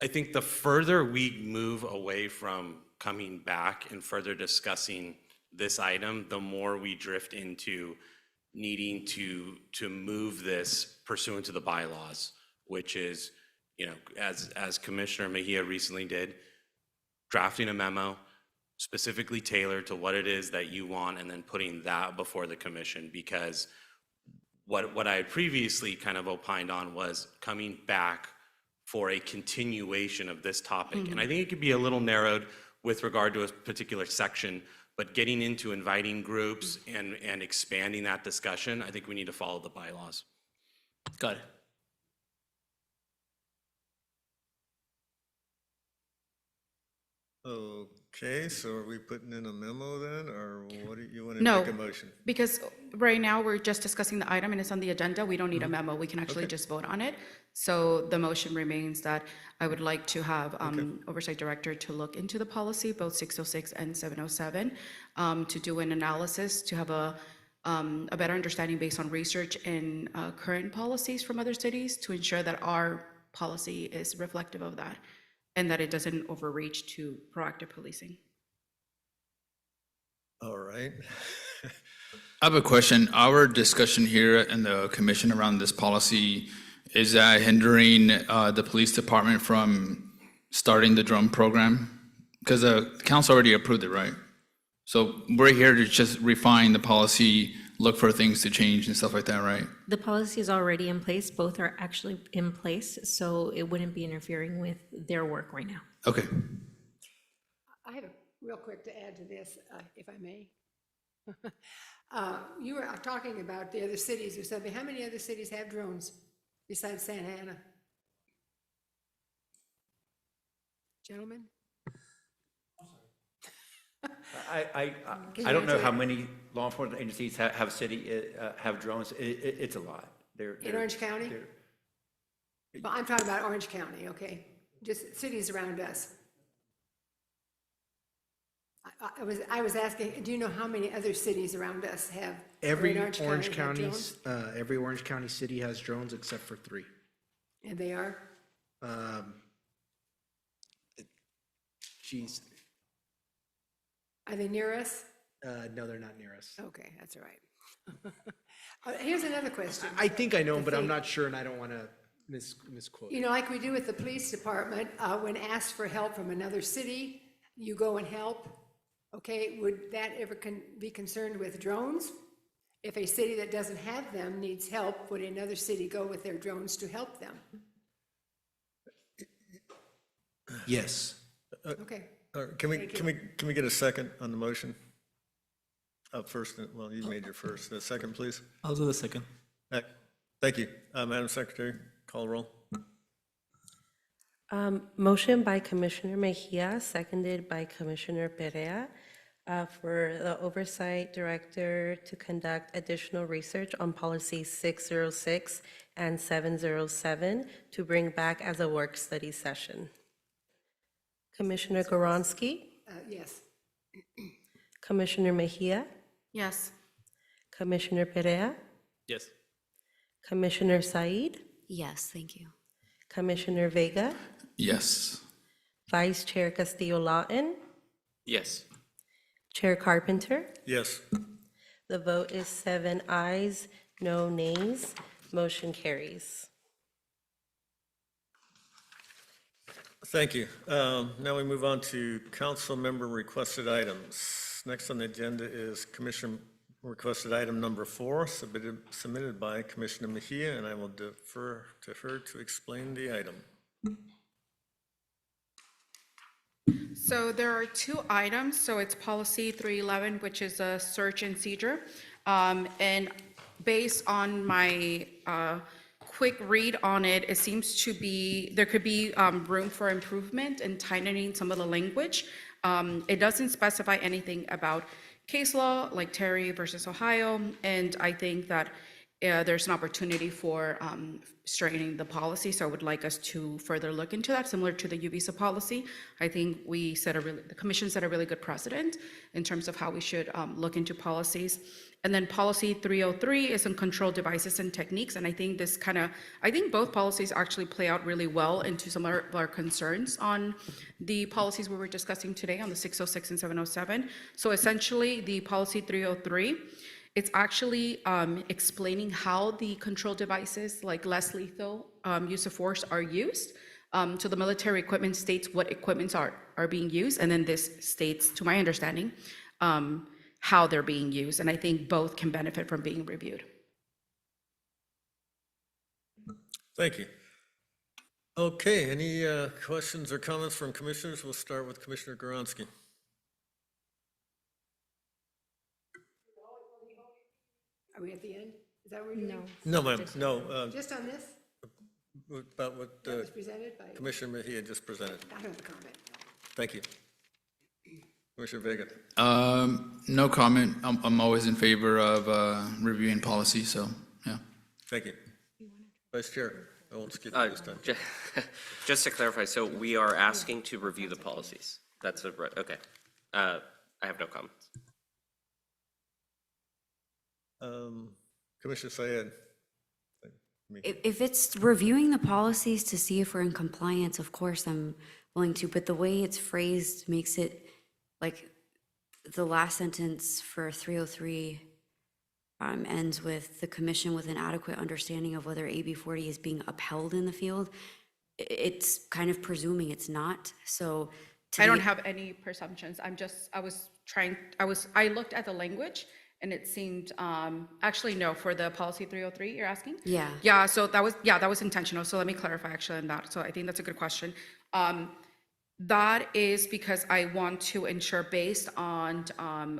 I think the further we move away from coming back and further discussing this item, the more we drift into needing to move this pursuant to the bylaws, which is, you know, as Commissioner Mejia recently did, drafting a memo specifically tailored to what it is that you want and then putting that before the commission, because what I had previously kind of opined on was coming back for a continuation of this topic. And I think it could be a little narrowed with regard to a particular section, but getting into inviting groups and expanding that discussion, I think we need to follow the bylaws. Got it. Okay, so are we putting in a memo then, or what do you want to No, make a motion? because right now we're just discussing the item and it's on the agenda. We don't need a memo. We can actually just vote on it. So the motion remains that I would like to have Oversight Director to look into the policy, both 606 and 707, to do an analysis, to have a better understanding based on research and current policies from other cities to ensure that our policy is reflective of that and that it doesn't overreach to proactive policing. All right. I have a question. Our discussion here in the commission around this policy, is that hindering the police department from starting the drone program? Because the council already approved it, right? So we're here to just refine the policy, look for things to change and stuff like that, right? The policy is already in place. Both are actually in place, so it wouldn't be interfering with their work right now. Okay. I have a real quick to add to this, if I may. You were talking about the other cities or something. How many other cities have drones besides Santa Ana? Gentlemen? I don't know how many law enforcement agencies have drones. It's a lot. In Orange County? Well, I'm talking about Orange County, okay? Just cities around us. I was asking, do you know how many other cities around us have? Every Orange Orange County have County's, every Orange County city has drones except for 3. And they are? Geez, Are they near us? no, they're not near us. Okay, that's all right. Here's another question. I think I know, but I'm not sure, and I don't want to misquote. You know, like we do with the police department, when asked for help from another city, you go and help. Okay, would that ever be concerned with drones? If a city that doesn't have them needs help, would another city go with their drones to help them? Yes. Okay. Can we get a second on the motion? First, well, you made your first. A second, please. I'll do the second. Thank you. Madam Secretary, call the roll. Motion by Commissioner Mejia, seconded by Commissioner Perea, for the Oversight Director to conduct additional research on policies 606 and 707 to bring back as a work study session. Commissioner Goronsky? Yes. Commissioner Mejia? Yes. Commissioner Perea? Yes. Commissioner Said? Yes, thank you. Commissioner Vega? Yes. Vice Chair Castillo-Lawton? Yes. Chair Carpenter? Yes. The vote is 7 ayes, no nays. Motion carries. Thank you. Now we move on to council member requested items. Next on the agenda is Commissioner requested item number 4, submitted by Commissioner Mejia, and I will defer to her to explain the item. So there are 2 items. So it's policy 311, which is a search and seizure. And based on my quick read on it, it seems to be, there could be room for improvement in tightening some of the language. It doesn't specify anything about case law, like Terry versus Ohio, and I think that there's an opportunity for straightening the policy, so I would like us to further look into that, similar to the U-Visa policy. I think the commission set a really good precedent in terms of how we should look into policies. And then policy 303 is on control devices and techniques, and I think I think both policies actually play out really well into some of our concerns on the policies we were discussing today on the 606 and 707. So essentially, the policy 303, it's actually explaining how the control devices, like less lethal use of force, are used. So the military equipment states what equipments are being used, and then this states, to my understanding, how they're being used. And I think both can benefit from being reviewed. Thank you. Okay, any questions or comments from commissioners? We'll start with Commissioner Goransky. Are we at the end? Is that what we're doing? No, ma'am, no. Just on this? About what That was presented by? Commissioner Mejia just presented. I don't have a comment. Thank you. Commissioner Vega. No comment. I'm always in favor of reviewing policy, so, yeah. Thank you. Vice Chair, I won't skip you this time. Just to clarify, so we are asking to review the policies. That's okay. I have no comments. Commissioner Syed. If it's reviewing the policies to see if we're in compliance, of course I'm willing to, but the way it's phrased makes it like the last sentence for 303 ends with the commission with an adequate understanding of whether AB 40 is being upheld in the field. It's kind of presuming it's not, so. I don't have any presumptions. I looked at the language and it seemed, actually, no, for the policy 303, you're asking? Yeah. Yeah, so that was intentional. So let me clarify actually on that. So I think that's a good question. That is because I want to ensure, based on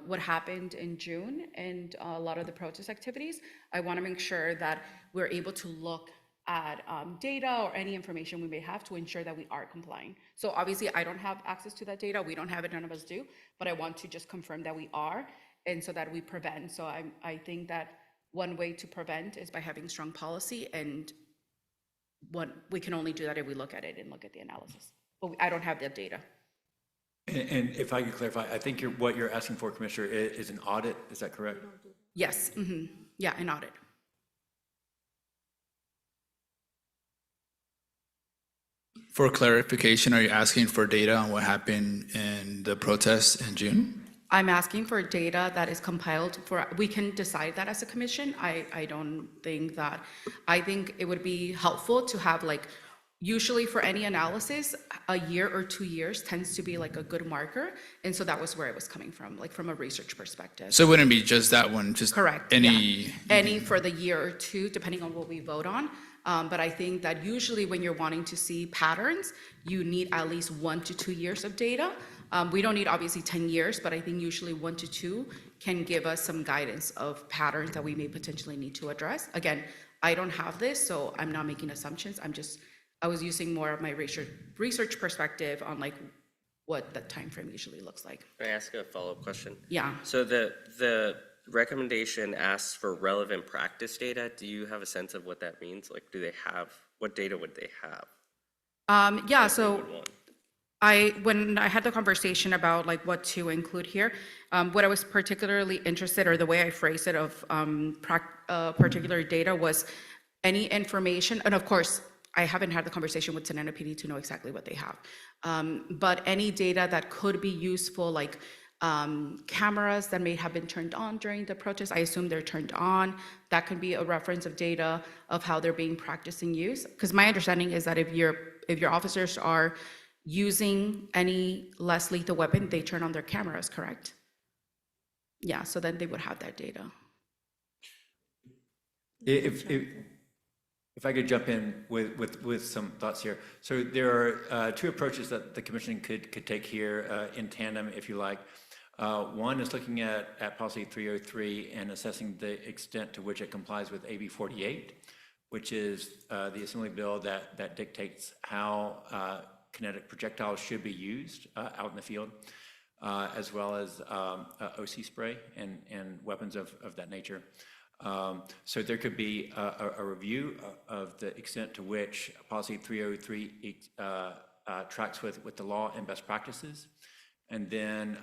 what happened in June and a lot of the protest activities, I want to make sure that we're able to look at data or any information we may have to ensure that we are complying. So obviously I don't have access to that data. We don't have it, none of us do, but I want to just confirm that we are, and so that we prevent. So I think that one way to prevent is by having strong policy, and we can only do that if we look at it and look at the analysis. But I don't have that data. And if I could clarify, I think what you're asking for, Commissioner, is an audit. Is that correct? Yes. Mm-hmm. Yeah, an audit. For clarification, are you asking for data on what happened in the protests in June? I'm asking for data that is compiled we can decide that as a commission. I don't think that, I think it would be helpful to have, like, usually for any analysis, a year or 2 years tends to be like a good marker. And so that was where it was coming from, like from a research perspective. So it wouldn't be just that one, just correct. Any. Yeah. Any for the year or 2, depending on what we vote on. But I think that usually when you're wanting to see patterns, you need at least 1 to 2 years of data. We don't need obviously 10 years, but I think usually 1 to 2 can give us some guidance of patterns that we may potentially need to address. Again, I don't have this, so I'm not making assumptions. I was using more of my research perspective on like what that time frame usually looks like. Can I ask a follow-up question? Yeah. So the recommendation asks for relevant practice data. Do you have a sense of what that means? Like, what data would they have? Yeah, so when I had the conversation about like what to include here, what I was particularly interested, or the way I phrased it, of particular data was any information, and of course, I haven't had the conversation with San Diego PD to know exactly what they have, but any data that could be useful, like cameras that may have been turned on during the protest, I assume they're turned on. That could be a reference of data of how they're being practiced and used. Because my understanding is that if your officers are using any less lethal weapon, they turn on their cameras, correct? Yeah, so then they would have that data. If I could jump in with some thoughts here. So there are two approaches that the commission could take here in tandem, if you like. One is looking at policy 303 and assessing the extent to which it complies with AB 48, which is the assembly bill that dictates how kinetic projectiles should be used out in the field, as well as OC spray and weapons of that nature. So there could be a review of the extent to which policy 303 tracks with the law and best practices. And then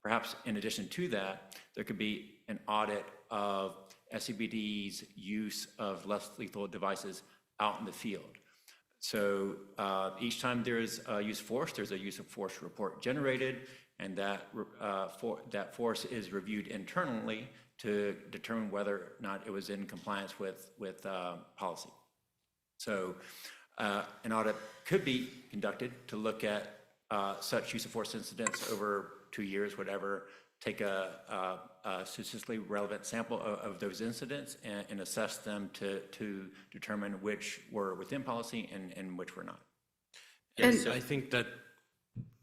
perhaps in addition to that, there could be an audit of SCBD's use of less lethal devices out in the field. So each time there is a use of force, there's a use of force report generated, and that force is reviewed internally to determine whether or not it was in compliance with policy. So an audit could be conducted to look at such use of force incidents over 2 years, whatever, take a statistically relevant sample of those incidents and assess them to determine which were within policy and which were not. Yes, I think that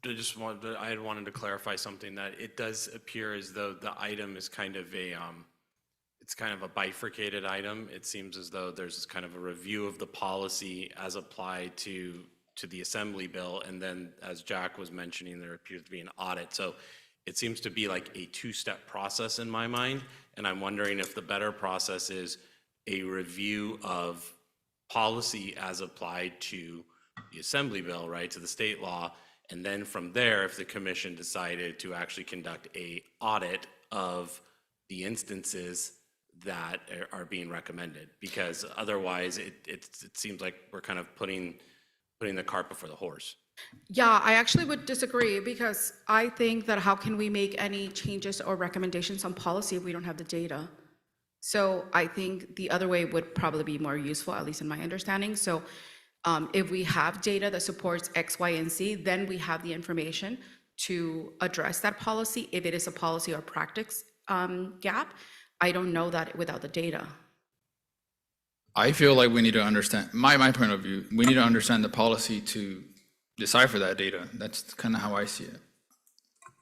I had wanted to clarify something, that it does appear as though the item is kind of it's kind of a bifurcated item. It seems as though there's kind of a review of the policy as applied to the assembly bill, and then as Jack was mentioning, there appears to be an audit. So it seems to be like a two-step process in my mind, and I'm wondering if the better process is a review of policy as applied to the assembly bill, right, to the state law, and then from there, if the commission decided to actually conduct a audit of the instances that are being recommended, because otherwise it seems like we're kind of putting the cart before the horse. Yeah, I actually would disagree, because I think that how can we make any changes or recommendations on policy if we don't have the data? So I think the other way would probably be more useful, at least in my understanding. So if we have data that supports X, Y, and Z, then we have the information to address that policy. If it is a policy or practice gap, I don't know that without the data. I feel like we need to understand, my point of view, we need to understand the policy to decipher that data. That's kind of how I see it.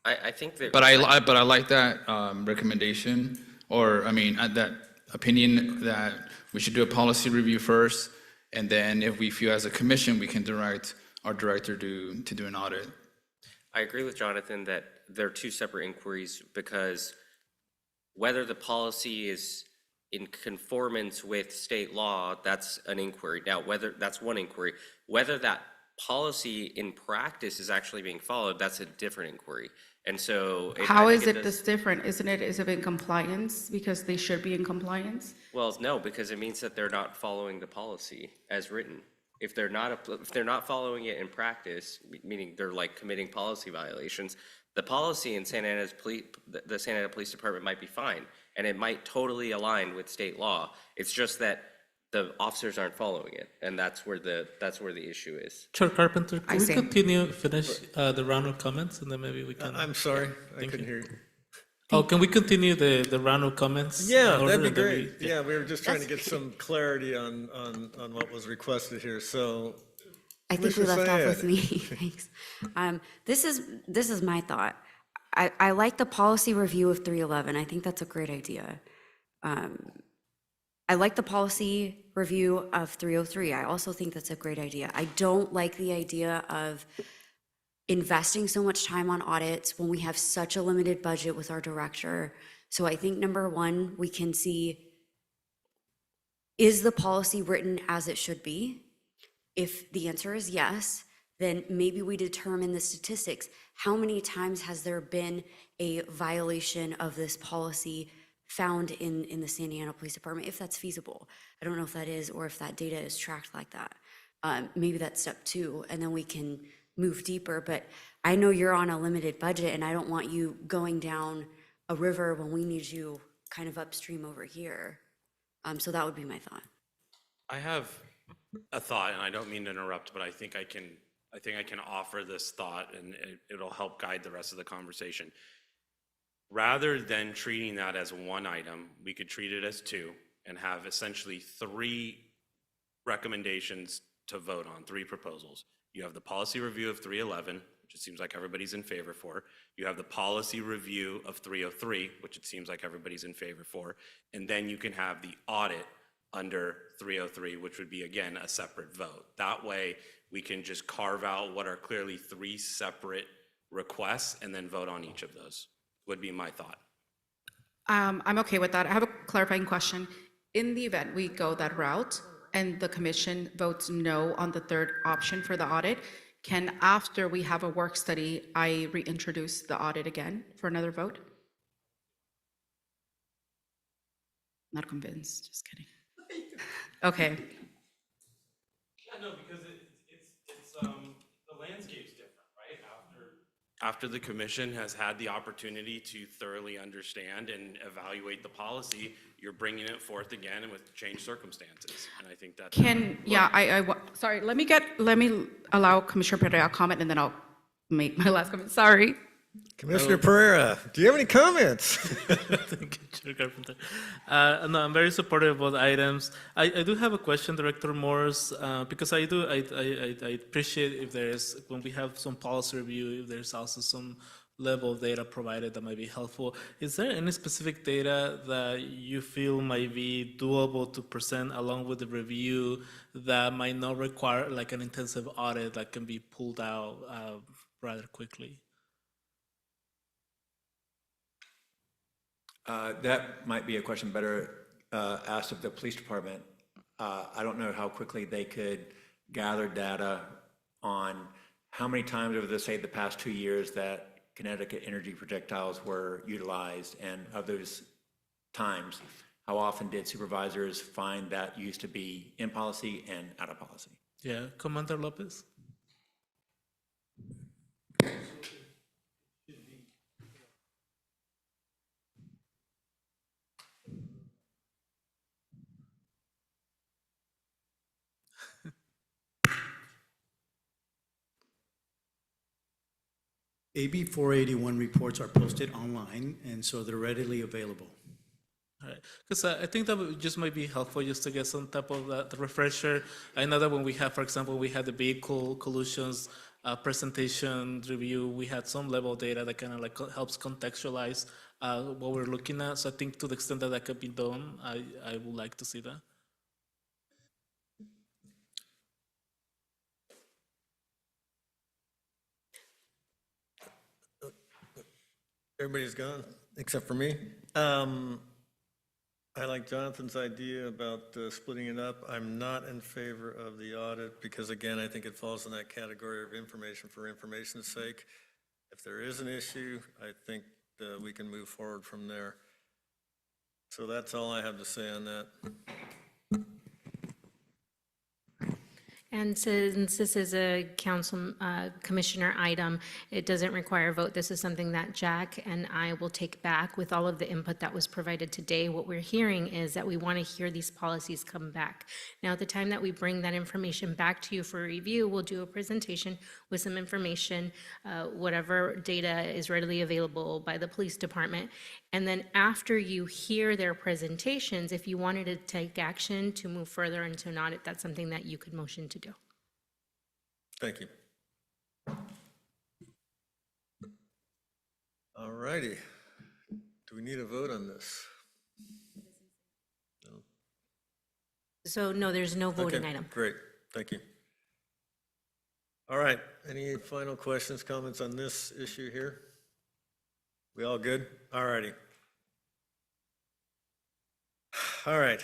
I think that. But I like that recommendation, or I mean, that opinion that we should do a policy review first, and then if we feel as a commission, we can direct our director to do an audit. I agree with Jonathan that they're two separate inquiries, because whether the policy is in conformance with state law, that's an inquiry. Now, that's one inquiry. Whether that policy in practice is actually being followed, that's a different inquiry. And so How is it this different? Isn't it, is it in compliance because they should be in compliance? Well, no, because it means that they're not following the policy as written. If they're not following it in practice, meaning they're like committing policy violations, the policy in Santa Ana's the Santa Ana Police Department might be fine, and it might totally align with state law. It's just that the officers aren't following it, and that's where the issue is. Chair Carpenter, can we finish the round of comments, and then maybe we can. I'm sorry, I couldn't hear you. Oh, can we continue the round of comments? Yeah, that'd be great. Yeah, we were just trying to get some clarity on what was requested here, so. I think we left off with me, thanks. This is my thought. I like the policy review of 311. I think that's a great idea. I like the policy review of 303. I also think that's a great idea. I don't like the idea of investing so much time on audits when we have such a limited budget with our director. So I think number one, we can see, is the policy written as it should be? If the answer is yes, then maybe we determine the statistics. How many times has there been a violation of this policy found in the Santa Ana Police Department, if that's feasible? I don't know if that is, or if that data is tracked like that. Maybe that's step two, and then we can move deeper. But I know you're on a limited budget, and I don't want you going down a river when we need you kind of upstream over here. So that would be my thought. I have a thought, and I don't mean to interrupt, but I think I can I think I can offer this thought and it'll help guide the rest of the conversation. Rather than treating that as one item, we could treat it as two and have essentially three recommendations to vote on, three proposals. You have the policy review of 311, which it seems like everybody's in favor for. You have the policy review of 303, which it seems like everybody's in favor for. And then you can have the audit under 303, which would be, again, a separate vote. That way, we can just carve out what are clearly three separate requests and then vote on each of those, would be my thought. I'm okay with that. I have a clarifying question. In the event we go that route and the commission votes no on the third option for the audit, can, after we have a work study, I reintroduce the audit again for another vote? Not convinced, just kidding. Okay. Yeah, no, because the landscape's different, right? After the commission has had the opportunity to thoroughly understand and evaluate the policy, you're bringing it forth again and with changed circumstances. And I think that's. Sorry, let me allow Commissioner Pereira comment and then I'll make my last comment. Sorry. Commissioner Pereira, do you have any comments? Thank you, Chair Carpenter. No, I'm very supportive of both items. I do have a question, Director Morris, because I appreciate if there's, when we have some policy review, if there's also some level of data provided that might be helpful. Is there any specific data that you feel might be doable to present along with the review that might not require like an intensive audit that can be pulled out rather quickly? That might be a question better asked of the police department. I don't know how quickly they could gather data on how many times over the, say, the past 2 years that Connecticut energy projectiles were utilized, and of those times, how often did supervisors find that used to be in policy and out of policy? Yeah, Commander Lopez? AB 481 reports are posted online, and so they're readily available. All right, because I think that just might be helpful just to get some type of the refresher. I know that when we have, for example, we had the vehicle collisions presentation review, we had some level of data that kind of like helps contextualize what we're looking at. So I think to the extent that that could be done, I would like to see that. Everybody's gone, except for me. I like Jonathan's idea about splitting it up. I'm not in favor of the audit because, again, I think it falls in that category of information for information's sake. If there is an issue, I think we can move forward from there. So that's all I have to say on that. And since this is a council commissioner item, it doesn't require a vote. This is something that Jack and I will take back with all of the input that was provided today. What we're hearing is that we want to hear these policies come back. Now, at the time that we bring that information back to you for review, we'll do a presentation with some information, whatever data is readily available by the police department. And then after you hear their presentations, if you wanted to take action to move further into an audit, that's something that you could motion to do. Thank you. All righty. Do we need a vote on this? No. So no, there's no voting Okay, item. great, thank you. All right, any final questions, comments on this issue here? We all good? All righty. All right,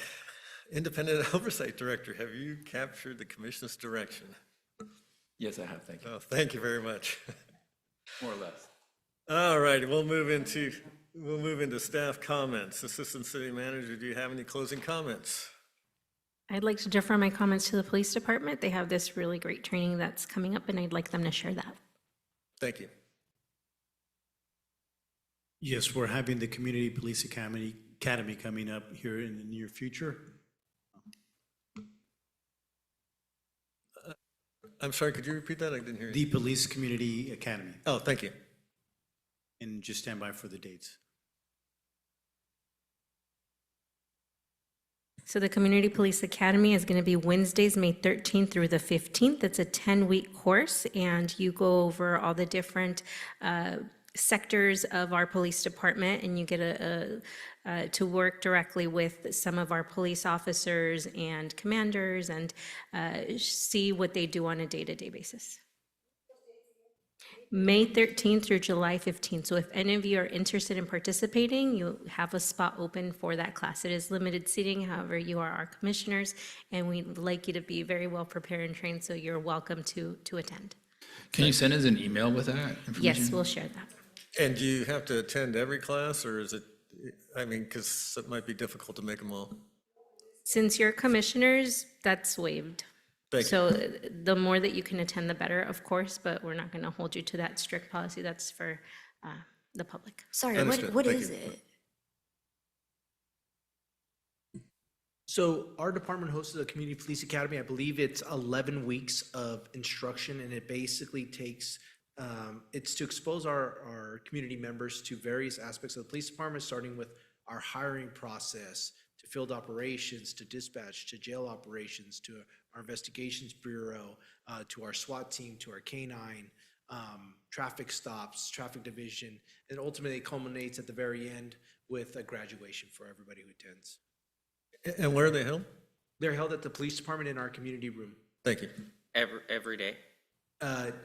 Independent Oversight Director, have you captured the commission's direction? Yes, I have, thank you. Oh, thank you very much. More or less. All right, we'll move into staff comments. Assistant City Manager, do you have any closing comments? I'd like to defer my comments to the police department. They have this really great training that's coming up, and I'd like them to share that. Thank you. Yes, we're having the Community Police Academy coming up here in the near future. I'm sorry, could you repeat that? I didn't hear you. The Police Community Academy. Oh, thank you. And just stand by for the dates. So the Community Police Academy is going to be Wednesdays, May 13th through the 15th. It's a 10-week course, and you go over all the different sectors of our police department, and you get to work directly with some of our police officers and commanders and see what they do on a day-to-day basis. May 13th through July 15th. So if any of you are interested in participating, you have a spot open for that class. It is limited seating, however, you are our commissioners, and we'd like you to be very well prepared and trained, so you're welcome to attend. Can you send us an email with that information? Yes, we'll share that. And do you have to attend every class, or is it, I mean, because it might be difficult to make them all. Since you're commissioners, that's waived. Thank you. So the more that you can attend, the better, of course, but we're not going to hold you to that strict policy. That's for the public. Sorry, Understood. what Thank is you. it? So our department hosts a community police academy. I believe it's 11 weeks of instruction, and it basically takes, it's to expose our community members to various aspects of the police department, starting with our hiring process, to field operations, to dispatch, to jail operations, to our investigations bureau, to our SWAT team, to our canine, traffic stops, traffic division, and ultimately it culminates at the very end with a graduation for everybody who attends. And where are they held? They're held at the police department in our community room. Thank you. Every day?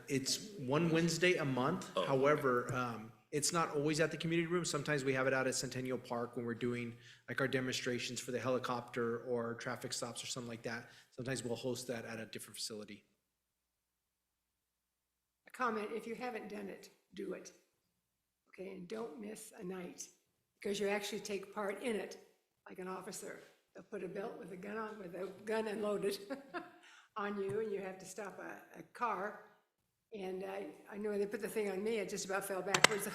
It's one Wednesday a month. However, it's not always at the community room. Sometimes we have it out at Centennial Park when we're doing like our demonstrations for the helicopter or traffic stops or something like that. Sometimes we'll host that at a different facility. A comment, if you haven't done it, do it. Okay, and don't miss a night, because you actually take part in it like an officer. They'll put a belt with a gun on, with a gun unloaded on you, and you have to stop a car. And I know they put the thing on me, it just about fell backwards.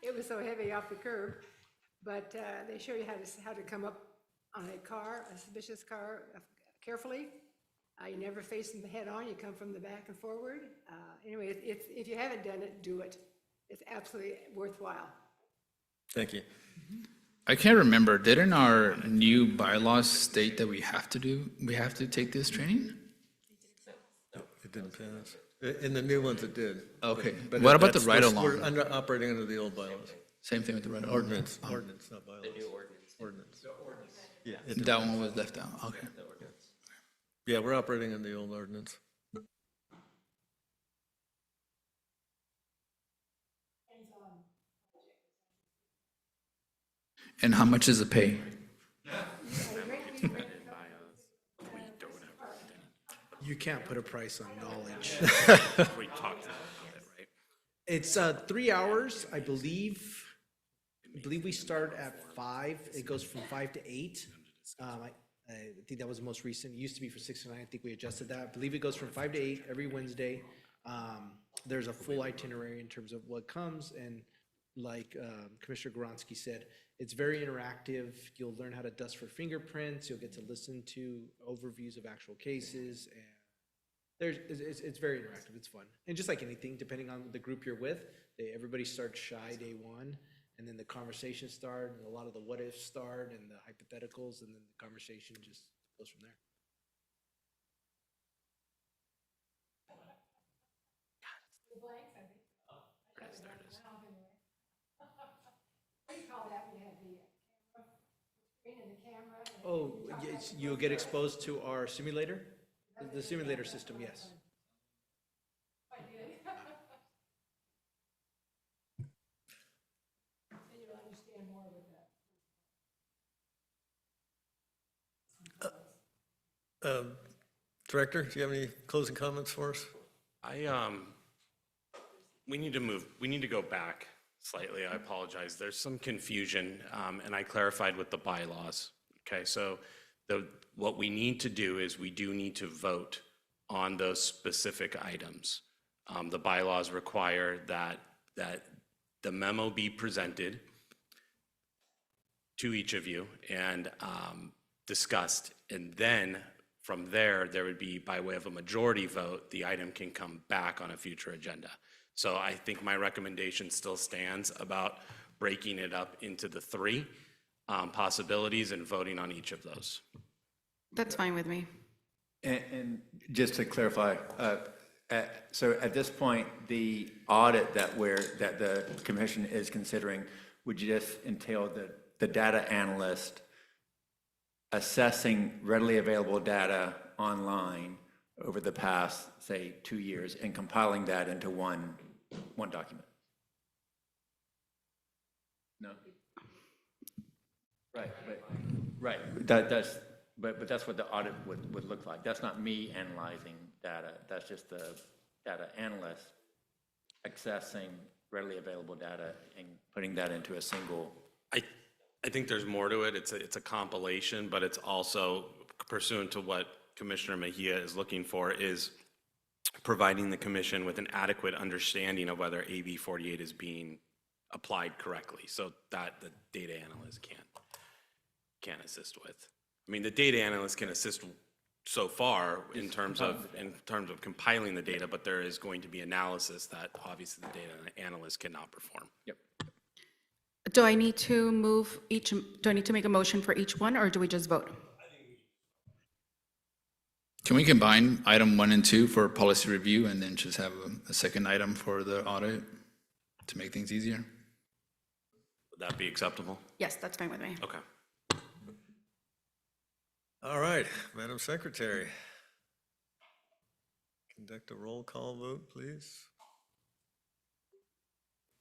It was so heavy off the curb. But they show you how to come up on a car, a suspicious car, carefully. You never face them head on, you come from the back and forward. Anyway, if you haven't done it, do it. It's absolutely worthwhile. Thank you. I can't remember, didn't our new bylaws state that we have to take this training? It didn't pass. In the new ones, it did. Okay. But What about the that's- ride-along? We're operating under the old bylaws. Same thing with the ride-along? Ordinance, not bylaws. The new ordinance. Ordinance. Yeah. That one was left out, okay. Yeah, we're operating in the old ordinance. And how much is the pay? You can't put a price on knowledge. We talked about it, right? It's 3 hours, I believe. I believe we start at 5. It goes from 5 to 8. I think that was the most recent. It used to be for 6 to 9. I think we adjusted that. I believe it goes from 5 to 8 every Wednesday. There's a full itinerary in terms of what comes, and like Commissioner Goransky said, it's very interactive. You'll learn how to dust for fingerprints. You'll get to listen to overviews of actual cases, and it's very interactive. It's fun, and just like anything, depending on the group you're with, everybody starts shy day one, and then the conversations start, and a lot of the what ifs start, and the hypotheticals, and then the conversation just goes from there. Oh, yes, you'll get exposed to our simulator, the simulator system, yes. Director, do you have any closing comments for us? We need to go back slightly. I apologize. There's some confusion, and I clarified with the bylaws. Okay, so what we need to do is we do need to vote on those specific items. The bylaws require that the memo be presented to each of you and discussed, and then From there, there would be, by way of a majority vote, the item can come back on a future agenda. So I think my recommendation still stands about breaking it up into the three possibilities and voting on each of those. That's fine with me. And just to clarify, so at this point, the audit that the commission is considering would just entail the data analyst assessing readily available data online over the past, say, 2 years and compiling that into one document? No? Right, but that's what the audit would look like. That's not me analyzing data. That's just the data analyst accessing readily available data and putting that into a single. I think there's more to it. It's a compilation, but it's also pursuant to what Commissioner Mejia is looking for, is providing the commission with an adequate understanding of whether AB 48 is being applied correctly, so that the data analyst can assist with. I mean, the data analyst can assist so far in terms of compiling the data, but there is going to be analysis that obviously the data analyst cannot perform. Yep. Do I need to make a motion for each one, or do we just vote? Can we combine item 1 and 2 for policy review and then just have a second item for the audit to make things easier? Would that be acceptable? Yes, that's fine with me. Okay. All right, Madam Secretary. Conduct a roll call vote, please.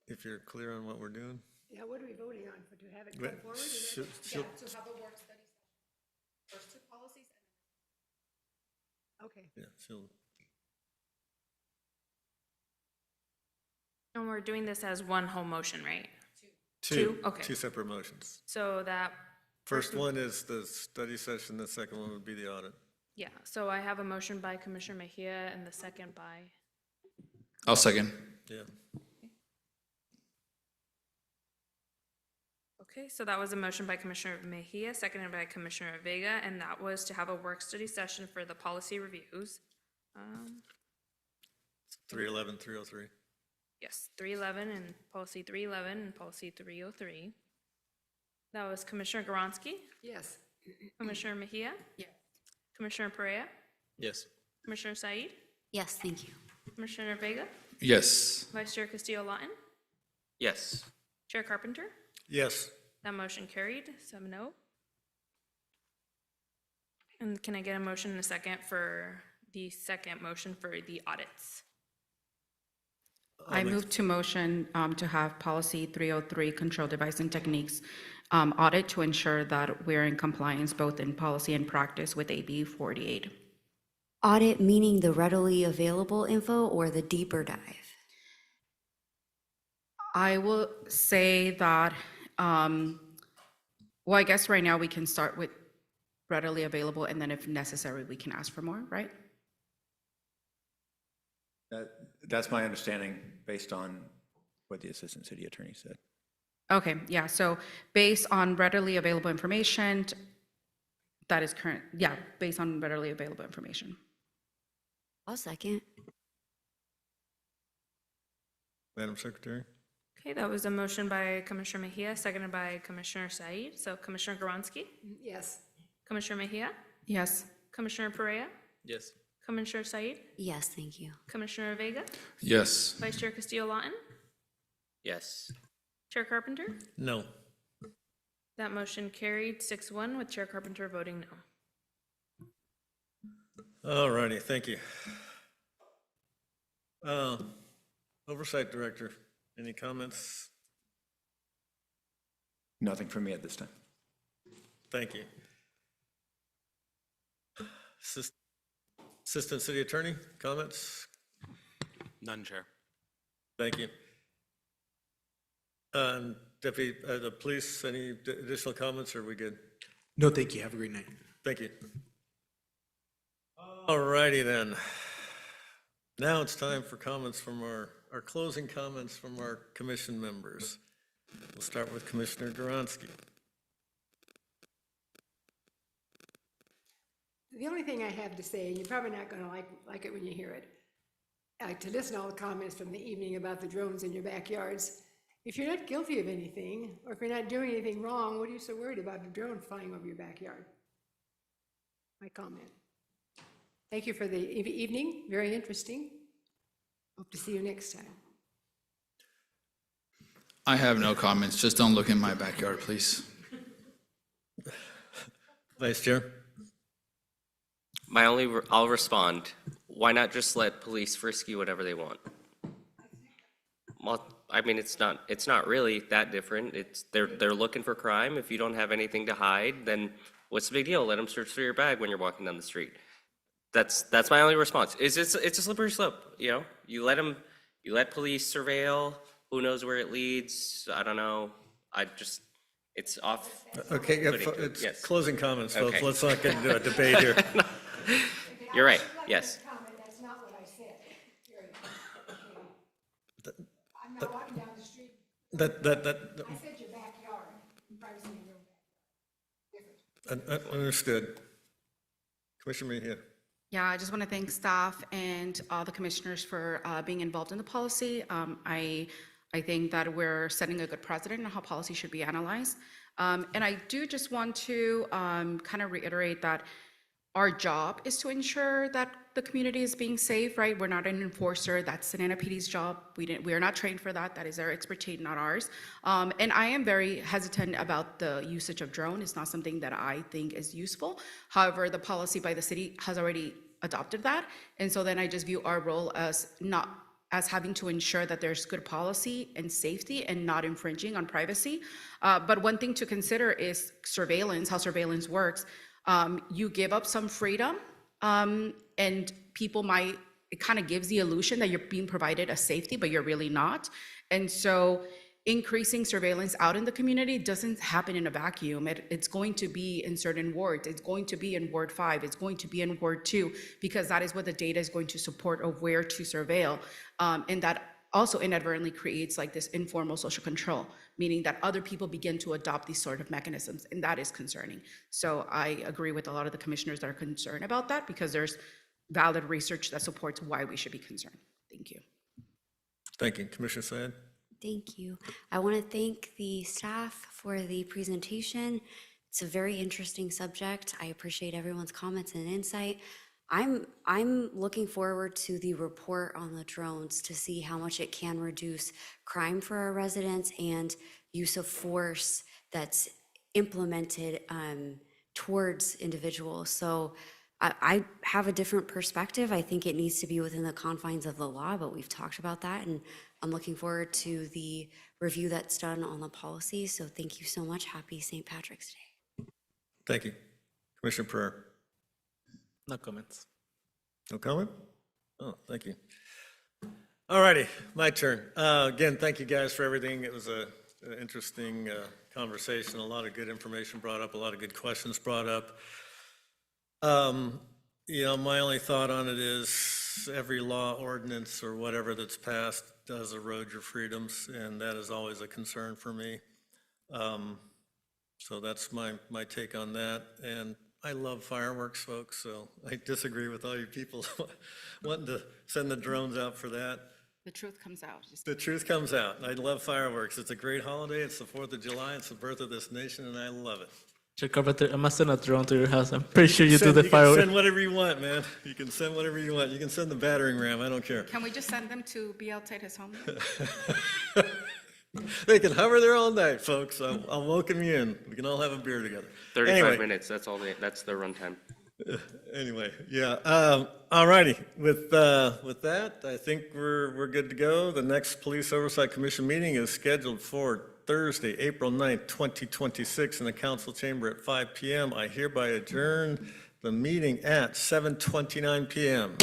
If you're clear on what we're doing. Yeah, what are we voting on? To have it Wait, come forward? she'll- To have a work study session. First two policies. Okay. Yeah, she'll. And we're doing this as one whole motion, right? Two. Okay. Two separate motions. So that, First one is the study session, the second one would be the audit. yeah, so I have a motion by Commissioner Mejia and the second by, I'll second. Yeah. okay, so that was a motion by Commissioner Mejia, seconded by Commissioner Vega, and that was to have a work study session for the policy reviews. 311, 303. Yes, 311 and policy 311 and policy 303. That was Commissioner Garansky, Yes. Commissioner Mejia, Yes. Commissioner Perea, Yes. Commissioner Said, Yes, thank you. Commissioner Vega, Yes. Vice Chair Castillo-Lawton, Yes. Chair Carpenter. Yes. That motion carried, 7-0. And can I get a motion in a second for the second motion for the audits? I move to motion to have policy 303, control device and techniques, audit to ensure that we're in compliance both in policy and practice with AB 48. Audit meaning the readily available info or the deeper dive? I will say that, well, I guess right now we can start with readily available, and then if necessary, we can ask for more, right? That's my understanding based on what the Assistant City Attorney said. Okay, yeah, so based on readily available information, that is current, yeah, based on readily available information. I'll second. Madam Secretary? Okay, that was a motion by Commissioner Mejia, seconded by Commissioner Said. So Commissioner Garansky, Yes. Commissioner Mejia, Yes. Commissioner Perea, Yes. Commissioner Said, Yes, thank you. Commissioner Vega, Yes. Vice Chair Castillo-Lawton, Yes. Chair Carpenter. No. That motion carried 6-1 with Chair Carpenter voting no. All righty, thank you. Oversight Director, any comments? Nothing from me at this time. Thank you. Assistant City Attorney, comments? None, Chair. Thank you. Deputy, the police, any additional comments, or are we good? No, thank you. Have a great night. Thank you. All righty then. Now it's time for comments from our closing comments from our commission members. We'll start with Commissioner Garansky. The only thing I have to say, and you're probably not gonna like it when you hear it, to listen to all the comments from the evening about the drones in your backyards, if you're not guilty of anything, or if you're not doing anything wrong, what are you so worried about a drone flying over your backyard? My comment. Thank you for the evening, very interesting. Hope to see you next time. I have no comments. Just don't look in my backyard, please. Vice Chair? I'll respond. Why not just let police frisk you whatever they want? Well, I mean, it's not really that different. They're looking for crime. If you don't have anything to hide, then what's the big deal? Let them search through your bag when you're walking down the street. That's my only response. It's a slippery slope, you know? You let police surveil, who knows where it leads? I don't know. It's off. Okay, yeah, putting to it. it's Yes. closing comments, folks. Okay. Let's not get into a debate here. You're right, yes. That's not what I said. I'm not walking down the street. I said your backyard. Privacy in your backyard. Understood. Commissioner Mejia. Yeah, I just want to thank staff and all the commissioners for being involved in the policy. I think that we're setting a good precedent on how policy should be analyzed. And I do just want to kind of reiterate that our job is to ensure that the community is being safe, right? We're not an enforcer. That's an NPD's job. We are not trained for that. That is their expertise, not ours. And I am very hesitant about the usage of drone. It's not something that I think is useful. However, the policy by the city has already adopted that. And so then I just view our role as having to ensure that there's good policy and safety and not infringing on privacy. But one thing to consider is surveillance, how surveillance works. You give up some freedom and people might, it kind of gives the illusion that you're being provided a safety, but you're really not. And so increasing surveillance out in the community doesn't happen in a vacuum. It's going to be in certain wards. It's going to be in Ward 5. It's going to be in Ward 2, because that is what the data is going to support of where to surveil. And that also inadvertently creates like this informal social control, meaning that other people begin to adopt these sort of mechanisms, and that is concerning. So I agree with a lot of the commissioners that are concerned about that, because there's valid research that supports why we should be concerned. Thank you. Thank you. Commissioner Syed? Thank you. I want to thank the staff for the presentation. It's a very interesting subject. I appreciate everyone's comments and insight. I'm looking forward to the report on the drones to see how much it can reduce crime for our residents and use of force that's implemented towards individuals. So I have a different perspective. I think it needs to be within the confines of the law, but we've talked about that, and I'm looking forward to the review that's done on the policy. So thank you so much. Happy St. Patrick's Day. Thank you. Commissioner Pereira? No comments. No comment? Oh, thank you. All righty, my turn. Again, thank you guys for everything. It was an interesting conversation, a lot of good information brought up, a lot of good questions brought up. You know, my only thought on it is every law, ordinance, or whatever that's passed does erode your freedoms, and that is always a concern for me. So that's my take on that. And I love fireworks, folks, so I disagree with all you people wanting to send the drones out for that. The truth comes out. The truth comes out. I love fireworks. It's a great holiday. It's the 4th of July. It's the birth of this nation, and I love it. Mr. Carpenter, I must send a drone to your house. I'm pretty sure you do the fireworks. You can send whatever you want, man. You can send whatever you want. You can send the battering ram. I don't care. Can we just send them to be outside his home? They can hover there all night, folks. I'll welcome you in. We can all have a beer together. 35 minutes, that's the runtime. Anyway, yeah. All righty. With that, I think we're good to go. The next Police Oversight Commission meeting is scheduled for Thursday, April 9th, 2026 in the council chamber at 5 p.m. I hereby adjourn the meeting at 7:29 p.m.